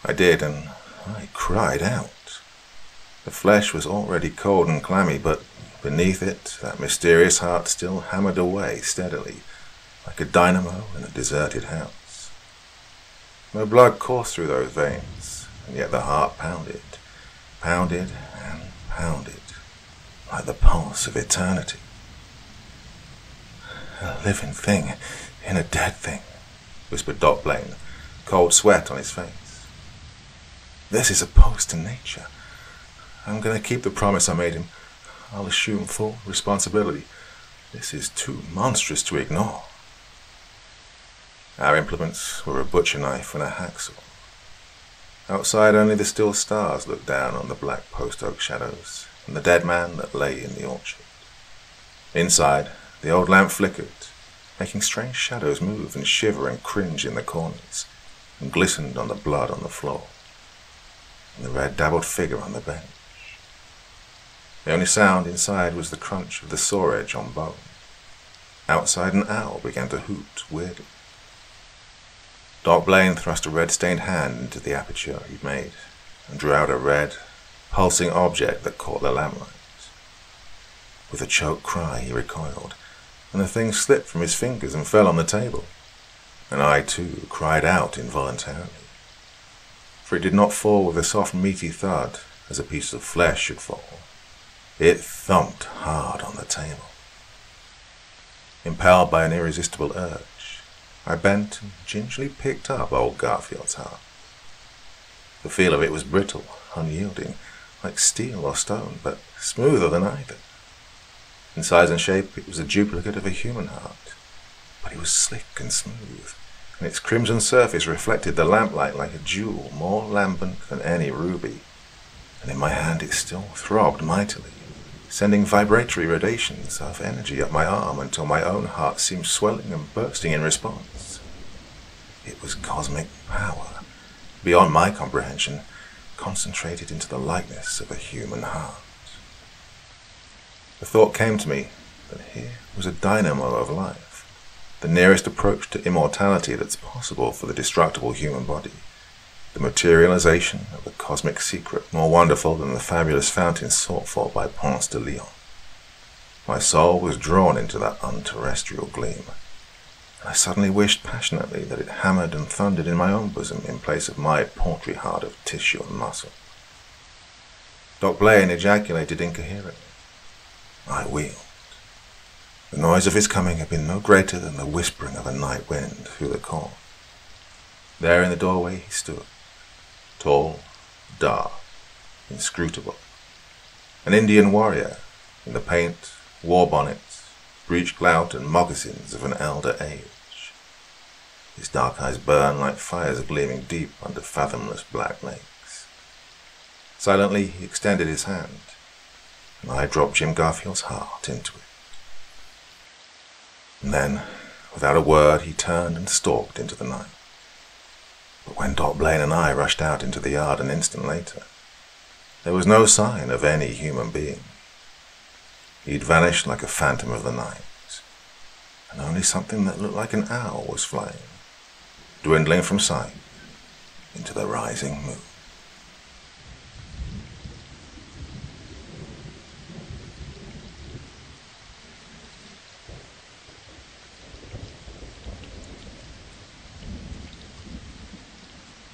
I did, and I cried out. The flesh was already cold and clammy, but beneath it, that mysterious heart still hammered away steadily, like a dynamo in a deserted house. No blood coursed through those veins, and yet the heart pounded, pounded and pounded, like the pulse of eternity. "A living thing in a dead thing," whispered Doc Blaine, cold sweat on his face. "This is opposed to nature. I'm going to keep the promise I made him. I'll assume full responsibility. This is too monstrous to ignore." Our implements were a butcher knife and a hacksaw. Outside, only the still stars looked down on the black post oak shadows and the dead man that lay in the orchard. Inside, the old lamp flickered, making strange shadows move and shiver and cringe in the corners, and glistened on the blood on the floor, and the red dabbled figure on the bench. The only sound inside was the crunch of the saw edge on bone. Outside, an owl began to hoot weirdly. Doc Blaine thrust a red-stained hand into the aperture he'd made and drew out a red, pulsing object that caught the lamplight. With a choked cry, he recoiled, and the thing slipped from his fingers and fell on the table. And I, too, cried out involuntarily. For it did not fall with a soft, meaty thud, as a piece of flesh should fall. It thumped hard on the table. Impelled by an irresistible urge, I bent and gingerly picked up old Garfield's heart. The feel of it was brittle, unyielding, like steel or stone, but smoother than either. In size and shape, it was a duplicate of a human heart, but it was slick and smooth, and its crimson surface reflected the lamplight like a jewel more lambent than any ruby, and in my hand it still throbbed mightily, sending vibratory radiations of energy up my arm until my own heart seemed swelling and bursting in response. It was cosmic power, beyond my comprehension, concentrated into the likeness of a human heart. The thought came to me that here was a dynamo of life, the nearest approach to immortality that's possible for the destructible human body, the materialization of a cosmic secret more wonderful than the fabulous fountain sought for by Ponce de Leon. My soul was drawn into that unterrestrial gleam, and I suddenly wished passionately that it hammered and thundered in my own bosom in place of my paltry heart of tissue and muscle. Doc Blaine ejaculated incoherently. I wheeled. The noise of his coming had been no greater than the whispering of a night wind through the corn. There in the doorway he stood, tall, dark, inscrutable, an Indian warrior in the paint, war bonnet, breech clout and moccasins of an elder age. His dark eyes burned like fires gleaming deep under fathomless black lakes. Silently he extended his hand, and I dropped Jim Garfield's heart into it. And then, without a word, he turned and stalked into the night. But when Dot Blaine and I rushed out into the yard an instant later, there was no sign of any human being. He'd vanished like a phantom of the night, and only something that looked like an owl was flying, dwindling from sight into the rising moon.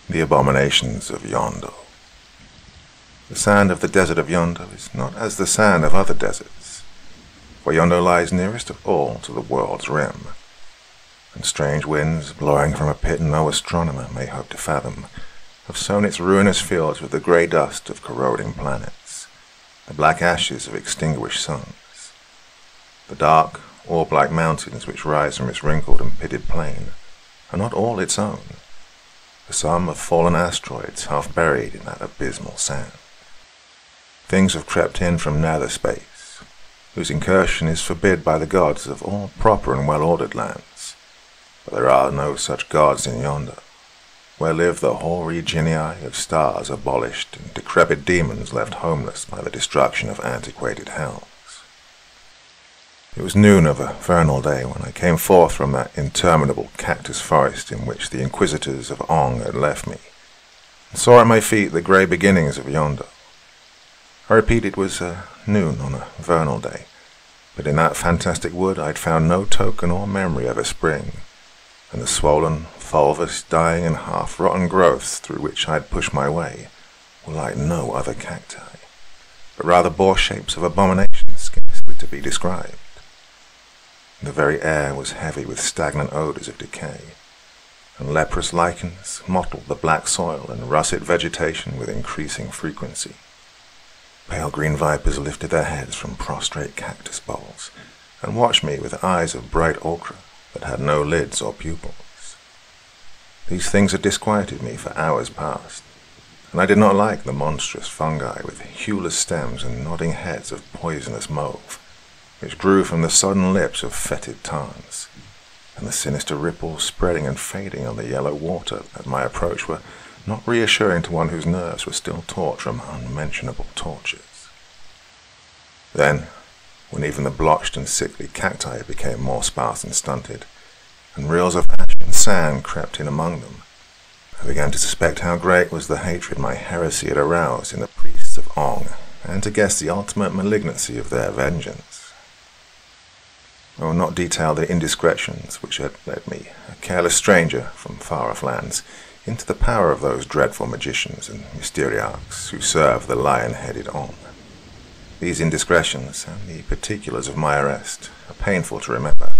The abominations of Yondo. The sand of the desert of Yondo is not as the sand of other deserts, for Yondo lies nearest of all to the world's rim, and strange winds blowing from a pit no astronomer may hope to fathom have sown its ruinous fields with the grey dust of corroding planets, the black ashes of extinguished suns. The dark, orb-like mountains which rise from its wrinkled and pitted plain are not all its own, the sum of fallen asteroids half buried in that abysmal sand. Things have crept in from nether space, whose incursion is forbid by the gods of all proper and well-ordered lands, but there are no such gods in Yondo, where live the hoary genii of stars abolished and decrepit demons left homeless by the destruction of antiquated hells. It was noon of a vernal day when I came forth from that interminable cactus forest in which the inquisitors of Ong had left me, and saw at my feet the grey beginnings of Yondo. I repeat, it was noon on a vernal day, but in that fantastic wood I'd found no token or memory of a spring, and the swollen, fulvous, dying and half-rotten growths through which I'd pushed my way were like no other cacti, but rather bore shapes of abomination scarcely to be described. The very air was heavy with stagnant odours of decay, and leprous lichens mottled the black soil and russet vegetation with increasing frequency. Pale green vipers lifted their heads from prostrate cactus bowls, and watched me with eyes of bright ochre that had no lids or pupils. These things had disquieted me for hours past, and I did not like the monstrous fungi with hueless stems and nodding heads of poisonous mauve, which grew from the sodden lips of fetid tarns, and the sinister ripples spreading and fading on the yellow water at my approach were not reassuring to one whose nerves were still taut from unmentionable tortures. Then, when even the blotched and sickly cacti became more sparse and stunted, and rills of ash and sand crept in among them, I began to suspect how great was the hatred my heresy had aroused in the priests of Ong, and to guess the ultimate malignancy of their vengeance. I will not detail the indiscretions which had led me, a careless stranger from far-off lands, into the power of those dreadful magicians and mysteriacs who serve the lion-headed Ong. These indiscretions and the particulars of my arrest are painful to remember,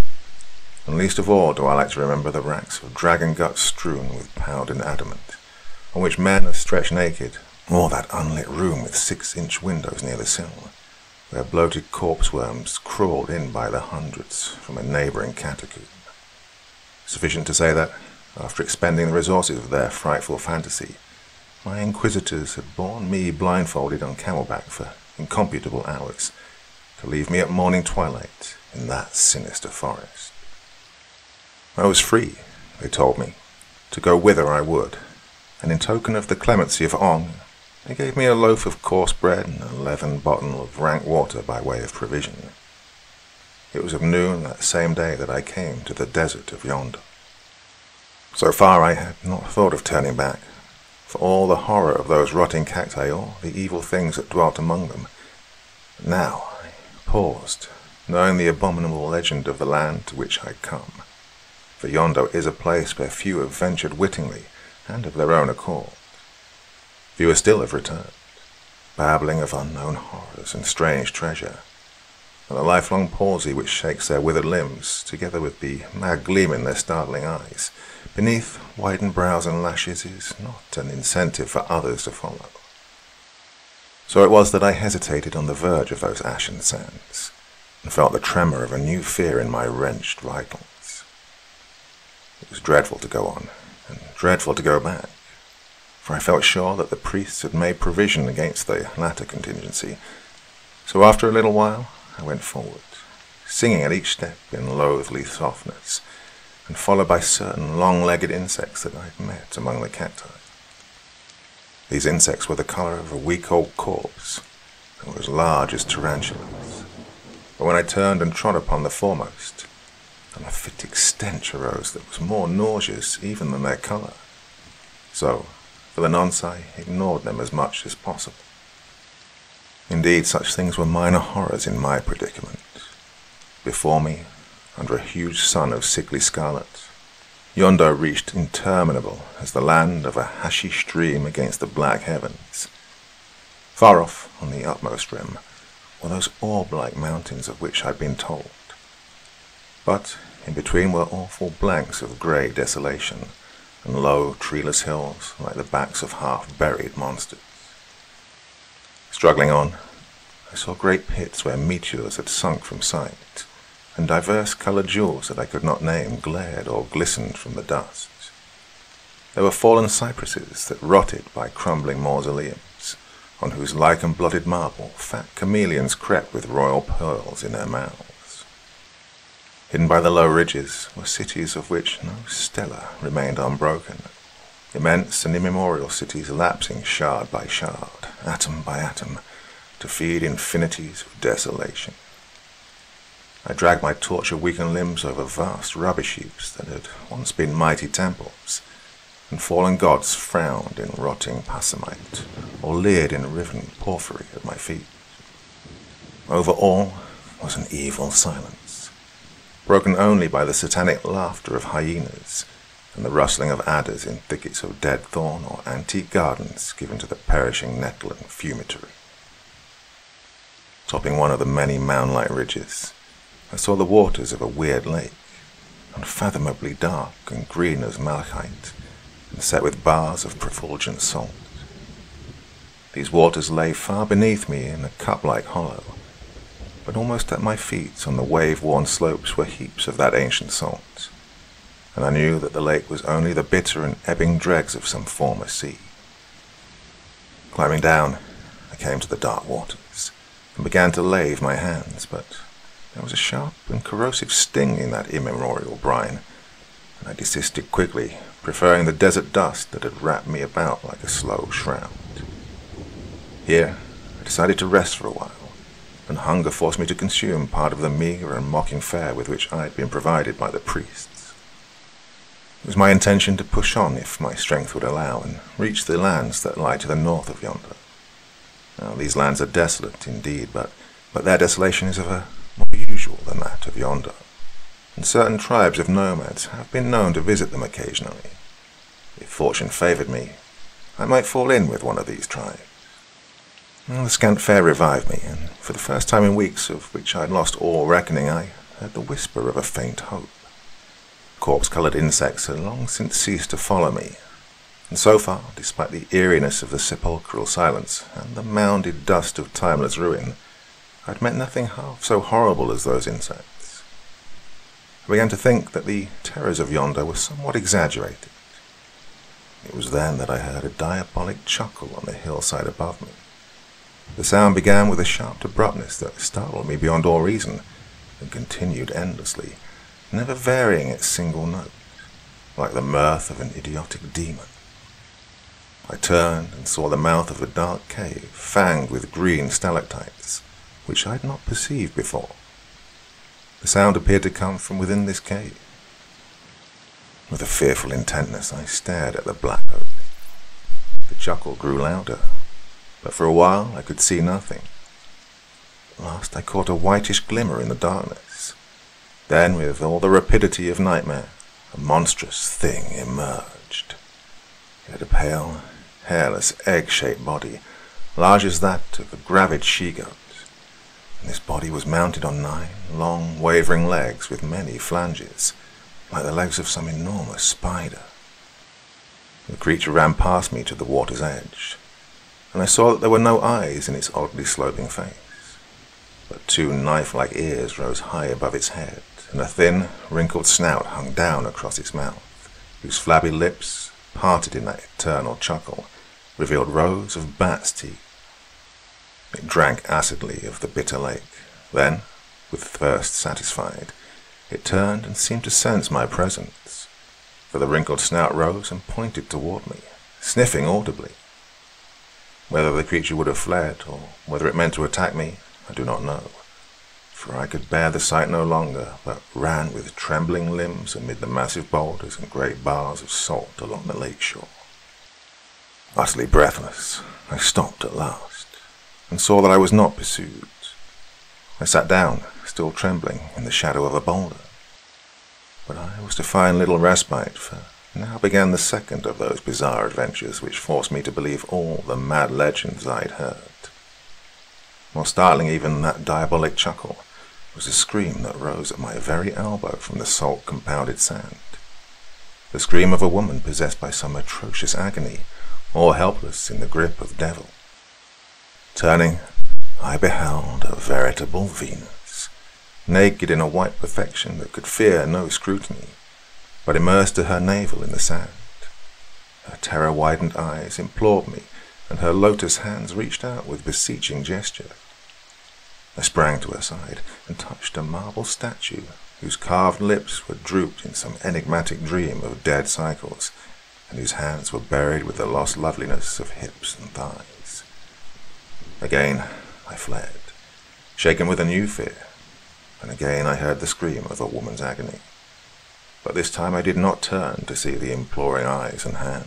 and least of all do I like to remember the racks of dragon guts strewn with powdered adamant, on which men are stretched naked, or that unlit room with 6-inch windows near the sill, where bloated corpse worms crawled in by the hundreds from a neighbouring catacomb. Sufficient to say that, after expending the resources of their frightful fantasy, my inquisitors had borne me blindfolded on camelback for incomputable hours, to leave me at morning twilight in that sinister forest. I was free, they told me, to go whither I would, and in token of the clemency of Ong, they gave me a loaf of coarse bread and a leathern bottle of rank water by way of provision. It was of noon that same day that I came to the desert of Yondo. So far I had not thought of turning back, for all the horror of those rotting cacti or the evil things that dwelt among them. But now I paused, knowing the abominable legend of the land to which I had come, for Yondo is a place where few have ventured wittingly and of their own accord. Fewer still have returned, babbling of unknown horrors and strange treasure, and the lifelong palsy which shakes their withered limbs, together with the mad gleam in their startling eyes, beneath whitened brows and lashes, is not an incentive for others to follow. So it was that I hesitated on the verge of those ashen sands, and felt the tremor of a new fear in my wrenched vitals. It was dreadful to go on, and dreadful to go back, for I felt sure that the priests had made provision against the latter contingency. So after a little while, I went forward, singing at each step in loathly softness, and followed by certain long-legged insects that I had met among the cacti. These insects were the colour of a week-old corpse, and were as large as tarantulas. But when I turned and trod upon the foremost, a mephitic stench arose that was more nauseous even than their colour. So, for the nonce, I ignored them as much as possible. Indeed, such things were minor horrors in my predicament. Before me, under a huge sun of sickly scarlet, yonder reached interminable as the land of a hashish stream against the black heavens. Far off, on the utmost rim, were those orb-like mountains of which I had been told. But in between were awful blanks of grey desolation, and low, treeless hills like the backs of half-buried monsters. Struggling on, I saw great pits where meteors had sunk from sight, and diverse-coloured jewels that I could not name glared or glistened from the dust. There were fallen cypresses that rotted by crumbling mausoleums, on whose lichen-blotted marble fat chameleons crept with royal pearls in their mouths. Hidden by the low ridges were cities of which no stela remained unbroken, immense and immemorial cities lapsing shard by shard, atom by atom, to feed infinities of desolation. I dragged my torture-weakened limbs over vast rubbish heaps that had once been mighty temples, and fallen gods frowned in rotting passamite, or leered in riven porphyry at my feet. Over all was an evil silence, broken only by the satanic laughter of hyenas and the rustling of adders in thickets of dead thorn or antique gardens given to the perishing nettle and fumitory. Topping one of the many mound-like ridges, I saw the waters of a weird lake, unfathomably dark and green as malachite, and set with bars of refulgent salt. These waters lay far beneath me in a cup-like hollow, but almost at my feet on the wave-worn slopes were heaps of that ancient salt, and I knew that the lake was only the bitter and ebbing dregs of some former sea. Climbing down, I came to the dark waters, and began to lave my hands, but there was a sharp and corrosive sting in that immemorial brine, and I desisted quickly, preferring the desert dust that had wrapped me about like a slow shroud. Here, I decided to rest for a while, and hunger forced me to consume part of the meagre and mocking fare with which I had been provided by the priests. It was my intention to push on if my strength would allow, and reach the lands that lie to the north of yonder. Now, these lands are desolate indeed, but their desolation is of a more usual than that of yonder, and certain tribes of nomads have been known to visit them occasionally. If fortune favoured me, I might fall in with one of these tribes. Well, the scant fare revived me, and for the first time in weeks of which I had lost all reckoning, I heard the whisper of a faint hope. Corpse-coloured insects had long since ceased to follow me, and so far, despite the eeriness of the sepulchral silence and the mounded dust of timeless ruin, I had met nothing half so horrible as those insects. I began to think that the terrors of yonder were somewhat exaggerated. It was then that I heard a diabolic chuckle on the hillside above me. The sound began with a sharp abruptness that startled me beyond all reason, and continued endlessly, never varying its single note, like the mirth of an idiotic demon. I turned and saw the mouth of a dark cave, fanged with green stalactites, which I had not perceived before. The sound appeared to come from within this cave. With a fearful intentness, I stared at the black opening. The chuckle grew louder, but for a while I could see nothing. At last I caught a whitish glimmer in the darkness. Then, with all the rapidity of nightmare, a monstrous thing emerged. It had a pale, hairless, egg-shaped body, large as that of a gravid she-goat, and this body was mounted on 9 long, wavering legs with many flanges, like the legs of some enormous spider. The creature ran past me to the water's edge, and I saw that there were no eyes in its oddly sloping face, but 2 knife-like ears rose high above its head, and a thin, wrinkled snout hung down across its mouth, whose flabby lips, parted in that eternal chuckle, revealed rows of bat's teeth. It drank acidly of the bitter lake. Then, With thirst satisfied, it turned and seemed to sense my presence, for the wrinkled snout rose and pointed toward me, sniffing audibly. Whether the creature would have fled, or whether it meant to attack me, I do not know, for I could bear the sight no longer, but ran with trembling limbs amid the massive boulders and great bars of salt along the lake shore. Utterly breathless, I stopped at last, and saw that I was not pursued. I sat down, still trembling, in the shadow of a boulder. But I was to find little respite, for now began the second of those bizarre adventures which forced me to believe all the mad legends I had heard. More startling even than that diabolic chuckle was a scream that rose at my very elbow from the salt-compounded sand. The scream of a woman possessed by some atrocious agony, or helpless in the grip of devil. Turning, I beheld a veritable Venus, naked in a white perfection that could fear no scrutiny, but immersed to her navel in the sand. Her terror-widened eyes implored me, and her lotus hands reached out with beseeching gesture. I sprang to her side and touched a marble statue whose carved lips were drooped in some enigmatic dream of dead cycles, and whose hands were buried with the lost loveliness of hips and thighs. Again I fled, shaken with a new fear, and again I heard the scream of a woman's agony. But this time I did not turn to see the imploring eyes and hands.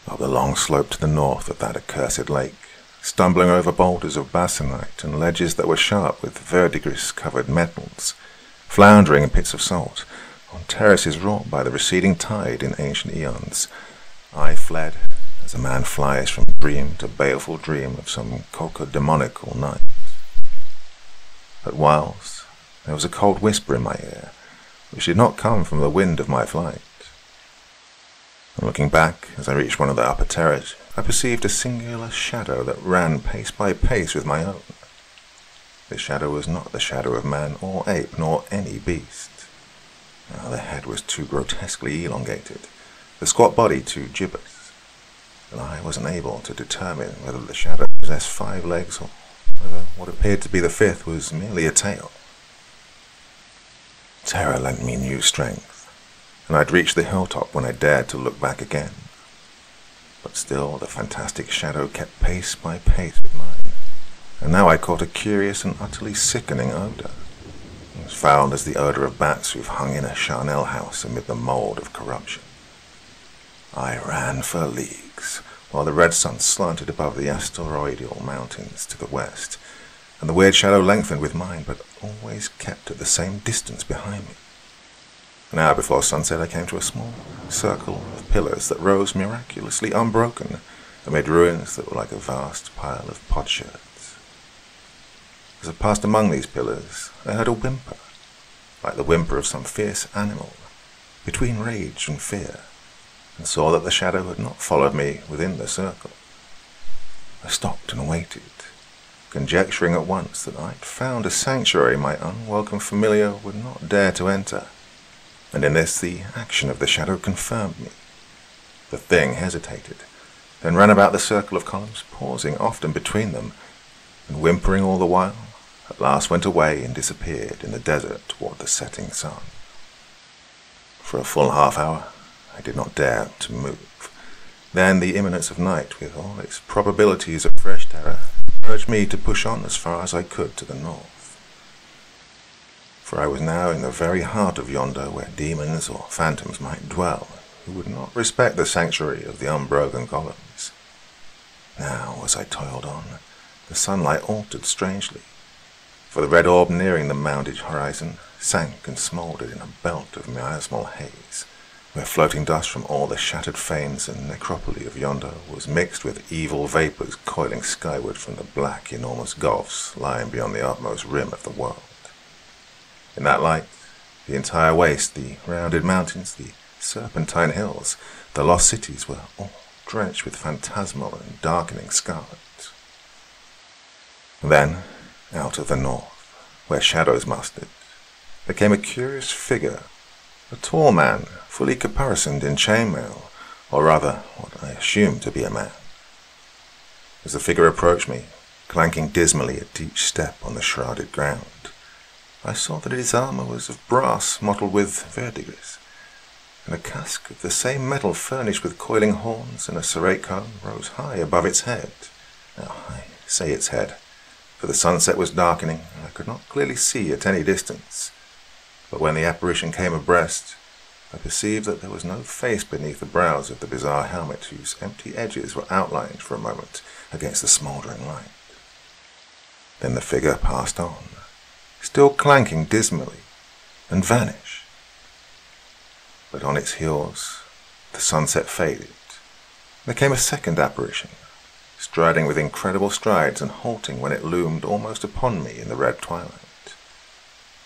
Up the long slope to the north of that accursed lake, stumbling over boulders of basanite and ledges that were sharp with verdigris-covered metals, floundering in pits of salt, on terraces wrought by the receding tide in ancient eons, I fled as a man flies from dream to baleful dream of some cocodemonical night. At whiles there was a cold whisper in my ear, which did not come from the wind of my flight. And looking back as I reached one of the upper terraces, I perceived a singular shadow that ran pace by pace with my own. This shadow was not the shadow of man or ape nor any beast. Now, the head was too grotesquely elongated, the squat body too gibbous, and I was unable to determine whether the shadow possessed 5 legs or whether what appeared to be the 5th was merely a tail. Terror lent me new strength, and I'd reached the hilltop when I dared to look back again. But still the fantastic shadow kept pace by pace with mine, and now I caught a curious and utterly sickening odour, as foul as the odour of bats who've hung in a charnel house amid the mould of corruption. I ran for leagues, while the red sun slanted above the asteroidal mountains to the west, and the weird shadow lengthened with mine, but always kept at the same distance behind me. An hour before sunset I came to a small circle of pillars that rose miraculously unbroken amid ruins that were like a vast pile of potsherds. As I passed among these pillars, I heard a whimper, like the whimper of some fierce animal, between rage and fear, and saw that the shadow had not followed me within the circle. I stopped and waited, conjecturing at once that I'd found a sanctuary my unwelcome familiar would not dare to enter. And in this the action of the shadow confirmed me. The thing hesitated, then ran about the circle of columns, pausing often between them, and whimpering all the while, at last went away and disappeared in the desert toward the setting sun. For a full half-hour I did not dare to move. Then the imminence of night, with all its probabilities of fresh terror, urged me to push on as far as I could to the north. For I was now in the very heart of yonder where demons or phantoms might dwell, who would not respect the sanctuary of the unbroken columns. Now, as I toiled on, the sunlight altered strangely, for the red orb nearing the mounded horizon sank and smouldered in a belt of miasmal haze, where floating dust from all the shattered fanes and necropoli of yonder was mixed with evil vapours coiling skyward from the black, enormous gulfs lying beyond the utmost rim of the world. In that light, the entire waste, the rounded mountains, the serpentine hills, the lost cities were all drenched with phantasmal and darkening scarlet. Then, out of the north, where shadows mustered, there came a curious figure, a tall man, fully caparisoned in chainmail, or rather, what I assumed to be a man. As the figure approached me, clanking dismally at each step on the shrouded ground. I saw that his armour was of brass mottled with verdigris, and a casque of the same metal furnished with coiling horns and a serrate cone rose high above its head. Now, I say its head, for the sunset was darkening, and I could not clearly see at any distance. But when the apparition came abreast, I perceived that there was no face beneath the brows of the bizarre helmet, whose empty edges were outlined for a moment against the smouldering light. Then the figure passed on, still clanking dismally, and vanished. But on its heels, the sunset faded. There came a second apparition, striding with incredible strides and halting when it loomed almost upon me in the red twilight.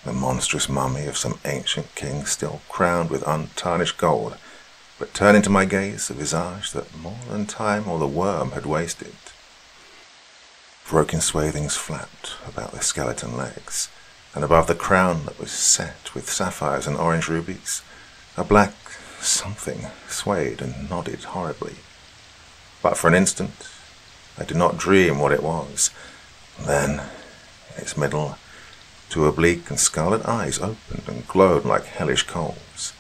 The monstrous mummy of some ancient king, still crowned with untarnished gold, but turning to my gaze a visage that more than time or the worm had wasted. Broken swathings flapped about the skeleton legs, and above the crown that was set with sapphires and orange rubies, a black something swayed and nodded horribly. But for an instant, I did not dream what it was. Then, in its middle, two oblique and scarlet eyes opened and glowed like hellish coals,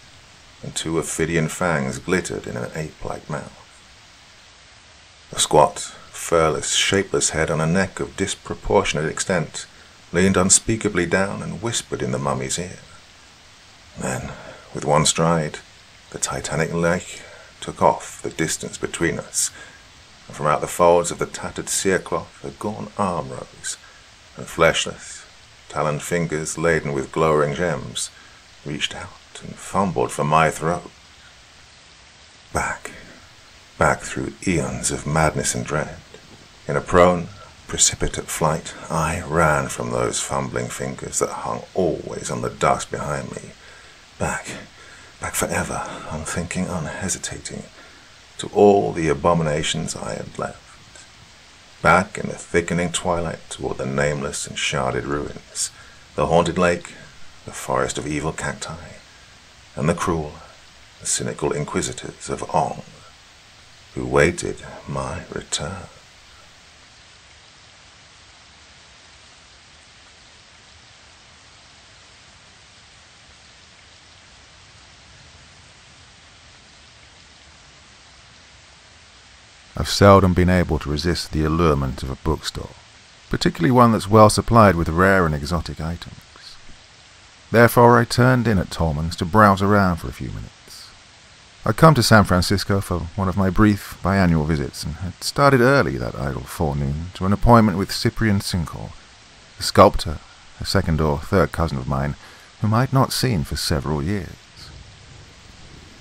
and two ophidian fangs glittered in an ape-like mouth. A squat, furless, shapeless head on a neck of disproportionate extent leaned unspeakably down and whispered in the mummy's ear. Then, with one stride, the titanic lake took off the distance between us, and from out the folds of the tattered cerecloth a gaunt arm rose, and fleshless, taloned fingers laden with glowering gems reached out and fumbled for my throat. Back through eons of madness and dread, in a prone, precipitate flight, I ran from those fumbling fingers that hung always on the dust behind me. Back forever, unthinking, unhesitating, to all the abominations I had left. Back in the thickening twilight toward the nameless and sharded ruins, the haunted lake, the forest of evil cacti, and the cruel, the cynical inquisitors of Ong, who waited my return. I've seldom been able to resist the allurement of a bookstore, particularly one that's well supplied with rare and exotic items. Therefore I turned in at Tolman's to browse around for a few minutes. I'd come to San Francisco for one of my brief biannual visits and had started early that idle forenoon to an appointment with Cyprian Cincoll, a sculptor, a second or third cousin of mine, whom I'd not seen for several years.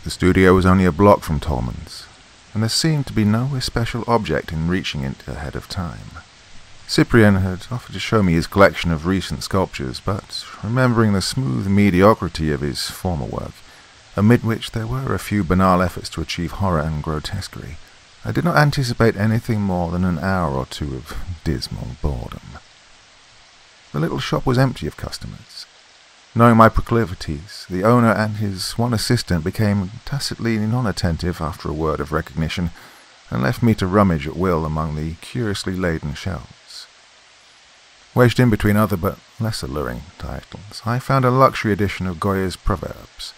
The studio was only a block from Tolman's, and there seemed to be no especial object in reaching it ahead of time. Cyprian had offered to show me his collection of recent sculptures, but remembering the smooth mediocrity of his former work, amid which there were a few banal efforts to achieve horror and grotesquerie, I did not anticipate anything more than an hour or two of dismal boredom. The little shop was empty of customers. Knowing my proclivities, the owner and his one assistant became tacitly non-attentive after a word of recognition, and left me to rummage at will among the curiously laden shelves. Wedged in between other but less alluring titles, I found a luxury edition of Goya's Proverbs.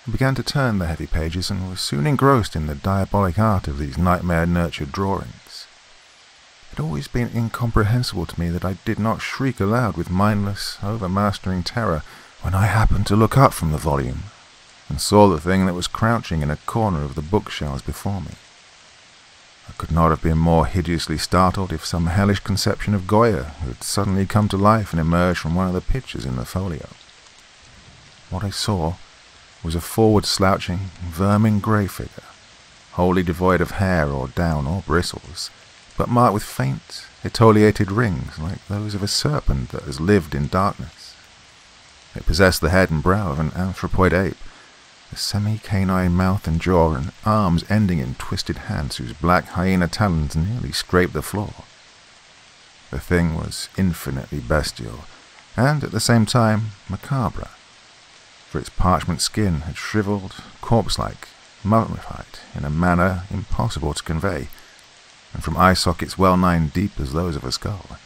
I began to turn the heavy pages and was soon engrossed in the diabolic art of these nightmare-nurtured drawings. It had always been incomprehensible to me that I did not shriek aloud with mindless, overmastering terror when I happened to look up from the volume and saw the thing that was crouching in a corner of the bookshelves before me. I could not have been more hideously startled if some hellish conception of Goya had suddenly come to life and emerged from one of the pictures in the folio. What I saw was a forward-slouching, vermin-grey figure, wholly devoid of hair or down or bristles, but marked with faint, etiolated rings like those of a serpent that has lived in darkness. It possessed the head and brow of an anthropoid ape, a semi-canine mouth and jaw, and arms ending in twisted hands whose black hyena talons nearly scraped the floor. The thing was infinitely bestial, and at the same time macabre, for its parchment skin had shriveled, corpse-like, mummified in a manner impossible to convey, and from eye sockets well-nigh deep as those of a skull,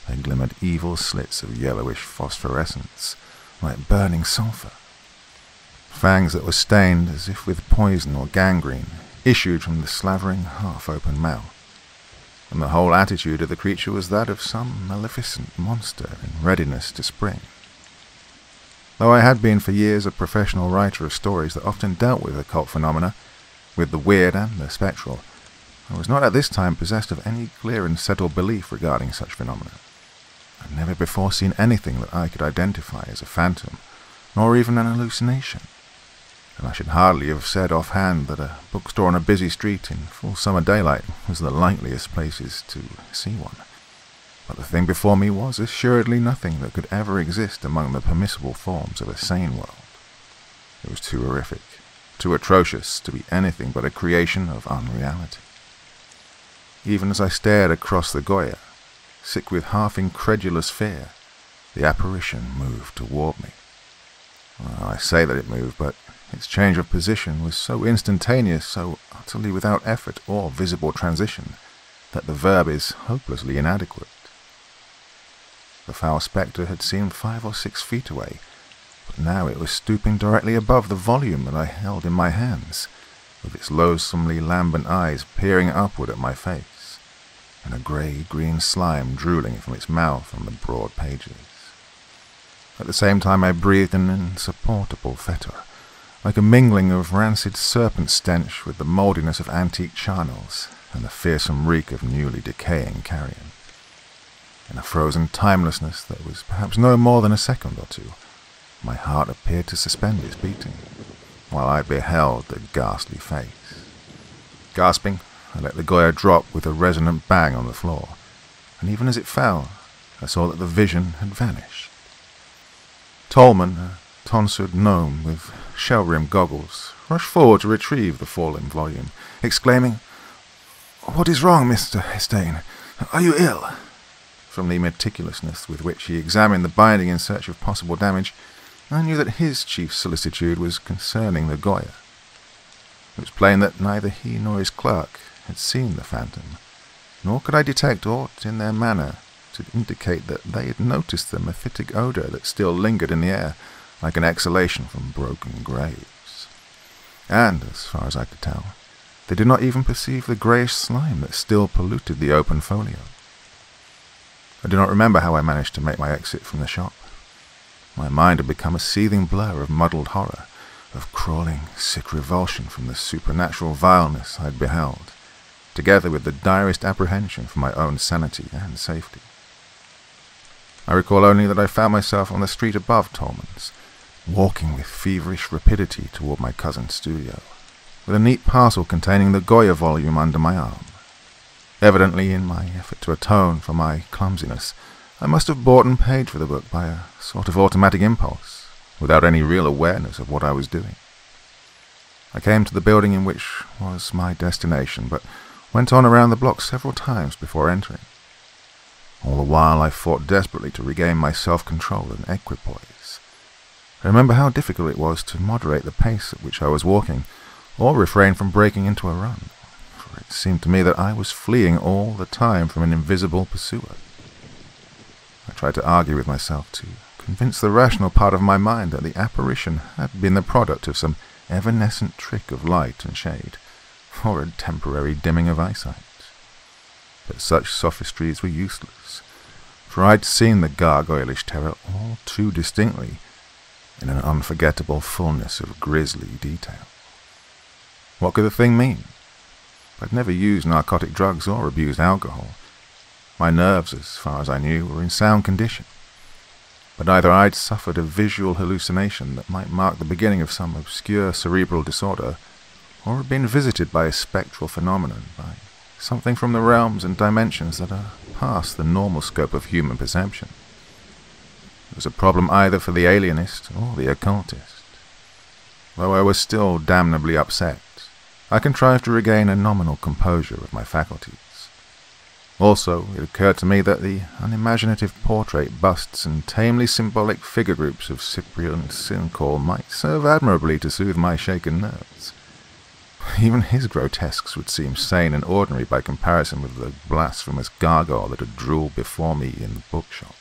there glimmered evil slits of yellowish phosphorescence, like burning sulphur. Fangs that were stained as if with poison or gangrene issued from the slavering, half-open mouth, and the whole attitude of the creature was that of some maleficent monster in readiness to spring. Though I had been for years a professional writer of stories that often dealt with occult phenomena, with the weird and the spectral, I was not at this time possessed of any clear and settled belief regarding such phenomena. I had never before seen anything that I could identify as a phantom, nor even an hallucination, and I should hardly have said offhand that a bookstore on a busy street in full summer daylight was the likeliest places to see one. But the thing before me was assuredly nothing that could ever exist among the permissible forms of a sane world. It was too horrific, too atrocious to be anything but a creation of unreality. Even as I stared across the Goya, sick with half-incredulous fear, the apparition moved toward me. Well, I say that it moved, but its change of position was so instantaneous, so utterly without effort or visible transition, that the verb is hopelessly inadequate. The foul spectre had seemed 5 or 6 feet away, but now it was stooping directly above the volume that I held in my hands, with its loathsomely lambent eyes peering upward at my face, and a grey-green slime drooling from its mouth on the broad pages. At the same time I breathed an insupportable fetor, like a mingling of rancid serpent stench with the mouldiness of antique charnels and the fearsome reek of newly decaying carrion. In a frozen timelessness that was perhaps no more than a second or two, my heart appeared to suspend its beating, while I beheld the ghastly face. Gasping, I let the Goya drop with a resonant bang on the floor, and even as it fell, I saw that the vision had vanished. Tolman, a tonsured gnome with shell-rimmed goggles, rushed forward to retrieve the fallen volume, exclaiming, "What is wrong, Mr. Hestane? Are you ill?" From the meticulousness with which he examined the binding in search of possible damage, I knew that his chief solicitude was concerning the Goya. It was plain that neither he nor his clerk had seen the phantom, nor could I detect aught in their manner to indicate that they had noticed the mephitic odour that still lingered in the air, like an exhalation from broken graves. And, as far as I could tell, they did not even perceive the greyish slime that still polluted the open folio. I do not remember how I managed to make my exit from the shop. My mind had become a seething blur of muddled horror, of crawling, sick revulsion from the supernatural vileness I had beheld, together with the direst apprehension for my own sanity and safety. I recall only that I found myself on the street above Tolman's, walking with feverish rapidity toward my cousin's studio, with a neat parcel containing the Goya volume under my arm. Evidently, in my effort to atone for my clumsiness, I must have bought and paid for the book by a sort of automatic impulse, without any real awareness of what I was doing. I came to the building in which was my destination, but went on around the block several times before entering. All the while I fought desperately to regain my self-control and equipoise. I remember how difficult it was to moderate the pace at which I was walking, or refrain from breaking into a run. It seemed to me that I was fleeing all the time from an invisible pursuer. I tried to argue with myself to convince the rational part of my mind that the apparition had been the product of some evanescent trick of light and shade, or a temporary dimming of eyesight. But such sophistries were useless, for I'd seen the gargoylish terror all too distinctly, in an unforgettable fullness of grisly detail. What could the thing mean? I'd never used narcotic drugs or abused alcohol. My nerves, as far as I knew, were in sound condition. But either I'd suffered a visual hallucination that might mark the beginning of some obscure cerebral disorder, or had been visited by a spectral phenomenon, by something from the realms and dimensions that are past the normal scope of human perception. It was a problem either for the alienist or the occultist. Though I was still damnably upset, I contrived to regain a nominal composure of my faculties. Also, it occurred to me that the unimaginative portrait busts and tamely symbolic figure groups of Cyprian Sincall might serve admirably to soothe my shaken nerves. Even his grotesques would seem sane and ordinary by comparison with the blasphemous gargoyle that had drooled before me in the bookshop.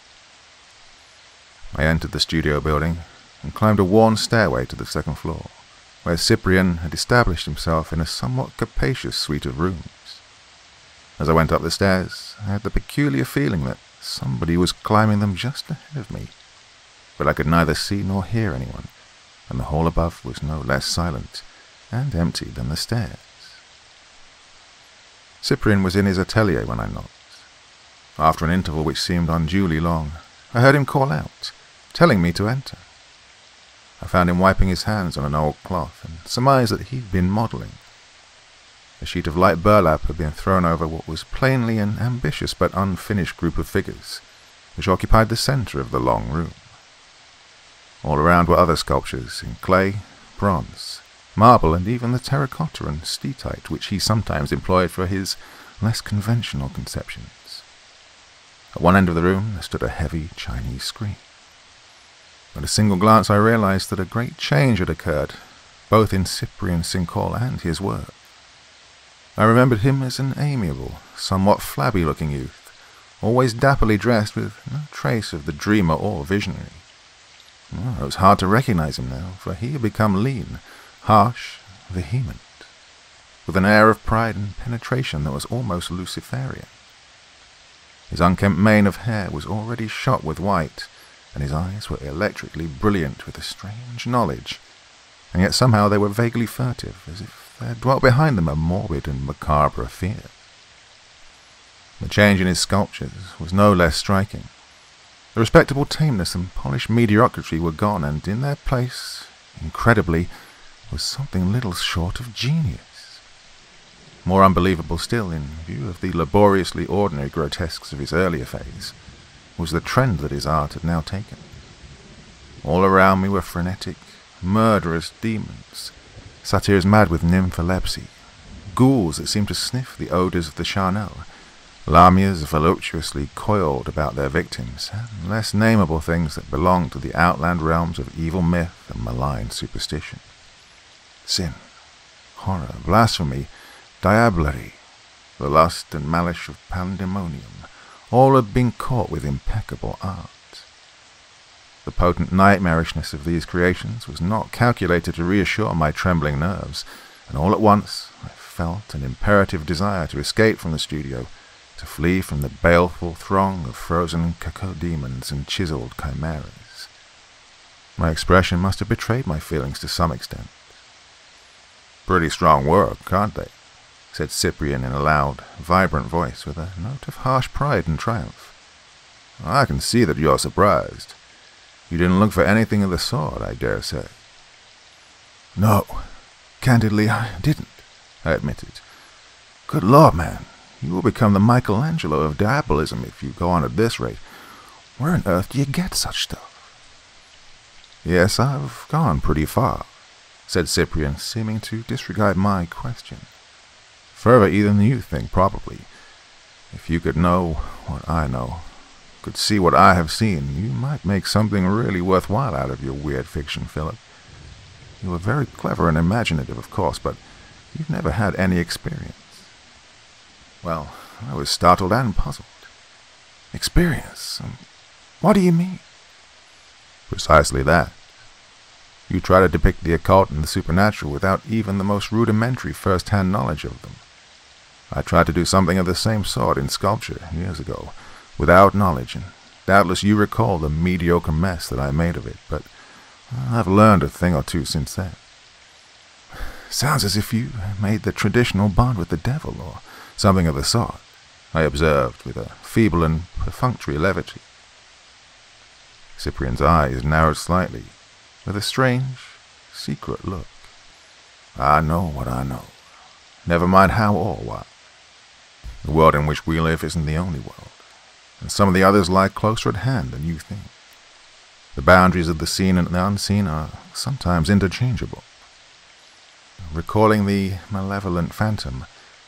I entered the studio building and climbed a worn stairway to the second floor, where Cyprian had established himself in a somewhat capacious suite of rooms. As I went up the stairs, I had the peculiar feeling that somebody was climbing them just ahead of me, but I could neither see nor hear anyone, and the hall above was no less silent and empty than the stairs. Cyprian was in his atelier when I knocked. After an interval which seemed unduly long, I heard him call out, telling me to enter. I found him wiping his hands on an old cloth, and surmised that he'd been modelling. A sheet of light burlap had been thrown over what was plainly an ambitious but unfinished group of figures, which occupied the centre of the long room. All around were other sculptures in clay, bronze, marble, and even the terracotta and steatite which he sometimes employed for his less conventional conceptions. At one end of the room there stood a heavy Chinese screen. At a single glance I realized that a great change had occurred, both in Cyprian Sincoll and his work. I remembered him as an amiable, somewhat flabby-looking youth, always dapperly dressed with no trace of the dreamer or visionary. It was hard to recognize him now, for he had become lean, harsh, vehement, with an air of pride and penetration that was almost Luciferian. His unkempt mane of hair was already shot with white, and his eyes were electrically brilliant with a strange knowledge, and yet somehow they were vaguely furtive, as if there dwelt behind them a morbid and macabre fear. The change in his sculptures was no less striking. The respectable tameness and polished mediocrity were gone, and in their place, incredibly, was something little short of genius. More unbelievable still, in view of the laboriously ordinary grotesques of his earlier phase, was the trend that his art had now taken. All around me were frenetic, murderous demons, satyrs mad with nympholepsy, ghouls that seemed to sniff the odours of the charnel, lamias voluptuously coiled about their victims, and less nameable things that belonged to the outland realms of evil myth and malign superstition. Sin, horror, blasphemy, diablerie, the lust and malice of pandemonium, all had been caught with impeccable art. The potent nightmarishness of these creations was not calculated to reassure my trembling nerves, and all at once I felt an imperative desire to escape from the studio, to flee from the baleful throng of frozen cacodemons and chiseled chimeras. My expression must have betrayed my feelings to some extent. "Pretty strong work, aren't they?" said Cyprian in a loud, vibrant voice with a note of harsh pride and triumph. "I can see that you're surprised. You didn't look for anything of the sort, I dare say." "No, candidly I didn't," I admitted. "Good Lord, man, you will become the Michelangelo of diabolism if you go on at this rate. Where on earth do you get such stuff?" "Yes, I've gone pretty far," said Cyprian, seeming to disregard my question. "Further even than you think, probably. If you could know what I know, could see what I have seen, you might make something really worthwhile out of your weird fiction, Philip. You are very clever and imaginative, of course, but you've never had any experience." Well, I was startled and puzzled. "Experience? What do you mean?" "Precisely that. You try to depict the occult and the supernatural without even the most rudimentary first-hand knowledge of them. I tried to do something of the same sort in sculpture years ago, without knowledge, and doubtless you recall the mediocre mess that I made of it, but I've learned a thing or two since then." "Sounds as if you made the traditional bond with the devil, or something of the sort," I observed with a feeble and perfunctory levity. Cyprian's eyes narrowed slightly, with a strange, secret look. "I know what I know. Never mind how or what. The world in which we live isn't the only world, and some of the others lie closer at hand than you think. The boundaries of the seen and the unseen are sometimes interchangeable." Recalling the malevolent phantom,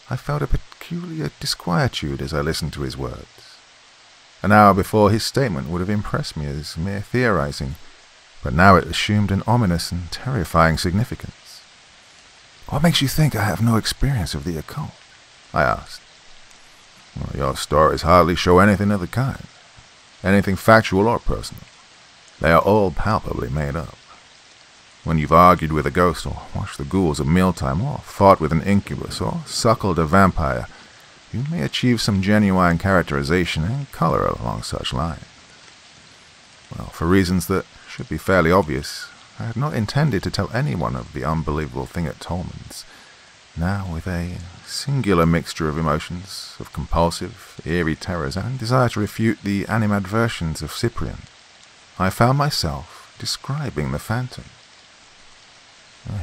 I felt a peculiar disquietude as I listened to his words. An hour before, his statement would have impressed me as mere theorizing, but now it assumed an ominous and terrifying significance. What makes you think I have no experience of the occult? I asked. Well, your stories hardly show anything of the kind. Anything factual or personal. They are all palpably made up. When you've argued with a ghost, or watched the ghouls at mealtime, or fought with an incubus, or suckled a vampire, you may achieve some genuine characterization and color along such lines. Well, for reasons that should be fairly obvious, I had not intended to tell anyone of the unbelievable thing at Tolman's. Now, with a singular mixture of emotions, of compulsive, eerie terrors, and desire to refute the animadversions of Cyprian, I found myself describing the phantom.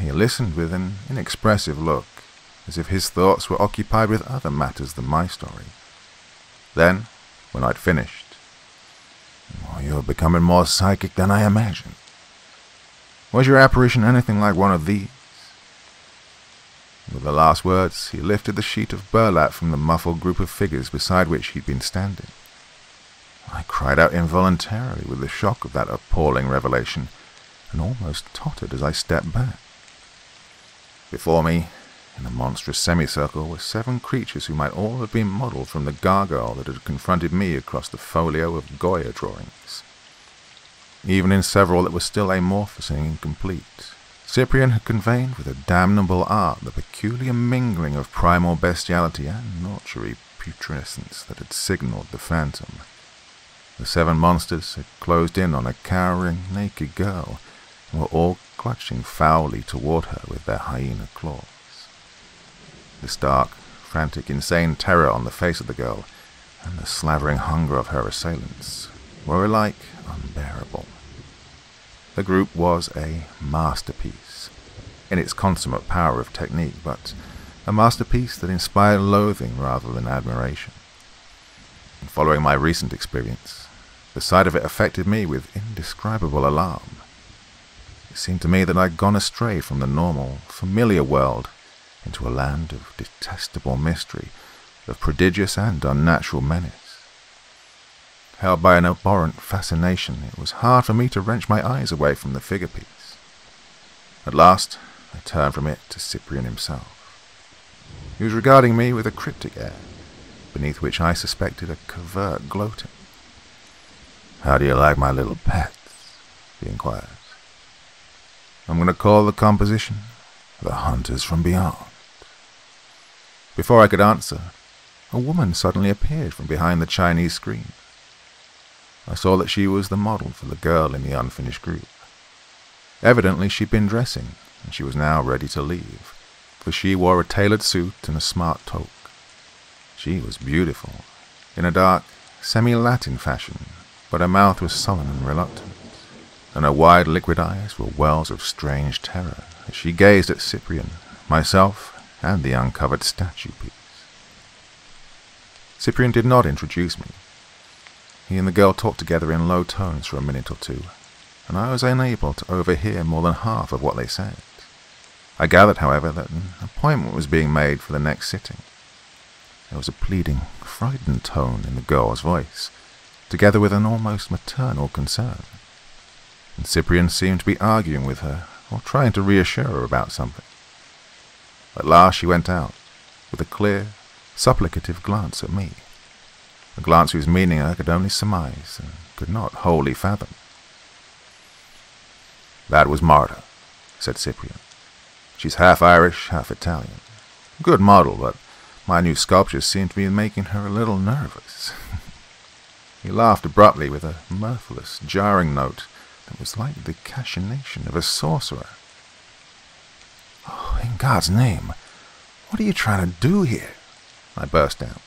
He listened with an inexpressive look, as if his thoughts were occupied with other matters than my story. Then, when I'd finished, "Oh, you're becoming more psychic than I imagined. Was your apparition anything like one of these?" With the last words, he lifted the sheet of burlap from the muffled group of figures beside which he'd been standing. I cried out involuntarily with the shock of that appalling revelation, and almost tottered as I stepped back. Before me, in a monstrous semicircle, were 7 creatures who might all have been modelled from the gargoyle that had confronted me across the folio of Goya drawings. Even in several that were still amorphous and incomplete, Cyprian had conveyed with a damnable art the peculiar mingling of primal bestiality and mortuary putrescence that had signalled the phantom. The 7 monsters had closed in on a cowering, naked girl, and were all clutching foully toward her with their hyena claws. The stark, frantic, insane terror on the face of the girl, and the slavering hunger of her assailants, were alike unbearable. The group was a masterpiece, in its consummate power of technique, but a masterpiece that inspired loathing rather than admiration. And following my recent experience, the sight of it affected me with indescribable alarm. It seemed to me that I'd gone astray from the normal, familiar world into a land of detestable mystery, of prodigious and unnatural menace. Held by an abhorrent fascination, it was hard for me to wrench my eyes away from the figure-piece. At last, I turned from it to Cyprian himself. He was regarding me with a cryptic air, beneath which I suspected a covert gloating. "How do you like my little pets?" he inquired. "I'm going to call the composition The Hunters from Beyond." Before I could answer, a woman suddenly appeared from behind the Chinese screen. I saw that she was the model for the girl in the unfinished group. Evidently she'd been dressing, and she was now ready to leave, for she wore a tailored suit and a smart toque. She was beautiful, in a dark, semi-Latin fashion, but her mouth was sullen and reluctant, and her wide liquid eyes were wells of strange terror as she gazed at Cyprian, myself, and the uncovered statue piece. Cyprian did not introduce me. He and the girl talked together in low tones for a minute or two, and I was unable to overhear more than half of what they said. I gathered, however, that an appointment was being made for the next sitting. There was a pleading, frightened tone in the girl's voice, together with an almost maternal concern, and Cyprian seemed to be arguing with her, or trying to reassure her about something. At last she went out, with a clear, supplicative glance at me, a glance whose meaning I could only surmise, and could not wholly fathom. "That was Marta," said Cyprian. "She's half Irish, half Italian. Good model, but my new sculptures seem to be making her a little nervous." He laughed abruptly with a mirthless, jarring note that was like the cachinnation of a sorcerer. "Oh, in God's name, what are you trying to do here?" I burst out.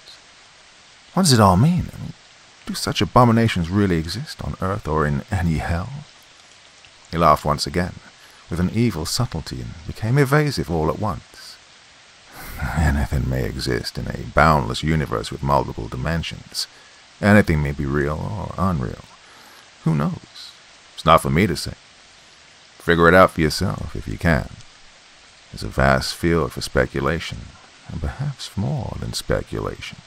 "What does it all mean? Do such abominations really exist on Earth or in any hell?" He laughed once again, with an evil subtlety, and became evasive all at once. "Anything may exist in a boundless universe with multiple dimensions. Anything may be real or unreal. Who knows? It's not for me to say. Figure it out for yourself if you can. There's a vast field for speculation, and perhaps more than speculation."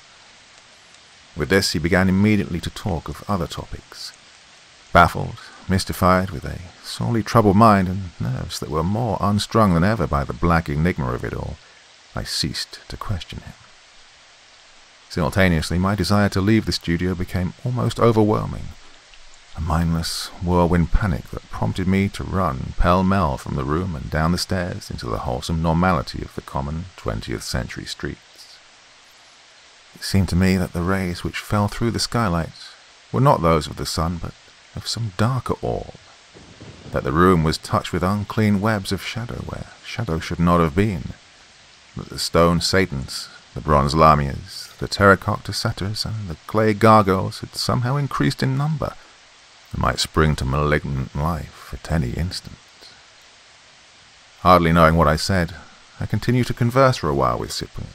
With this, he began immediately to talk of other topics. Baffled, mystified, with a sorely troubled mind and nerves that were more unstrung than ever by the black enigma of it all, I ceased to question him. Simultaneously, my desire to leave the studio became almost overwhelming, a mindless whirlwind panic that prompted me to run pell-mell from the room and down the stairs into the wholesome normality of the common 20th century streets. It seemed to me that the rays which fell through the skylights were not those of the sun, but of some darker orb, that the room was touched with unclean webs of shadow where shadow should not have been, that the stone satans, the bronze lamias, the terracotta satyrs, and the clay gargoyles had somehow increased in number, and might spring to malignant life at any instant. Hardly knowing what I said, I continued to converse for a while with Cyprian.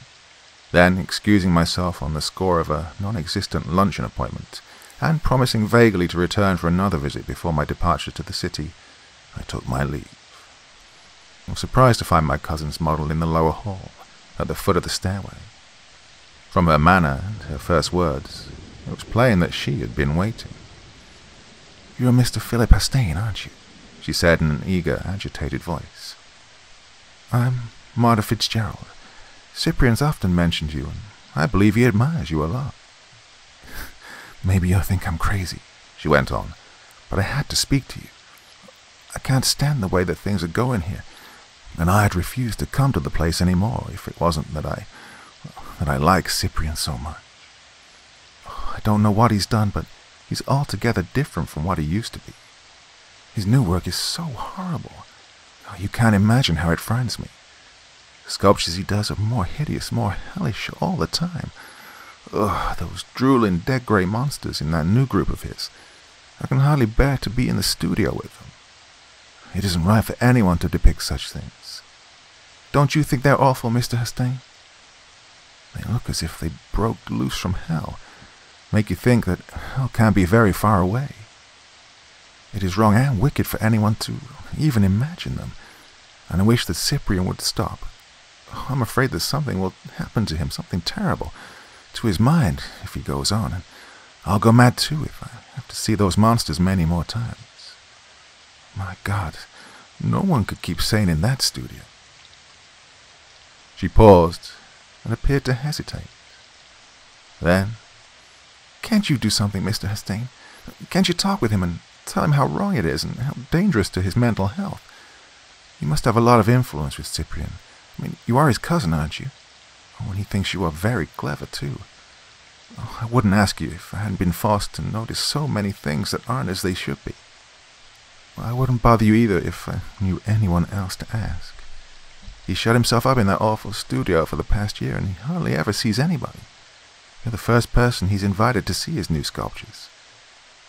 Then, excusing myself on the score of a non-existent luncheon appointment, and promising vaguely to return for another visit before my departure to the city, I took my leave. I was surprised to find my cousin's model in the lower hall, at the foot of the stairway. From her manner and her first words, it was plain that she had been waiting. "You're Mr. Philip Hastane, aren't you?" she said in an eager, agitated voice. "I'm Martha Fitzgerald. Cyprian's often mentioned you, and I believe he admires you a lot." "Maybe you'll think I'm crazy," she went on, "but I had to speak to you. I can't stand the way that things are going here, and I'd refuse to come to the place anymore if it wasn't that I like Cyprian so much. I don't know what he's done, but he's altogether different from what he used to be. His new work is so horrible. Oh, you can't imagine how it frightens me. The sculptures he does are more hideous, more hellish all the time. Ugh, those drooling, dead-grey monsters in that new group of his. I can hardly bear to be in the studio with them. It isn't right for anyone to depict such things. Don't you think they're awful, Mr. Hastane? They look as if they broke loose from hell, make you think that hell can't be very far away. It is wrong and wicked for anyone to even imagine them, and I wish that Cyprian would stop. I'm afraid that something will happen to him, something terrible, to his mind if he goes on, and I'll go mad too if I have to see those monsters many more times. My God, no one could keep sane in that studio." She paused and appeared to hesitate. Then, "Can't you do something, Mr. Hastane? Can't you talk with him and tell him how wrong it is and how dangerous to his mental health? You must have a lot of influence with Cyprian. I mean, you are his cousin, aren't you? Oh, and he thinks you are very clever, too. Oh, I wouldn't ask you if I hadn't been forced to notice so many things that aren't as they should be. I wouldn't bother you either if I knew anyone else to ask. He shut himself up in that awful studio for the past year, and he hardly ever sees anybody. You're the first person he's invited to see his new sculptures.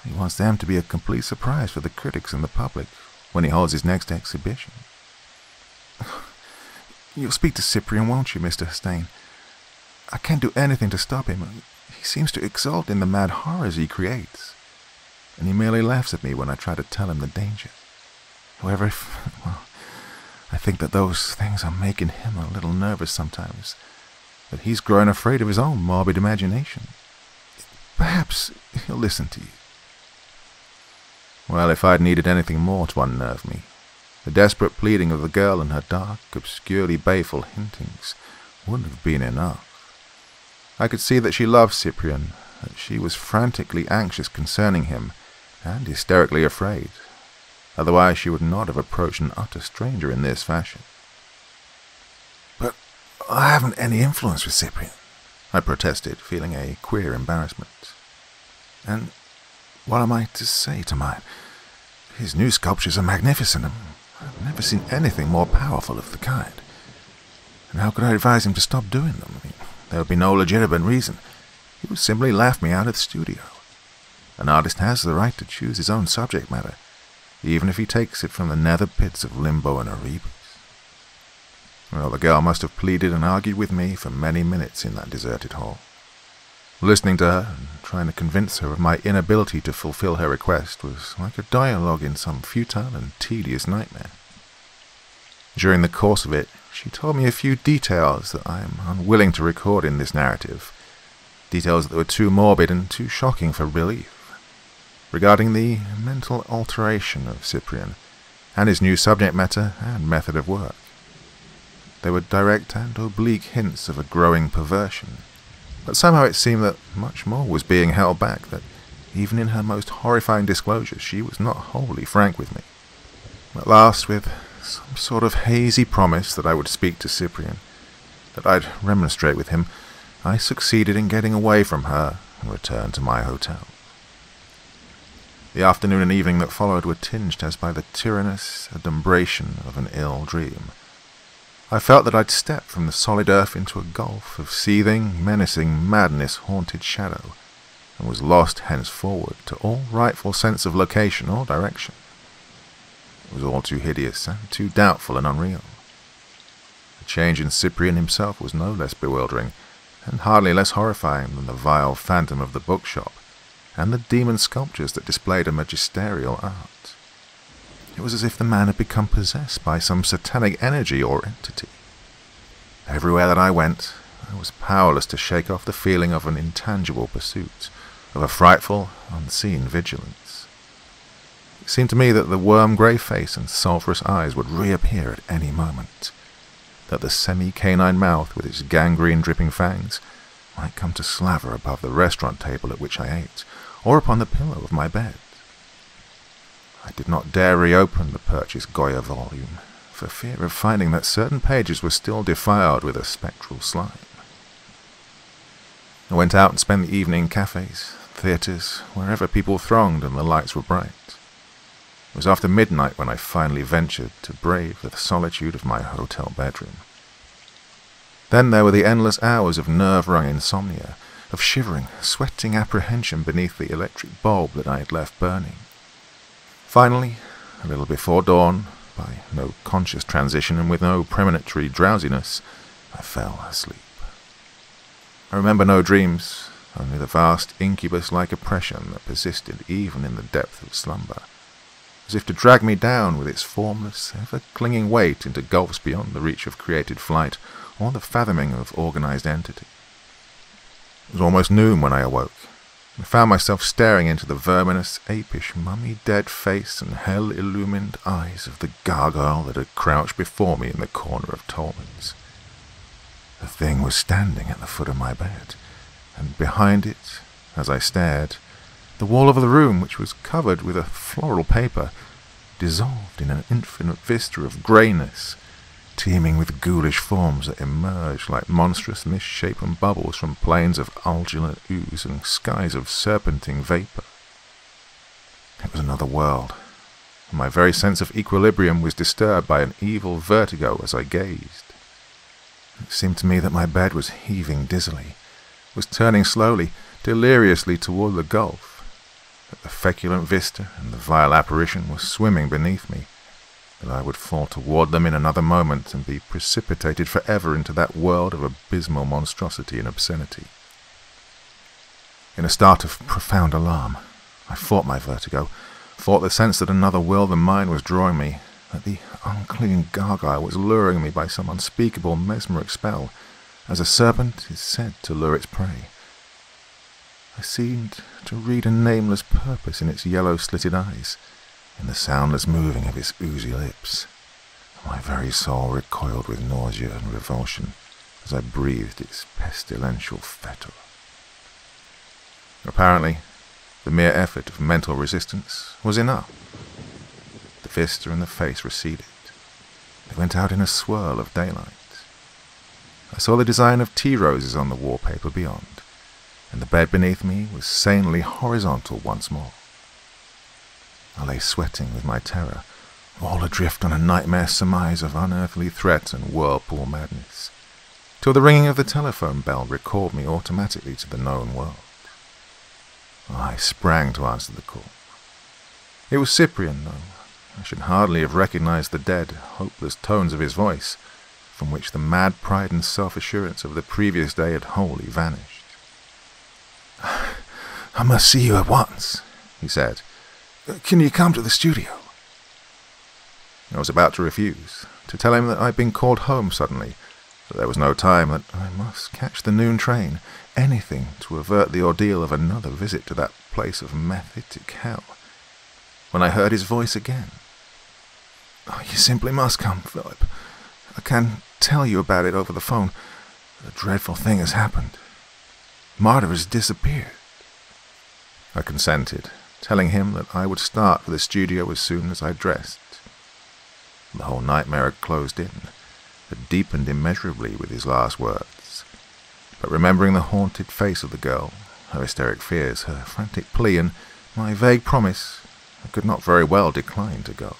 He wants them to be a complete surprise for the critics and the public when he holds his next exhibition. You'll speak to Cyprian, won't you, Mr. Hastane? I can't do anything to stop him. He seems to exult in the mad horrors he creates, and he merely laughs at me when I try to tell him the danger. However, I think that those things are making him a little nervous sometimes, that he's growing afraid of his own morbid imagination. Perhaps he'll listen to you." Well, if I'd needed anything more to unnerve me, the desperate pleading of the girl and her dark, obscurely baleful hintings wouldn't have been enough. I could see that she loved Cyprian, that she was frantically anxious concerning him, and hysterically afraid. Otherwise she would not have approached an utter stranger in this fashion. "But I haven't any influence with Cyprian," I protested, feeling a queer embarrassment. "And what am I to say to mine? His new sculptures are magnificent, and I've never seen anything more powerful of the kind. And how could I advise him to stop doing them? I mean, there would be no legitimate reason. He would simply laugh me out of the studio. An artist has the right to choose his own subject matter, even if he takes it from the nether pits of limbo and Erebus." Well, the girl must have pleaded and argued with me for many minutes in that deserted hall. Listening to her and trying to convince her of my inability to fulfill her request was like a dialogue in some futile and tedious nightmare. During the course of it, she told me a few details that I am unwilling to record in this narrative, details that were too morbid and too shocking for belief. regarding the mental alteration of Cyprian, and his new subject matter and method of work. They were direct and oblique hints of a growing perversion, but somehow it seemed that much more was being held back, that even in her most horrifying disclosures she was not wholly frank with me. At last, with some sort of hazy promise that I would speak to Cyprian, that I'd remonstrate with him, I succeeded in getting away from her and returned to my hotel. The afternoon and evening that followed were tinged as by the tyrannous adumbration of an ill dream. I felt that I'd stepped from the solid earth into a gulf of seething, menacing, madness-haunted shadow, and was lost henceforward to all rightful sense of location or direction. It was all too hideous and too doubtful and unreal. The change in Cyprian himself was no less bewildering, and hardly less horrifying than the vile phantom of the bookshop, and the demon sculptures that displayed a magisterial art. It was as if the man had become possessed by some satanic energy or entity. Everywhere that I went, I was powerless to shake off the feeling of an intangible pursuit, of a frightful, unseen vigilance. It seemed to me that the worm-grey face and sulphurous eyes would reappear at any moment, that the semi-canine mouth with its gangrene-dripping fangs might come to slaver above the restaurant table at which I ate, or upon the pillow of my bed. I did not dare reopen the purchased Goya volume, for fear of finding that certain pages were still defiled with a spectral slime. I went out and spent the evening in cafes, theatres, wherever people thronged and the lights were bright. It was after midnight when I finally ventured to brave the solitude of my hotel bedroom. Then there were the endless hours of nerve-wrung insomnia, of shivering, sweating apprehension beneath the electric bulb that I had left burning. Finally, a little before dawn, by no conscious transition and with no premonitory drowsiness, I fell asleep. I remember no dreams, only the vast incubus-like oppression that persisted even in the depth of slumber, as if to drag me down with its formless, ever-clinging weight into gulfs beyond the reach of created flight or the fathoming of organized entity. It was almost noon when I awoke. I found myself staring into the verminous, apish, mummy-dead face and hell-illumined eyes of the gargoyle that had crouched before me in the corner of Tolman's. The thing was standing at the foot of my bed, and behind it, as I stared, the wall of the room, which was covered with a floral paper, dissolved in an infinite vista of greyness, teeming with ghoulish forms that emerged like monstrous misshapen bubbles from plains of ulgulant ooze and skies of serpentine vapour. It was another world, and my very sense of equilibrium was disturbed by an evil vertigo as I gazed. It seemed to me that my bed was heaving dizzily, was turning slowly, deliriously toward the gulf, that the feculent vista and the vile apparition were swimming beneath me, that I would fall toward them in another moment and be precipitated forever into that world of abysmal monstrosity and obscenity. In a start of profound alarm, I fought my vertigo, fought the sense that another world than mine was drawing me, that the unclean gargoyle was luring me by some unspeakable mesmeric spell, as a serpent is said to lure its prey. I seemed to read a nameless purpose in its yellow-slitted eyes, in the soundless moving of its oozy lips. My very soul recoiled with nausea and revulsion as I breathed its pestilential fetor. Apparently, the mere effort of mental resistance was enough. The vista and the face receded. They went out in a swirl of daylight. I saw the design of tea roses on the wallpaper beyond, and the bed beneath me was sanely horizontal once more. I lay sweating with my terror, all adrift on a nightmare surmise of unearthly threat and whirlpool madness, till the ringing of the telephone bell recalled me automatically to the known world. I sprang to answer the call. It was Cyprian, though I should hardly have recognized the dead, hopeless tones of his voice, from which the mad pride and self-assurance of the previous day had wholly vanished. "I must see you at once," he said. "Can you come to the studio?" I was about to refuse, to tell him that I had been called home suddenly, that there was no time, that I must catch the noon train, anything to avert the ordeal of another visit to that place of mephitic hell, when I heard his voice again. "Oh, you simply must come, Philip. I can't tell you about it over the phone. A dreadful thing has happened. Marta has disappeared." I consented, telling him that I would start for the studio as soon as I dressed. The whole nightmare had closed in, had deepened immeasurably with his last words. But remembering the haunted face of the girl, her hysteric fears, her frantic plea, and my vague promise, I could not very well decline to go.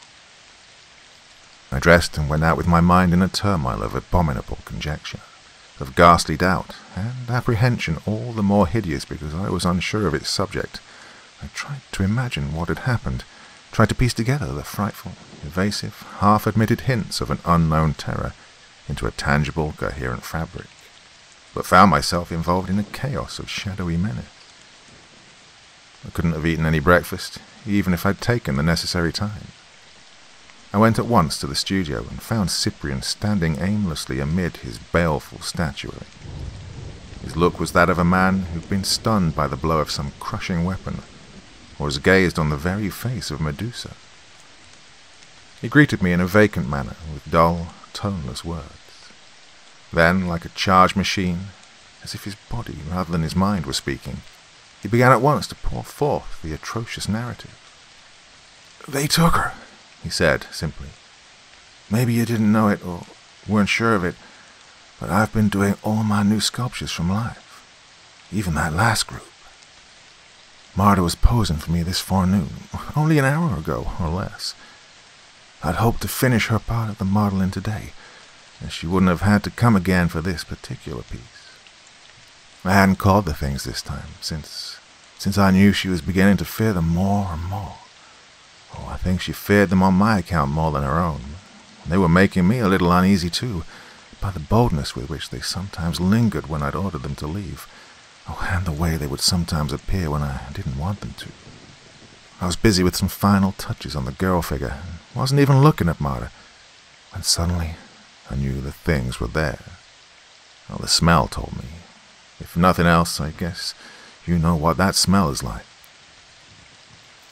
I dressed and went out with my mind in a turmoil of abominable conjecture, of ghastly doubt, and apprehension all the more hideous because I was unsure of its subject. I tried to imagine what had happened, tried to piece together the frightful, evasive, half-admitted hints of an unknown terror into a tangible, coherent fabric, but found myself involved in a chaos of shadowy menace. I couldn't have eaten any breakfast, even if I'd taken the necessary time. I went at once to the studio and found Cyprian standing aimlessly amid his baleful statuary. His look was that of a man who'd been stunned by the blow of some crushing weapon, or has gazed on the very face of Medusa. He greeted me in a vacant manner, with dull, toneless words. Then, like a charged machine, as if his body rather than his mind were speaking, he began at once to pour forth the atrocious narrative. "They took her," he said simply. "Maybe you didn't know it or weren't sure of it, but I've been doing all my new sculptures from life, even that last group. Marta was posing for me this forenoon, only an hour ago or less. I'd hoped to finish her part of the modeling today, and she wouldn't have had to come again for this particular piece. I hadn't called the things this time, since I knew she was beginning to fear them more and more. Oh, I think she feared them on my account more than her own. They were making me a little uneasy, too, by the boldness with which they sometimes lingered when I'd ordered them to leave. Oh, and the way they would sometimes appear when I didn't want them to. I was busy with some final touches on the girl figure, and wasn't even looking at Marta, when suddenly I knew the things were there. Well, the smell told me. If nothing else, I guess you know what that smell is like.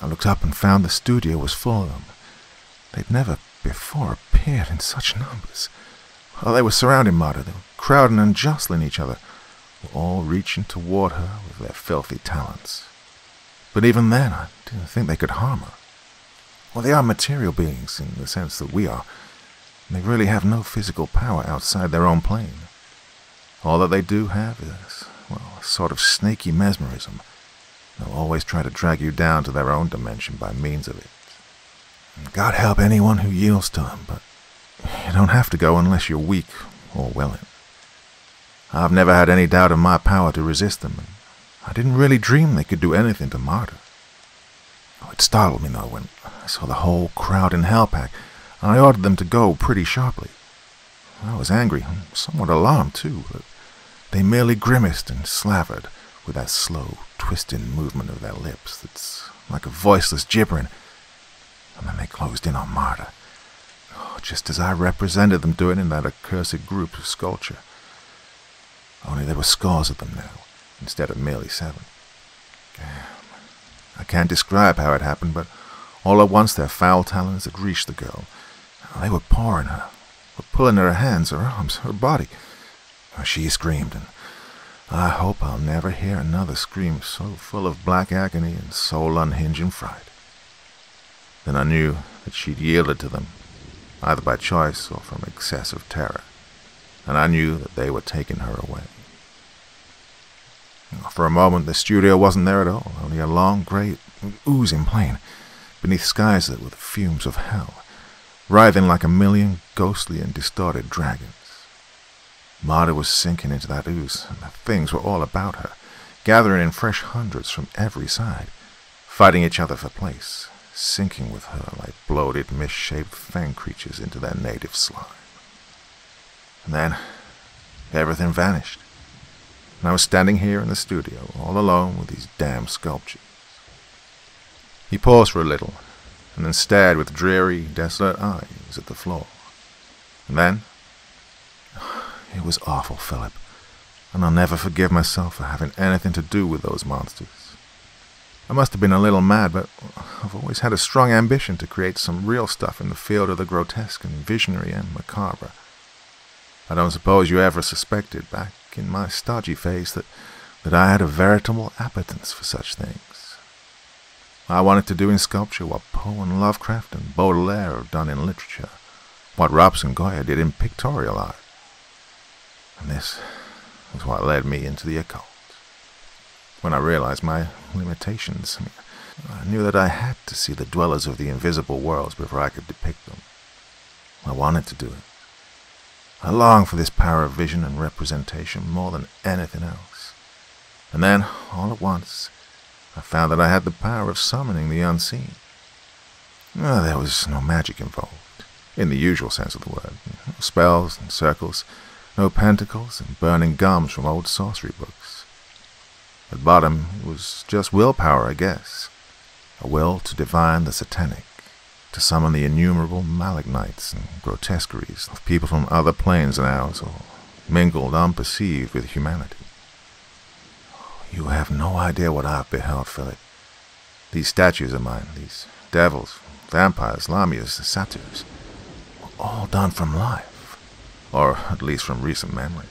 I looked up and found the studio was full of them. They'd never before appeared in such numbers. While they were surrounding Marta, they were crowding and jostling each other, all reaching toward her with their filthy talons. But even then, I didn't think they could harm her. Well, they are material beings in the sense that we are. They really have no physical power outside their own plane. All that they do have is, well, a sort of snaky mesmerism. They'll always try to drag you down to their own dimension by means of it. And God help anyone who yields to them, but you don't have to go unless you're weak or willing. I've never had any doubt of my power to resist them, and I didn't really dream they could do anything to Marta. Oh, it startled me, though, when I saw the whole crowd in Hellpack, and I ordered them to go pretty sharply. I was angry and somewhat alarmed, too, but they merely grimaced and slavered with that slow, twisting movement of their lips that's like a voiceless gibbering, and then they closed in on Marta, just as I represented them doing in that accursed group of sculpture. Only there were scores of them now, instead of merely 7. I can't describe how it happened, but all at once their foul talons had reached the girl. They were pawing her, were pulling at her hands, her arms, her body. She screamed, and I hope I'll never hear another scream so full of black agony and soul-unhinging fright. Then I knew that she'd yielded to them, either by choice or from excessive terror, and I knew that they were taking her away. For a moment the studio wasn't there at all, only a long, grey, oozing plain, beneath skies that were the fumes of hell, writhing like a million ghostly and distorted dragons. Marta was sinking into that ooze, and the things were all about her, gathering in fresh hundreds from every side, fighting each other for place, sinking with her like bloated, misshaped fang creatures into their native slime. And then everything vanished, and I was standing here in the studio, all alone with these damn sculptures. He paused for a little, and then stared with dreary, desolate eyes at the floor. And then, it was awful, Philip, and I'll never forgive myself for having anything to do with those monsters. I must have been a little mad, but I've always had a strong ambition to create some real stuff in the field of the grotesque and visionary and macabre. I don't suppose you ever suspected, back in my stodgy phase, that I had a veritable appetence for such things. I wanted to do in sculpture what Poe and Lovecraft and Baudelaire have done in literature, what Robson Goya did in pictorial art. And this was what led me into the occult. When I realized my limitations, I knew that I had to see the dwellers of the invisible worlds before I could depict them. I wanted to do it. I longed for this power of vision and representation more than anything else. And then, all at once, I found that I had the power of summoning the unseen. There was no magic involved, in the usual sense of the word. No spells and circles, no pentacles and burning gums from old sorcery books. At bottom, it was just willpower, I guess. A will to divine the satanic, to summon the innumerable malignites and grotesqueries of people from other planes than ours, or mingled unperceived with humanity. You have no idea what I've beheld, Philip. These statues of mine, these devils, vampires, lamias, satyrs, were all done from life, or at least from recent memory.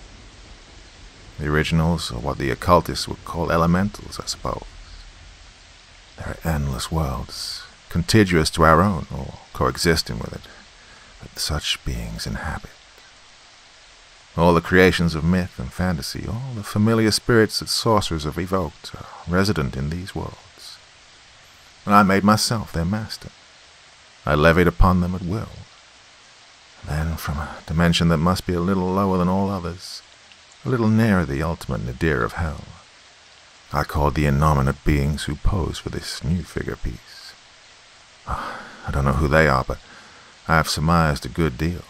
The originals are what the occultists would call elementals, I suppose. There are endless worlds, contiguous to our own, or coexisting with it, that such beings inhabit. All the creations of myth and fantasy, all the familiar spirits that sorcerers have evoked, are resident in these worlds. And I made myself their master. I levied upon them at will. Then, from a dimension that must be a little lower than all others, a little nearer the ultimate nadir of hell, I called the innominate beings who pose for this new figure piece. I don't know who they are, but I have surmised a good deal.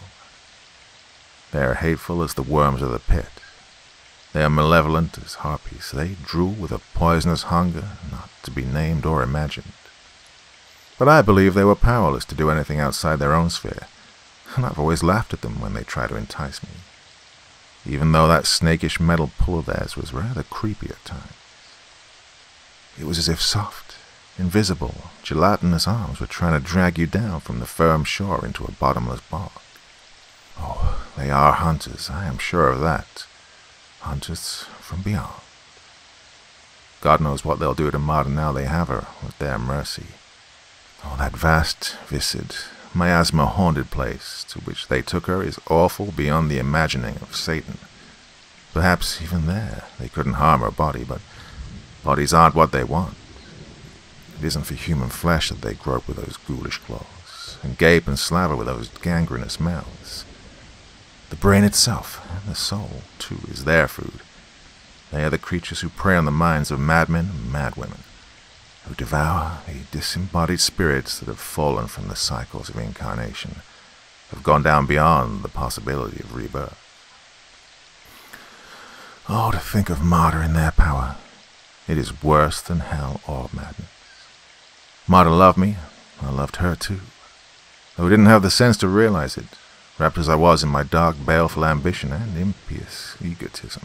They are hateful as the worms of the pit. They are malevolent as harpies. They drool with a poisonous hunger not to be named or imagined. But I believe they were powerless to do anything outside their own sphere, and I've always laughed at them when they try to entice me, even though that snakish metal pull of theirs was rather creepy at times. It was as if soft, invisible, gelatinous arms were trying to drag you down from the firm shore into a bottomless bog. Oh, they are hunters, I am sure of that. Hunters from beyond. God knows what they'll do to Marta now they have her at their mercy. Oh, that vast, viscid, miasma-haunted place to which they took her is awful beyond the imagining of Satan. Perhaps even there they couldn't harm her body, but bodies aren't what they want. It isn't for human flesh that they grope with those ghoulish claws, and gape and slaver with those gangrenous mouths. The brain itself, and the soul, too, is their food. They are the creatures who prey on the minds of madmen and madwomen, who devour the disembodied spirits that have fallen from the cycles of incarnation, have gone down beyond the possibility of rebirth. Oh, to think of Marta in their power. It is worse than hell or madness. Marta loved me, I loved her too, though I didn't have the sense to realize it, wrapped as I was in my dark, baleful ambition and impious egotism.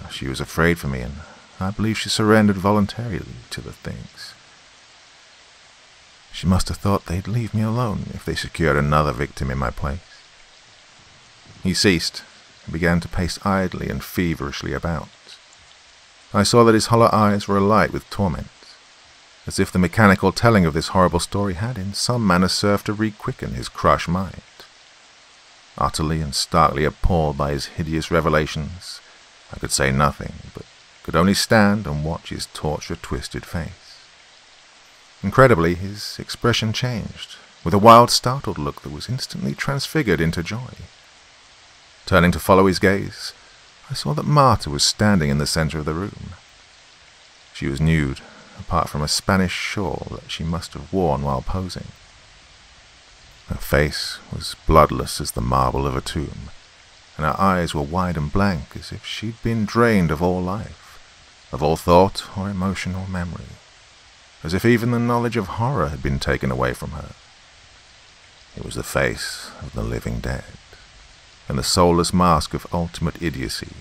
She was afraid for me, and I believe she surrendered voluntarily to the things. She must have thought they'd leave me alone if they secured another victim in my place. He ceased, and began to pace idly and feverishly about. I saw that his hollow eyes were alight with torment, as if the mechanical telling of this horrible story had in some manner served to re-quicken his crushed mind. Utterly and starkly appalled by his hideous revelations, I could say nothing, but could only stand and watch his torture-twisted face. Incredibly, his expression changed, with a wild, startled look that was instantly transfigured into joy. Turning to follow his gaze, I saw that Marta was standing in the center of the room. She was nude, apart from a Spanish shawl that she must have worn while posing. Her face was bloodless as the marble of a tomb, and her eyes were wide and blank as if she'd been drained of all life, of all thought or emotion or memory, as if even the knowledge of horror had been taken away from her. It was the face of the living dead, and the soulless mask of ultimate idiocy,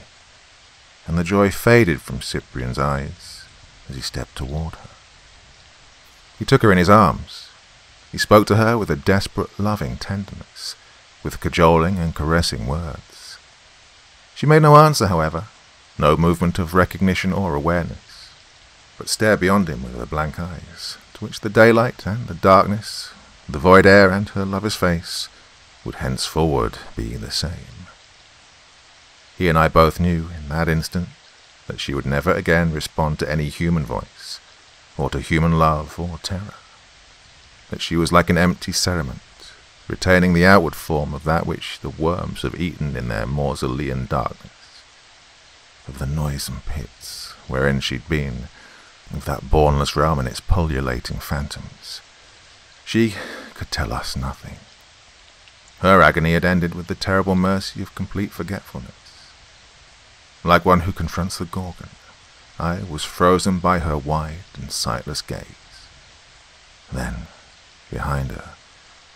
and the joy faded from Cyprian's eyes as he stepped toward her. He took her in his arms. He spoke to her with a desperate, loving tenderness, with cajoling and caressing words. She made no answer, however, no movement of recognition or awareness, but stared beyond him with her blank eyes, to which the daylight and the darkness, the void air and her lover's face, would henceforward be the same. He and I both knew, in that instant, that she would never again respond to any human voice, or to human love or terror, that she was like an empty cerement, retaining the outward form of that which the worms have eaten in their mausolean darkness, of the noisome pits wherein she'd been, of that bournless realm and its pullulating phantoms. She could tell us nothing. Her agony had ended with the terrible mercy of complete forgetfulness. Like one who confronts the Gorgon, I was frozen by her wide and sightless gaze. Then, behind her,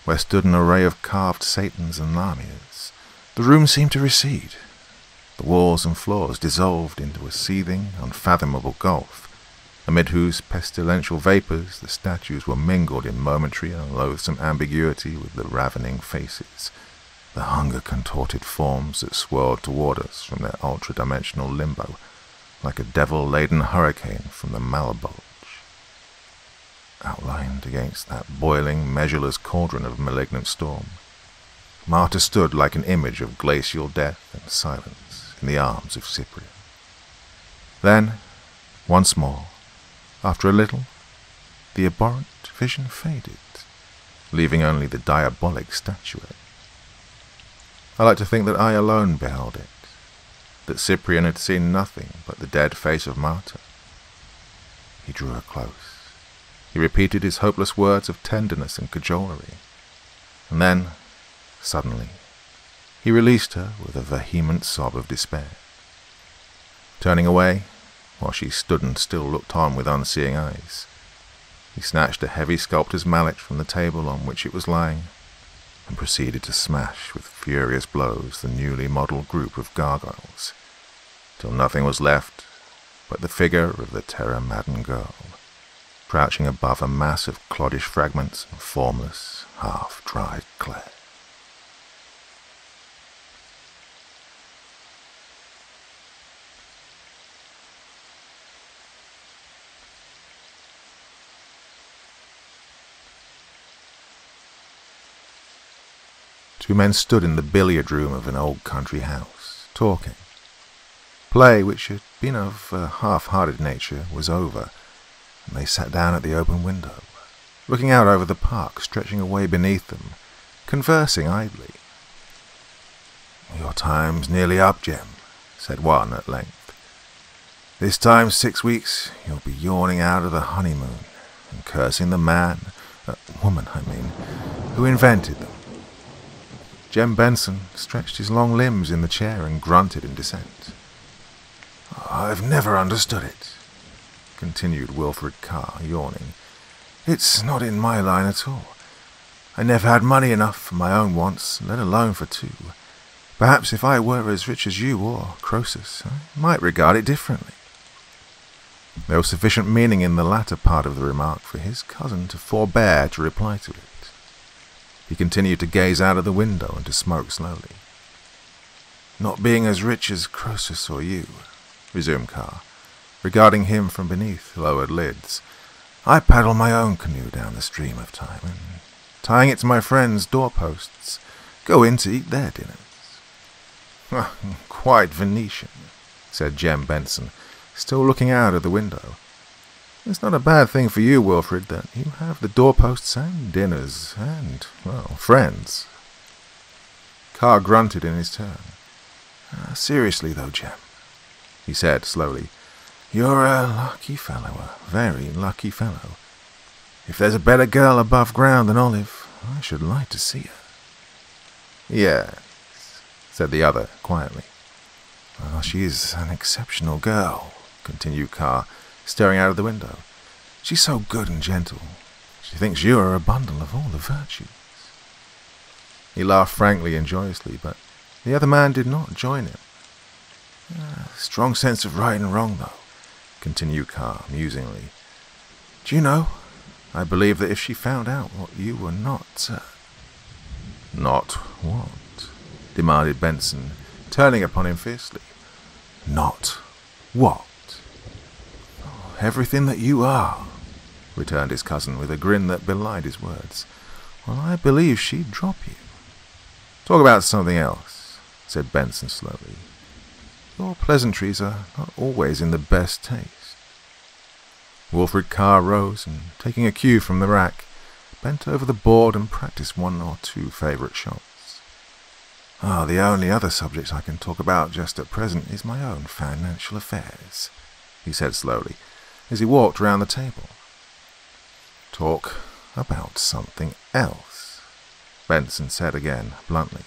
where stood an array of carved Satans and Lamias, the room seemed to recede. The walls and floors dissolved into a seething, unfathomable gulf, amid whose pestilential vapours the statues were mingled in momentary and loathsome ambiguity with the ravening faces, the hunger-contorted forms that swirled toward us from their ultra-dimensional limbo, like a devil-laden hurricane from the Malabulge. Outlined against that boiling, measureless cauldron of malignant storm, Marta stood like an image of glacial death and silence in the arms of Cyprian. Then, once more, after a little, the abhorrent vision faded, leaving only the diabolic statuette. I like to think that I alone beheld it, that Cyprian had seen nothing but the dead face of Marta. He drew her close. He repeated his hopeless words of tenderness and cajolery, and then, suddenly, he released her with a vehement sob of despair. Turning away, while she stood and still looked on with unseeing eyes, he snatched a heavy sculptor's mallet from the table on which it was lying, and proceeded to smash with furious blows the newly modelled group of gargoyles, till nothing was left but the figure of the terror-maddened girl, crouching above a mass of cloddish fragments and formless, half-dried clay. Two men stood in the billiard room of an old country house, talking. Play, which had been of a half-hearted nature, was over, and they sat down at the open window, looking out over the park stretching away beneath them, conversing idly. "Your time's nearly up, Jem," said one at length. "This time 6 weeks you'll be yawning out of the honeymoon, and cursing the woman, who invented them." Jem Benson stretched his long limbs in the chair and grunted in dissent. "I've never understood it," continued Wilfred Carr, yawning. "It's not in my line at all. I never had money enough for my own wants, let alone for two. Perhaps if I were as rich as you or Croesus, I might regard it differently." There was sufficient meaning in the latter part of the remark for his cousin to forbear to reply to it. He continued to gaze out of the window and to smoke slowly. "Not being as rich as Croesus or you," resumed Carr, regarding him from beneath lowered lids, "I paddle my own canoe down the stream of time, and, tying it to my friends' doorposts, go in to eat their dinners." "Quite Venetian," said Jem Benson, still looking out of the window. "It's not a bad thing for you, Wilfred, that you have the doorposts and dinners and, friends." Carr grunted in his turn. "Seriously, though, Jem," he said slowly, "you're a lucky fellow, a very lucky fellow. If there's a better girl above ground than Olive, I should like to see her." "Yes," said the other quietly. "Well, she's an exceptional girl," continued Carr, staring out of the window. "She's so good and gentle. She thinks you are a bundle of all the virtues." He laughed frankly and joyously, but the other man did not join him. "Strong sense of right and wrong, though. continued Carr musingly. "Do you know, I believe that if she found out what you were not..." "Not what?" demanded Benson, turning upon him fiercely. "Not what?" "Everything that you are," returned his cousin with a grin that belied his words. "Well, I believe she'd drop you." "Talk about something else," said Benson slowly. "Your pleasantries are not always in the best taste." Wilfred Carr rose and, taking a cue from the rack, bent over the board and practiced one or two favourite shots. "The only other subject I can talk about just at present is my own financial affairs," he said slowly, as he walked round the table. "Talk about something else," Benson said again, bluntly.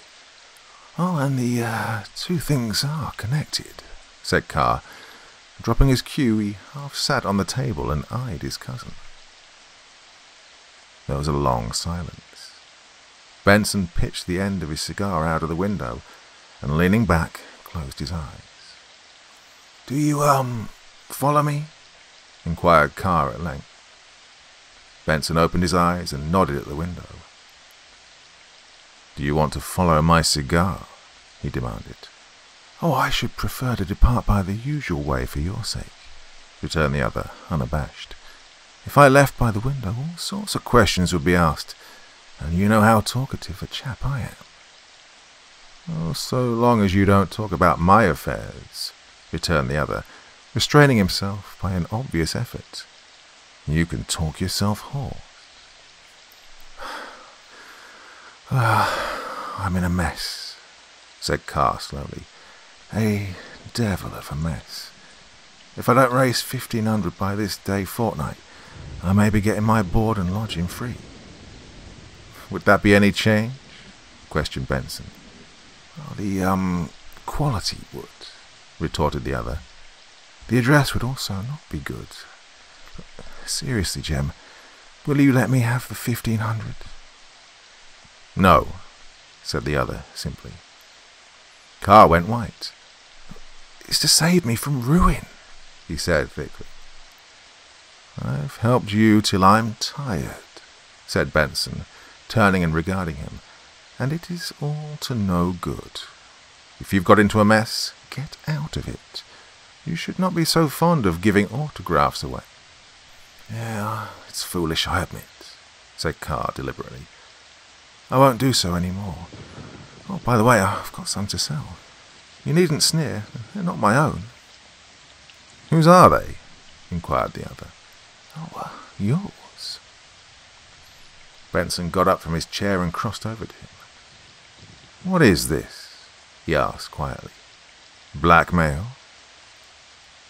"And the two things are connected," said Carr. Dropping his cue, he half sat on the table and eyed his cousin. There was a long silence. Benson pitched the end of his cigar out of the window and, leaning back, closed his eyes. "Do you, follow me?" inquired Carr at length. Benson opened his eyes and nodded at the window. "Do you want to follow my cigar?" he demanded. "I should prefer to depart by the usual way for your sake," returned the other, unabashed. "If I left by the window, all sorts of questions would be asked, and you know how talkative a chap I am." So long as you don't talk about my affairs," returned the other, restraining himself by an obvious effort. "You can talk yourself hoarse." "I'm in a mess," said Carr slowly. "A devil of a mess. If I don't raise 1,500 by this day fortnight, I may be getting my board and lodging free." "Would that be any change?" questioned Benson. "The quality would," retorted the other. "The address would also not be good. Seriously, Jem, will you let me have the 1,500? "No," said the other simply. Carr went white. "It's to save me from ruin," he said thickly. "I've helped you till I'm tired," said Benson, turning and regarding him, "and it is all to no good. If you've got into a mess, get out of it. You should not be so fond of giving autographs away." "Yeah, it's foolish, I admit," said Carr deliberately. "I won't do so any more. By the way, I've got some to sell. You needn't sneer, they're not my own." "Whose are they?" inquired the other. Yours." Benson got up from his chair and crossed over to him. "What is this?" he asked quietly. "Blackmail?"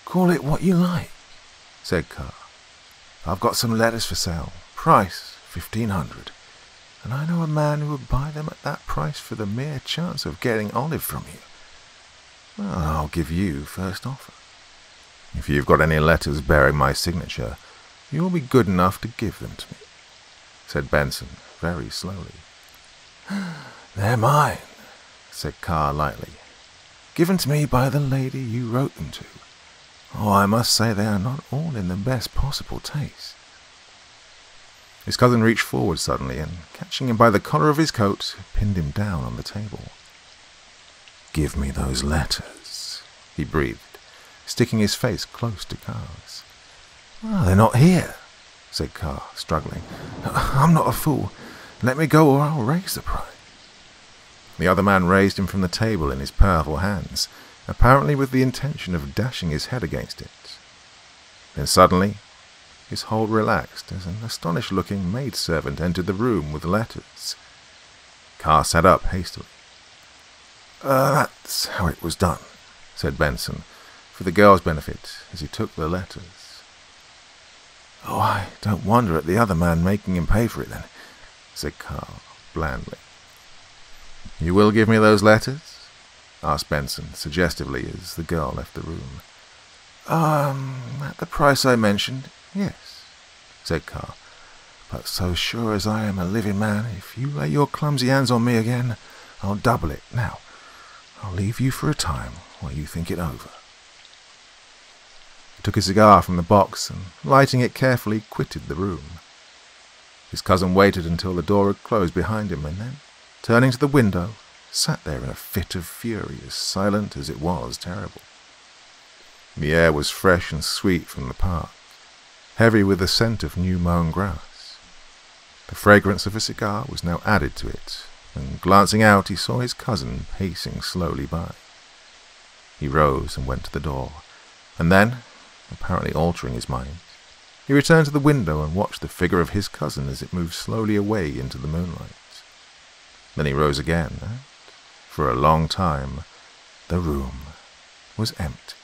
"Call it what you like," said Carr. "I've got some letters for sale. Price 1,500. And I know a man who would buy them at that price for the mere chance of getting olive from you. Well, I'll give you first offer. If you've got any letters bearing my signature, you'll be good enough to give them to me," said Benson very slowly. "They're mine," said Carr lightly. "Given to me by the lady you wrote them to. I must say they are not all in the best possible taste." His cousin reached forward suddenly and, catching him by the collar of his coat, pinned him down on the table. "Give me those letters," he breathed, sticking his face close to Carr's. "They're not here," said Carr, struggling. "I'm not a fool. Let me go or I'll raise the price." The other man raised him from the table in his powerful hands, apparently with the intention of dashing his head against it. Then suddenly his hold relaxed as an astonished-looking maidservant entered the room with letters. Carr sat up hastily. "That's how it was done," said Benson, for the girl's benefit, as he took the letters. "I don't wonder at the other man making him pay for it, then," said Carr blandly. "You will give me those letters?" asked Benson suggestively as the girl left the room. At the price I mentioned, yes," said Carr. "But so sure as I am a living man, if you lay your clumsy hands on me again, I'll double it. Now, I'll leave you for a time while you think it over." He took a cigar from the box and, lighting it carefully, quitted the room. His cousin waited until the door had closed behind him and then, turning to the window, sat there in a fit of fury, as silent as it was terrible. The air was fresh and sweet from the park, heavy with the scent of new-mown grass. The fragrance of a cigar was now added to it, and glancing out he saw his cousin pacing slowly by. He rose and went to the door, and then, apparently altering his mind, he returned to the window and watched the figure of his cousin as it moved slowly away into the moonlight. Then he rose again, and, for a long time, the room was empty.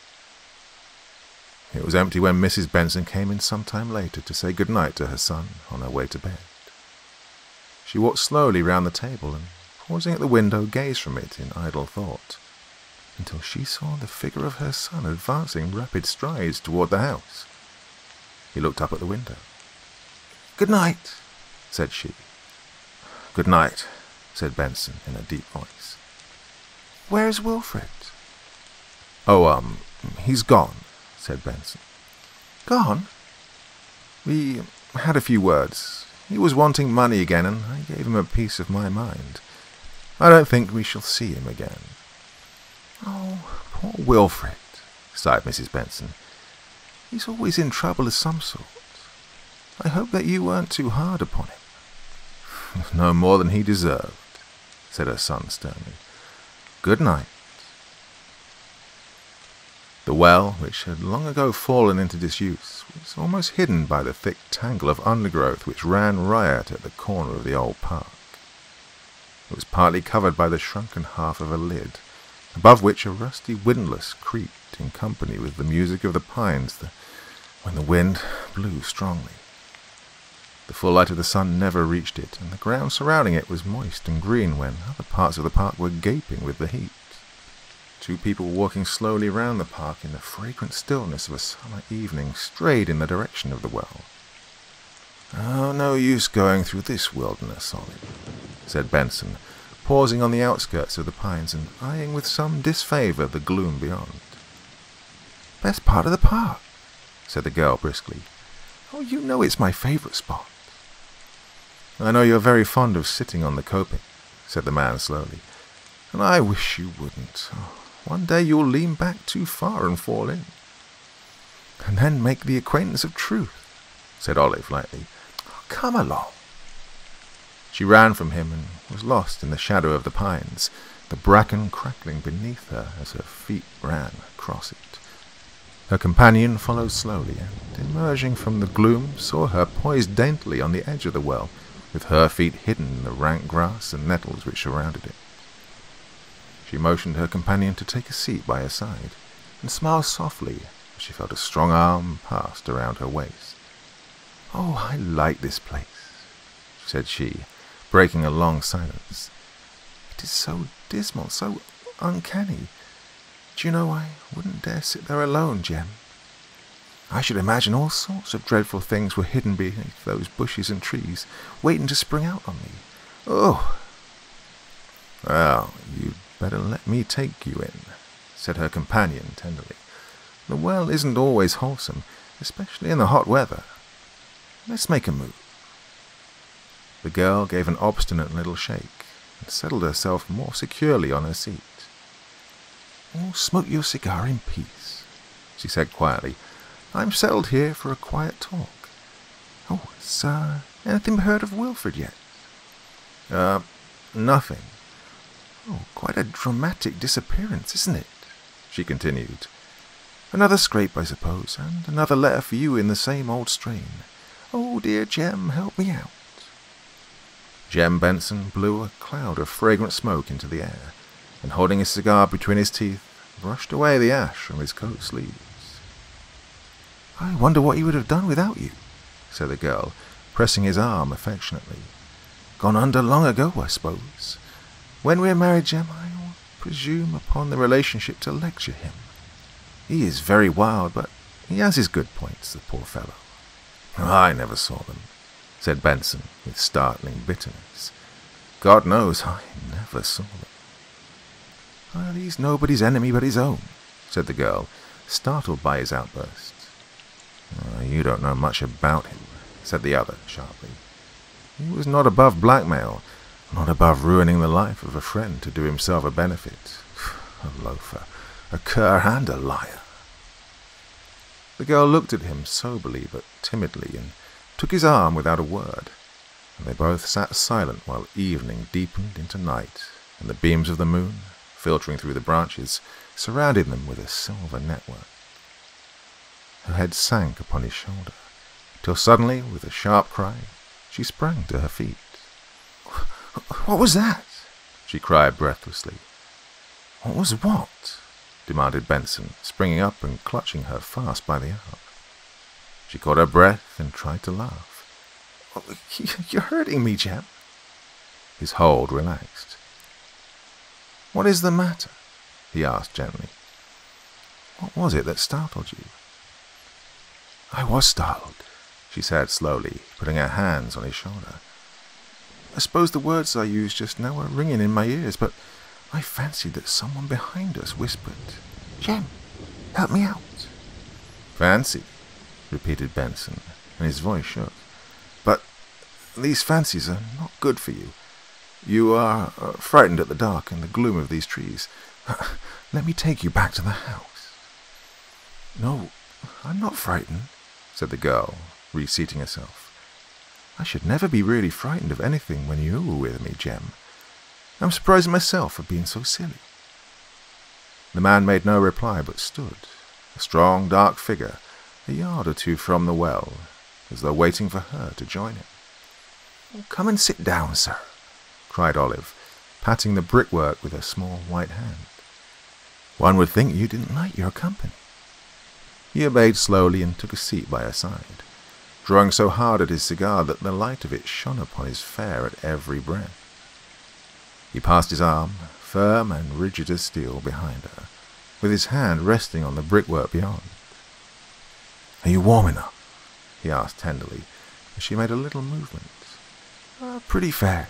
It was empty when Mrs. Benson came in some time later to say good night to her son on her way to bed. She walked slowly round the table and, pausing at the window, gazed from it in idle thought, until she saw the figure of her son advancing rapid strides toward the house. He looked up at the window. "Good night," said she. "Good night," said Benson in a deep voice. "Where's Wilfred?" "Oh, he's gone," said Benson. "Gone?" "We had a few words. He was wanting money again, and I gave him a piece of my mind. I don't think we shall see him again." "Oh, poor Wilfred," sighed Mrs. Benson. "He's always in trouble of some sort. I hope that you weren't too hard upon him." "No more than he deserved," said her son sternly. "Good night." The well, which had long ago fallen into disuse, was almost hidden by the thick tangle of undergrowth which ran riot at the corner of the old park. It was partly covered by the shrunken half of a lid, above which a rusty windlass creaked in company with the music of the pines when the wind blew strongly. The full light of the sun never reached it, and the ground surrounding it was moist and green when other parts of the park were gaping with the heat. Two people walking slowly round the park in the fragrant stillness of a summer evening strayed in the direction of the well. "Oh, no use going through this wilderness, Olive," said Benson, pausing on the outskirts of the pines and eyeing with some disfavour the gloom beyond. "Best part of the park," said the girl briskly. "Oh, you know it's my favourite spot." "I know you're very fond of sitting on the coping," said the man slowly, "and I wish you wouldn't. One day you'll lean back too far and fall in." "And then make the acquaintance of truth," said Olive lightly. "Come along." She ran from him and was lost in the shadow of the pines, the bracken crackling beneath her as her feet ran across it. Her companion followed slowly, and, emerging from the gloom, saw her poised daintily on the edge of the well, with her feet hidden in the rank grass and nettles which surrounded it. She motioned her companion to take a seat by her side, and smiled softly as she felt a strong arm passed around her waist. "Oh, I like this place," said she, breaking a long silence. "It is so dismal, so uncanny. Do you know, I wouldn't dare sit there alone, Jem. I should imagine all sorts of dreadful things were hidden beneath those bushes and trees, waiting to spring out on me. Oh!" "Well, you'd better let me take you in," said her companion tenderly. "The well isn't always wholesome, especially in the hot weather. Let's make a move." The girl gave an obstinate little shake and settled herself more securely on her seat. "Oh, smoke your cigar in peace," she said quietly. "I'm settled here for a quiet talk. Oh, has anything heard of Wilfred yet?" Nothing." "Oh, quite a dramatic disappearance, isn't it?" she continued. "Another scrape, I suppose, and another letter for you in the same old strain. Oh, dear Jem, help me out." Jem Benson blew a cloud of fragrant smoke into the air, and holding his cigar between his teeth, brushed away the ash from his coat sleeves. "I wonder what he would have done without you," said the girl, pressing his arm affectionately. "Gone under long ago, I suppose. When we're married, Jem, I'll presume upon the relationship to lecture him. He is very wild, but he has his good points, the poor fellow." "I never saw them," said Benson with startling bitterness. "God knows I never saw them." "Well, he's nobody's enemy but his own," said the girl, startled by his outburst. You don't know much about him, said the other sharply. He was not above blackmail, not above ruining the life of a friend to do himself a benefit. A loafer, a cur and a liar. The girl looked at him soberly but timidly and took his arm without a word, and they both sat silent while evening deepened into night, and the beams of the moon, filtering through the branches, surrounded them with a silver network. Her head sank upon his shoulder, till suddenly, with a sharp cry, she sprang to her feet. What was that? She cried breathlessly. What was what? Demanded Benson, springing up and clutching her fast by the arm. She caught her breath and tried to laugh. You're hurting me, Jem. His hold relaxed. What is the matter? He asked gently. What was it that startled you? I was startled, she said slowly, putting her hands on his shoulder. I suppose the words I used just now were ringing in my ears, but I fancied that someone behind us whispered, "Jem, help me out." Fancy, repeated Benson, and his voice shook. But these fancies are not good for you. You are frightened at the dark and the gloom of these trees. Let me take you back to the house. No, I'm not frightened, said the girl, reseating herself. I should never be really frightened of anything when you were with me, Jem. I'm surprised at myself for being so silly. The man made no reply but stood, a strong, dark figure, a yard or two from the well, as though waiting for her to join him. Come and sit down, sir, cried Olive, patting the brickwork with her small white hand. One would think you didn't like your company. He obeyed slowly and took a seat by her side, drawing so hard at his cigar that the light of it shone upon his fare at every breath. He passed his arm, firm and rigid as steel, behind her, with his hand resting on the brickwork beyond. Are you warm enough? He asked tenderly, as she made a little movement. Pretty fair,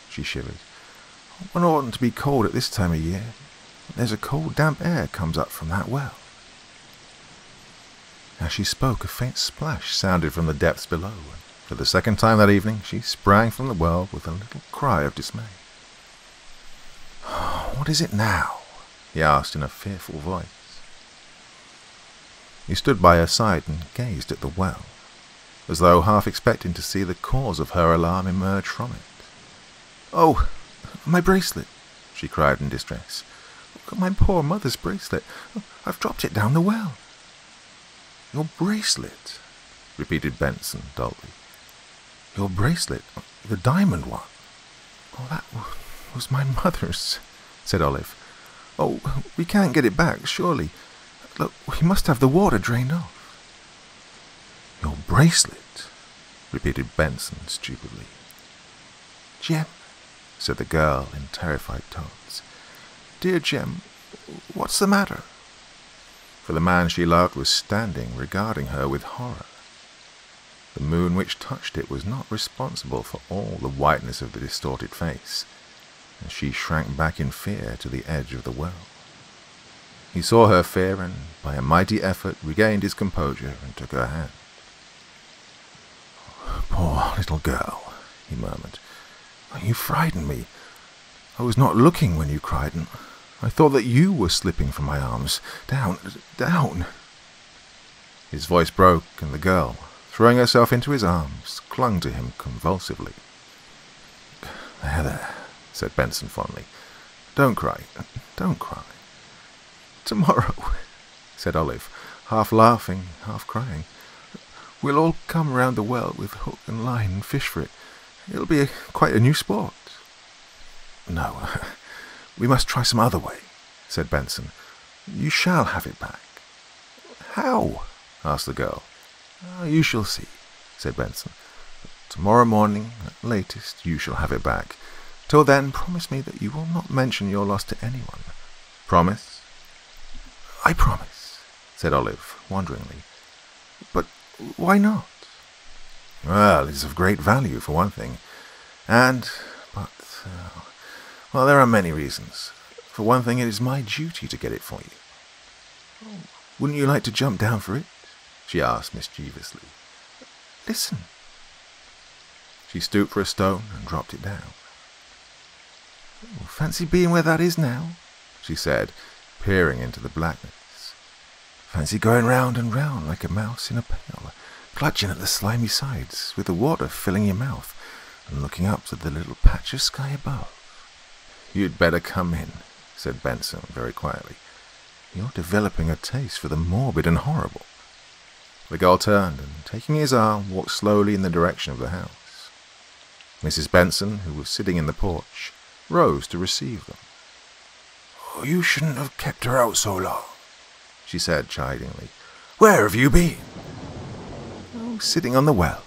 she shivered. One oughtn't to be cold at this time of year. There's a cold, damp air comes up from that well. As she spoke, a faint splash sounded from the depths below, and for the second time that evening she sprang from the well with a little cry of dismay. What is it now? He asked in a fearful voice. He stood by her side and gazed at the well, as though half expecting to see the cause of her alarm emerge from it. Oh, my bracelet, she cried in distress. My poor mother's bracelet. I've dropped it down the well. Your bracelet, repeated Benson dully. Your bracelet, the diamond one. Oh, that was my mother's, said Olive. Oh, we can't get it back, surely. Look, we must have the water drained off. Your bracelet, repeated Benson stupidly. Jem, said the girl in terrified tones. Dear Jem, what's the matter? For the man she loved was standing, regarding her with horror. The moon which touched it was not responsible for all the whiteness of the distorted face, and she shrank back in fear to the edge of the well. He saw her fear and, by a mighty effort, regained his composure and took her hand. Poor little girl, he murmured. You frightened me. I was not looking when you cried, and I thought that you were slipping from my arms. Down, down. His voice broke, and the girl, throwing herself into his arms, clung to him convulsively. There, said Benson fondly. Don't cry, don't cry. Tomorrow, said Olive, half laughing, half crying. We'll all come round the well with hook and line and fish for it. It'll be quite a new sport. No, we must try some other way, said Benson. You shall have it back. How? asked the girl. You shall see, said Benson. Tomorrow morning, at latest, you shall have it back. Till then, promise me that you will not mention your loss to anyone. Promise? I promise, said Olive, wonderingly. But why not? Well, it is of great value, for one thing. Well, there are many reasons. For one thing, it is my duty to get it for you. Wouldn't you like to jump down for it? she asked mischievously. Listen. She stooped for a stone and dropped it down. Fancy being where that is now, she said, peering into the blackness. Fancy going round and round like a mouse in a pail, clutching at the slimy sides, with the water filling your mouth, and looking up to the little patch of sky above. You'd better come in, said Benson very quietly. You're developing a taste for the morbid and horrible. The girl turned and, taking his arm, walked slowly in the direction of the house. Mrs. Benson, who was sitting in the porch, rose to receive them. Oh, you shouldn't have kept her out so long, she said chidingly. Where have you been? Oh, sitting on the well,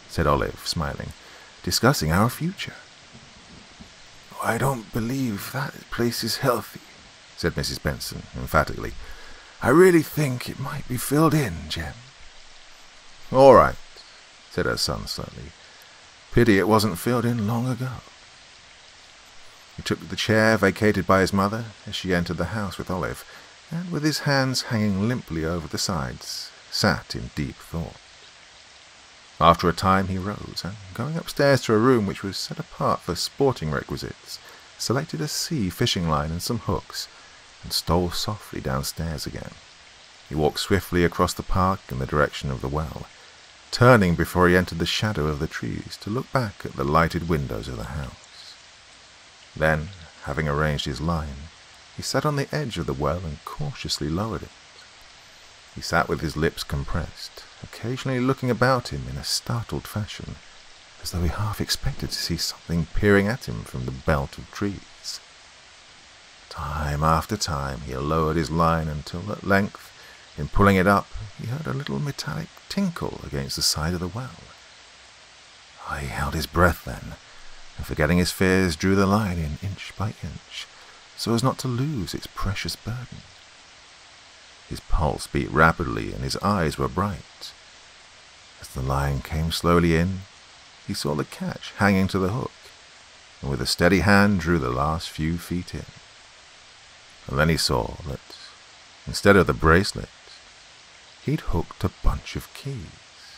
said Olive, smiling, discussing our future. I don't believe that place is healthy, said Mrs. Benson emphatically. I really think it might be filled in, Jem. All right, said her son slowly. Pity it wasn't filled in long ago. He took the chair vacated by his mother as she entered the house with Olive, and with his hands hanging limply over the sides, sat in deep thought. After a time he rose, and going upstairs to a room which was set apart for sporting requisites, selected a sea fishing line and some hooks, and stole softly downstairs again. He walked swiftly across the park in the direction of the well, turning before he entered the shadow of the trees to look back at the lighted windows of the house. Then, having arranged his line, he sat on the edge of the well and cautiously lowered it. He sat with his lips compressed, occasionally looking about him in a startled fashion, as though he half expected to see something peering at him from the belt of trees. Time after time he lowered his line until at length, in pulling it up, he heard a little metallic tinkle against the side of the well. He held his breath then, and forgetting his fears, drew the line in inch by inch, so as not to lose its precious burden. His pulse beat rapidly, and his eyes were bright. As the line came slowly in, he saw the catch hanging to the hook, and with a steady hand drew the last few feet in. And then he saw that, instead of the bracelet, he'd hooked a bunch of keys.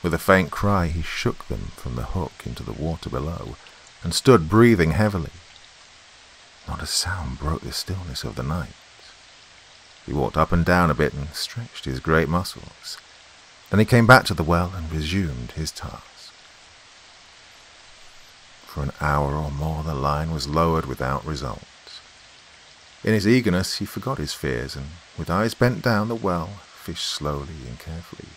With a faint cry, he shook them from the hook into the water below, and stood breathing heavily. Not a sound broke the stillness of the night. He walked up and down a bit and stretched his great muscles. Then he came back to the well and resumed his task. For an hour or more the line was lowered without result. In his eagerness he forgot his fears, and with eyes bent down the well, fished slowly and carefully.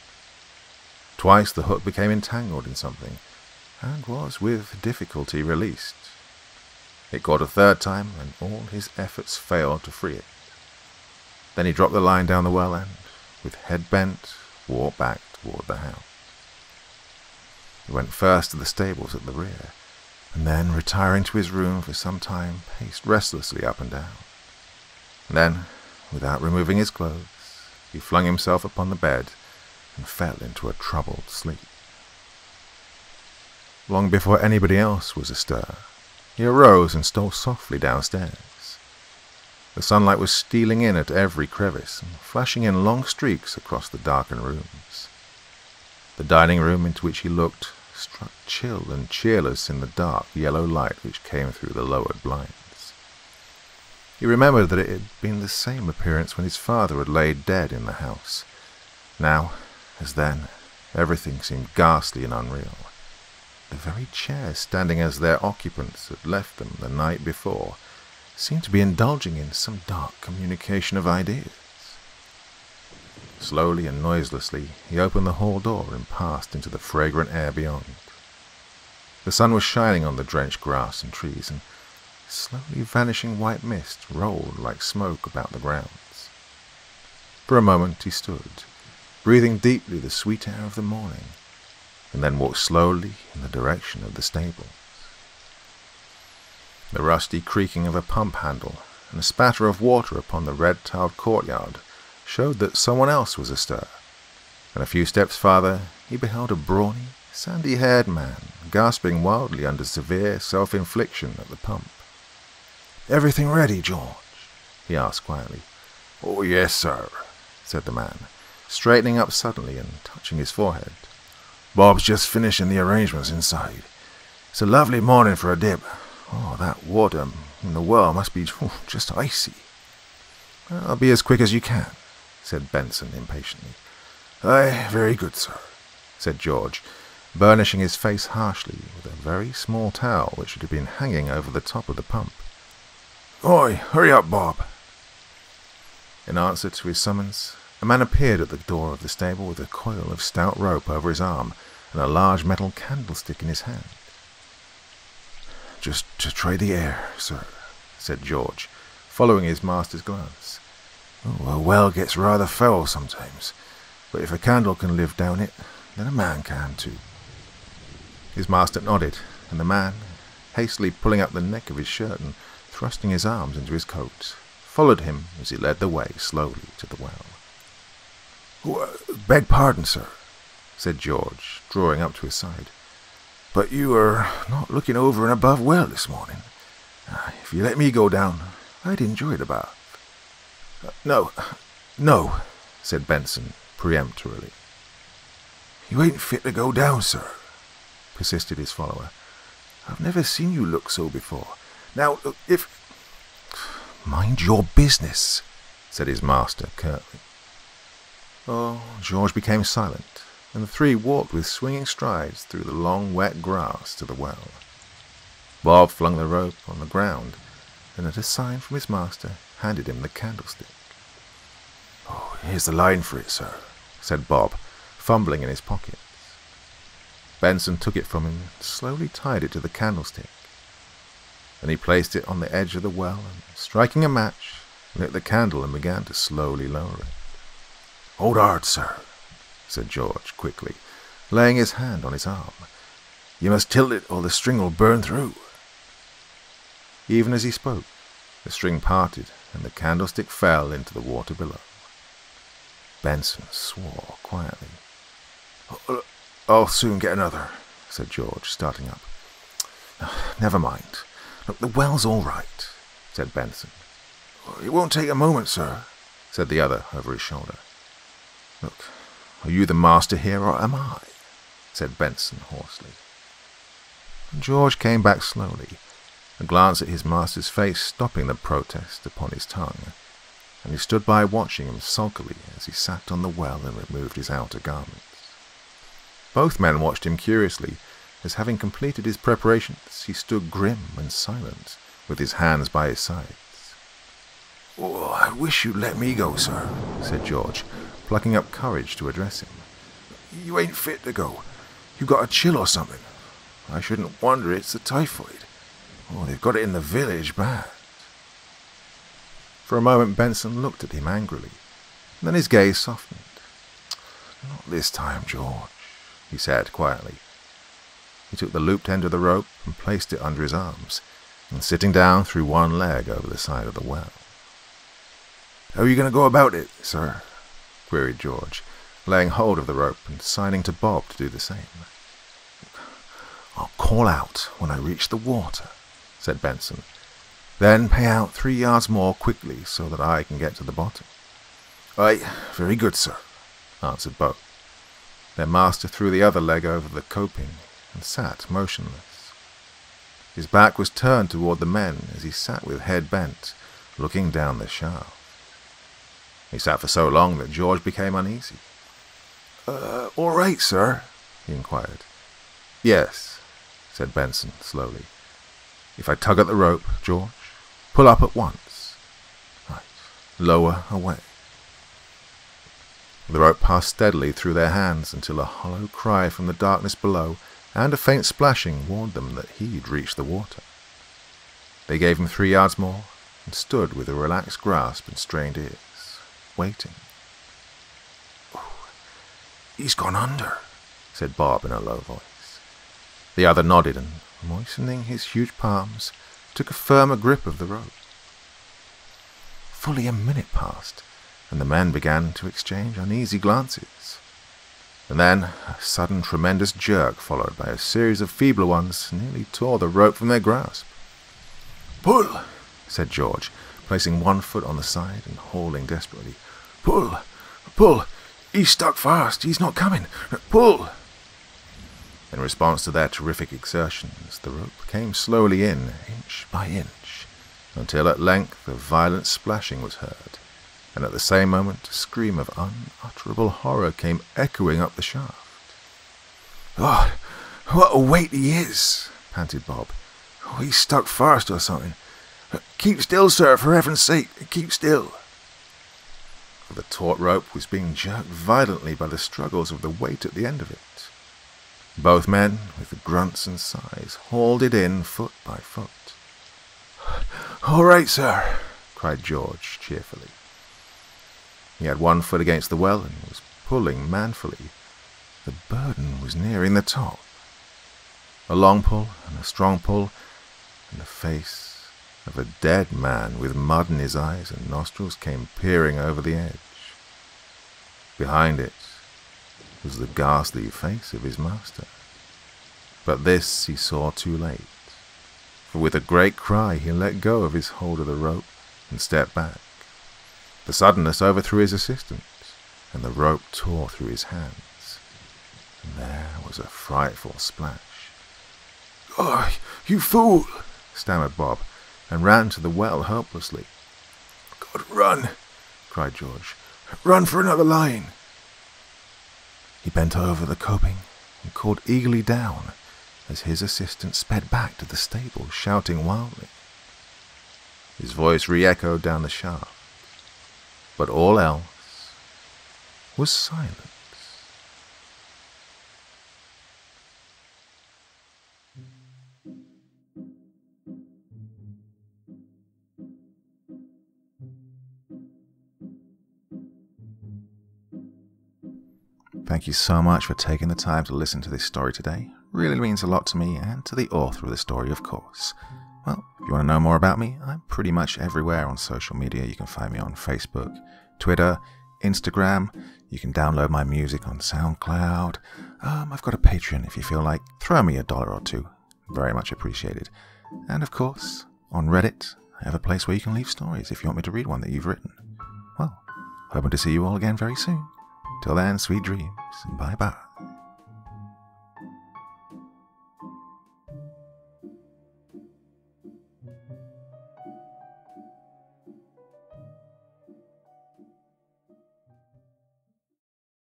Twice the hook became entangled in something, and was with difficulty released. It caught a third time, and all his efforts failed to free it. Then he dropped the line down the well and, with head bent, walked back toward the house. He went first to the stables at the rear, and then, retiring to his room for some time, paced restlessly up and down. Then, without removing his clothes, he flung himself upon the bed and fell into a troubled sleep. Long before anybody else was astir, he arose and stole softly downstairs. The sunlight was stealing in at every crevice and flashing in long streaks across the darkened rooms. The dining room into which he looked struck chill and cheerless in the dark yellow light which came through the lowered blinds. He remembered that it had been the same appearance when his father had laid dead in the house. Now, as then, everything seemed ghastly and unreal. The very chairs standing as their occupants had left them the night before seemed to be indulging in some dark communication of ideas. Slowly and noiselessly he opened the hall door and passed into the fragrant air beyond. The sun was shining on the drenched grass and trees, and slowly vanishing white mist rolled like smoke about the grounds. For a moment he stood, breathing deeply the sweet air of the morning, and then walked slowly in the direction of the stables. The rusty creaking of a pump handle and a spatter of water upon the red-tiled courtyard showed that someone else was astir, and a few steps farther he beheld a brawny, sandy-haired man gasping wildly under severe self-infliction at the pump. "Everything ready, George?" he asked quietly. "Oh, yes, sir," said the man, straightening up suddenly and touching his forehead. "Bob's just finishing the arrangements inside. It's a lovely morning for a dip. Oh, that water in the well must be just icy." "I'll be as quick as you can," said Benson impatiently. "Aye, very good, sir," said George, burnishing his face harshly with a very small towel which had been hanging over the top of the pump. "Oi, hurry up, Bob." In answer to his summons, a man appeared at the door of the stable with a coil of stout rope over his arm and a large metal candlestick in his hand. "Just to try the air, sir," said George, following his master's glance. "Oh, a well gets rather foul sometimes, but if a candle can live down it, then a man can too." His master nodded, and the man, hastily pulling up the neck of his shirt and thrusting his arms into his coat, followed him as he led the way slowly to the well. "Beg pardon, sir," said George, drawing up to his side, "but you are not looking over and above well this morning. If you let me go down, I'd enjoy the bath." No, said Benson peremptorily. "You ain't fit to go down, sir," persisted his follower. "I've never seen you look so before. Now, if—" "Mind your business," said his master curtly. Oh, George became silent, and the three walked with swinging strides through the long wet grass to the well. Bob flung the rope on the ground, and at a sign from his master handed him the candlestick. "Oh, here's the line for it, sir," said Bob, fumbling in his pockets. Benson took it from him and slowly tied it to the candlestick. Then he placed it on the edge of the well and, striking a match, lit the candle and began to slowly lower it. "Hold hard, sir," said George quickly, laying his hand on his arm. "You must tilt it or the string will burn through." Even as he spoke, the string parted and the candlestick fell into the water below. Benson swore quietly. "I'll soon get another," said George, starting up. "Never mind. Look, the well's all right," said Benson. "It won't take a moment, sir," said the other over his shoulder. "Look, are you the master here or am I?" said Benson hoarsely. George came back slowly, a glance at his master's face stopping the protest upon his tongue, and he stood by watching him sulkily as he sat on the well and removed his outer garments. Both men watched him curiously, as having completed his preparations, he stood grim and silent, with his hands by his sides. "Oh, I wish you'd let me go, sir," said George, plucking up courage to address him. "You ain't fit to go. You've got a chill or something. I shouldn't wonder it's the typhoid. Oh, they've got it in the village bad." For a moment Benson looked at him angrily, and then his gaze softened. "Not this time, George," he said quietly. He took the looped end of the rope and placed it under his arms, and sitting down threw one leg over the side of the well. "How are you going to go about it, sir?" queried George, laying hold of the rope and signing to Bob to do the same. "I'll call out when I reach the water," said Benson. "Then pay out 3 yards more quickly so that I can get to the bottom." "Aye, very good, sir," answered both. Their master threw the other leg over the coping and sat motionless. His back was turned toward the men as he sat with head bent, looking down the shaft. He sat for so long that George became uneasy. "All right, sir?" he inquired. "Yes," said Benson slowly. "If I tug at the rope, George, pull up at once. Right, lower away." The rope passed steadily through their hands until a hollow cry from the darkness below and a faint splashing warned them that he'd reached the water. They gave him 3 yards more and stood with a relaxed grasp and strained ears, waiting. "Oh, he's gone under," said Bob in a low voice. The other nodded and, moistening his huge palms, took a firmer grip of the rope. Fully a minute passed, and the men began to exchange uneasy glances. And then a sudden tremendous jerk, followed by a series of feebler ones, nearly tore the rope from their grasp. "Pull," said George, placing one foot on the side and hauling desperately. "Pull, pull, He's stuck fast. He's not coming. Pull! In response to their terrific exertions, the rope came slowly in, inch by inch, until at length a violent splashing was heard, and at the same moment a scream of unutterable horror came echoing up the shaft. "Oh, what a weight he is!" panted Bob. "Oh, he's stuck fast or something. Keep still, sir, for heaven's sake, keep still." For the taut rope was being jerked violently by the struggles of the weight at the end of it. Both men, with grunts and sighs, hauled it in foot by foot. "All right, sir," cried George cheerfully. He had one foot against the well and was pulling manfully. The burden was nearing the top. A long pull and a strong pull, and the face of a dead man with mud in his eyes and nostrils came peering over the edge. Behind it was the ghastly face of his master. But this he saw too late, for with a great cry he let go of his hold of the rope and stepped back. The suddenness overthrew his assistant, and the rope tore through his hands. And there was a frightful splash. "Oh, you fool!" stammered Bob, and ran to the well helplessly. "God, run!" cried George. "Run for another line!" He bent over the coping and called eagerly down as his assistant sped back to the stable, shouting wildly. His voice re-echoed down the shaft, but all else was silence. Thank you so much for taking the time to listen to this story today. Really means a lot to me and to the author of the story, of course. Well, if you want to know more about me, I'm pretty much everywhere on social media. You can find me on Facebook, Twitter, Instagram. You can download my music on SoundCloud. I've got a Patreon if you feel like. Throw me $1 or $2. Very much appreciated. And of course, on Reddit, I have a place where you can leave stories if you want me to read one that you've written. Well, hoping to see you all again very soon. Till then, sweet dreams, and bye-bye.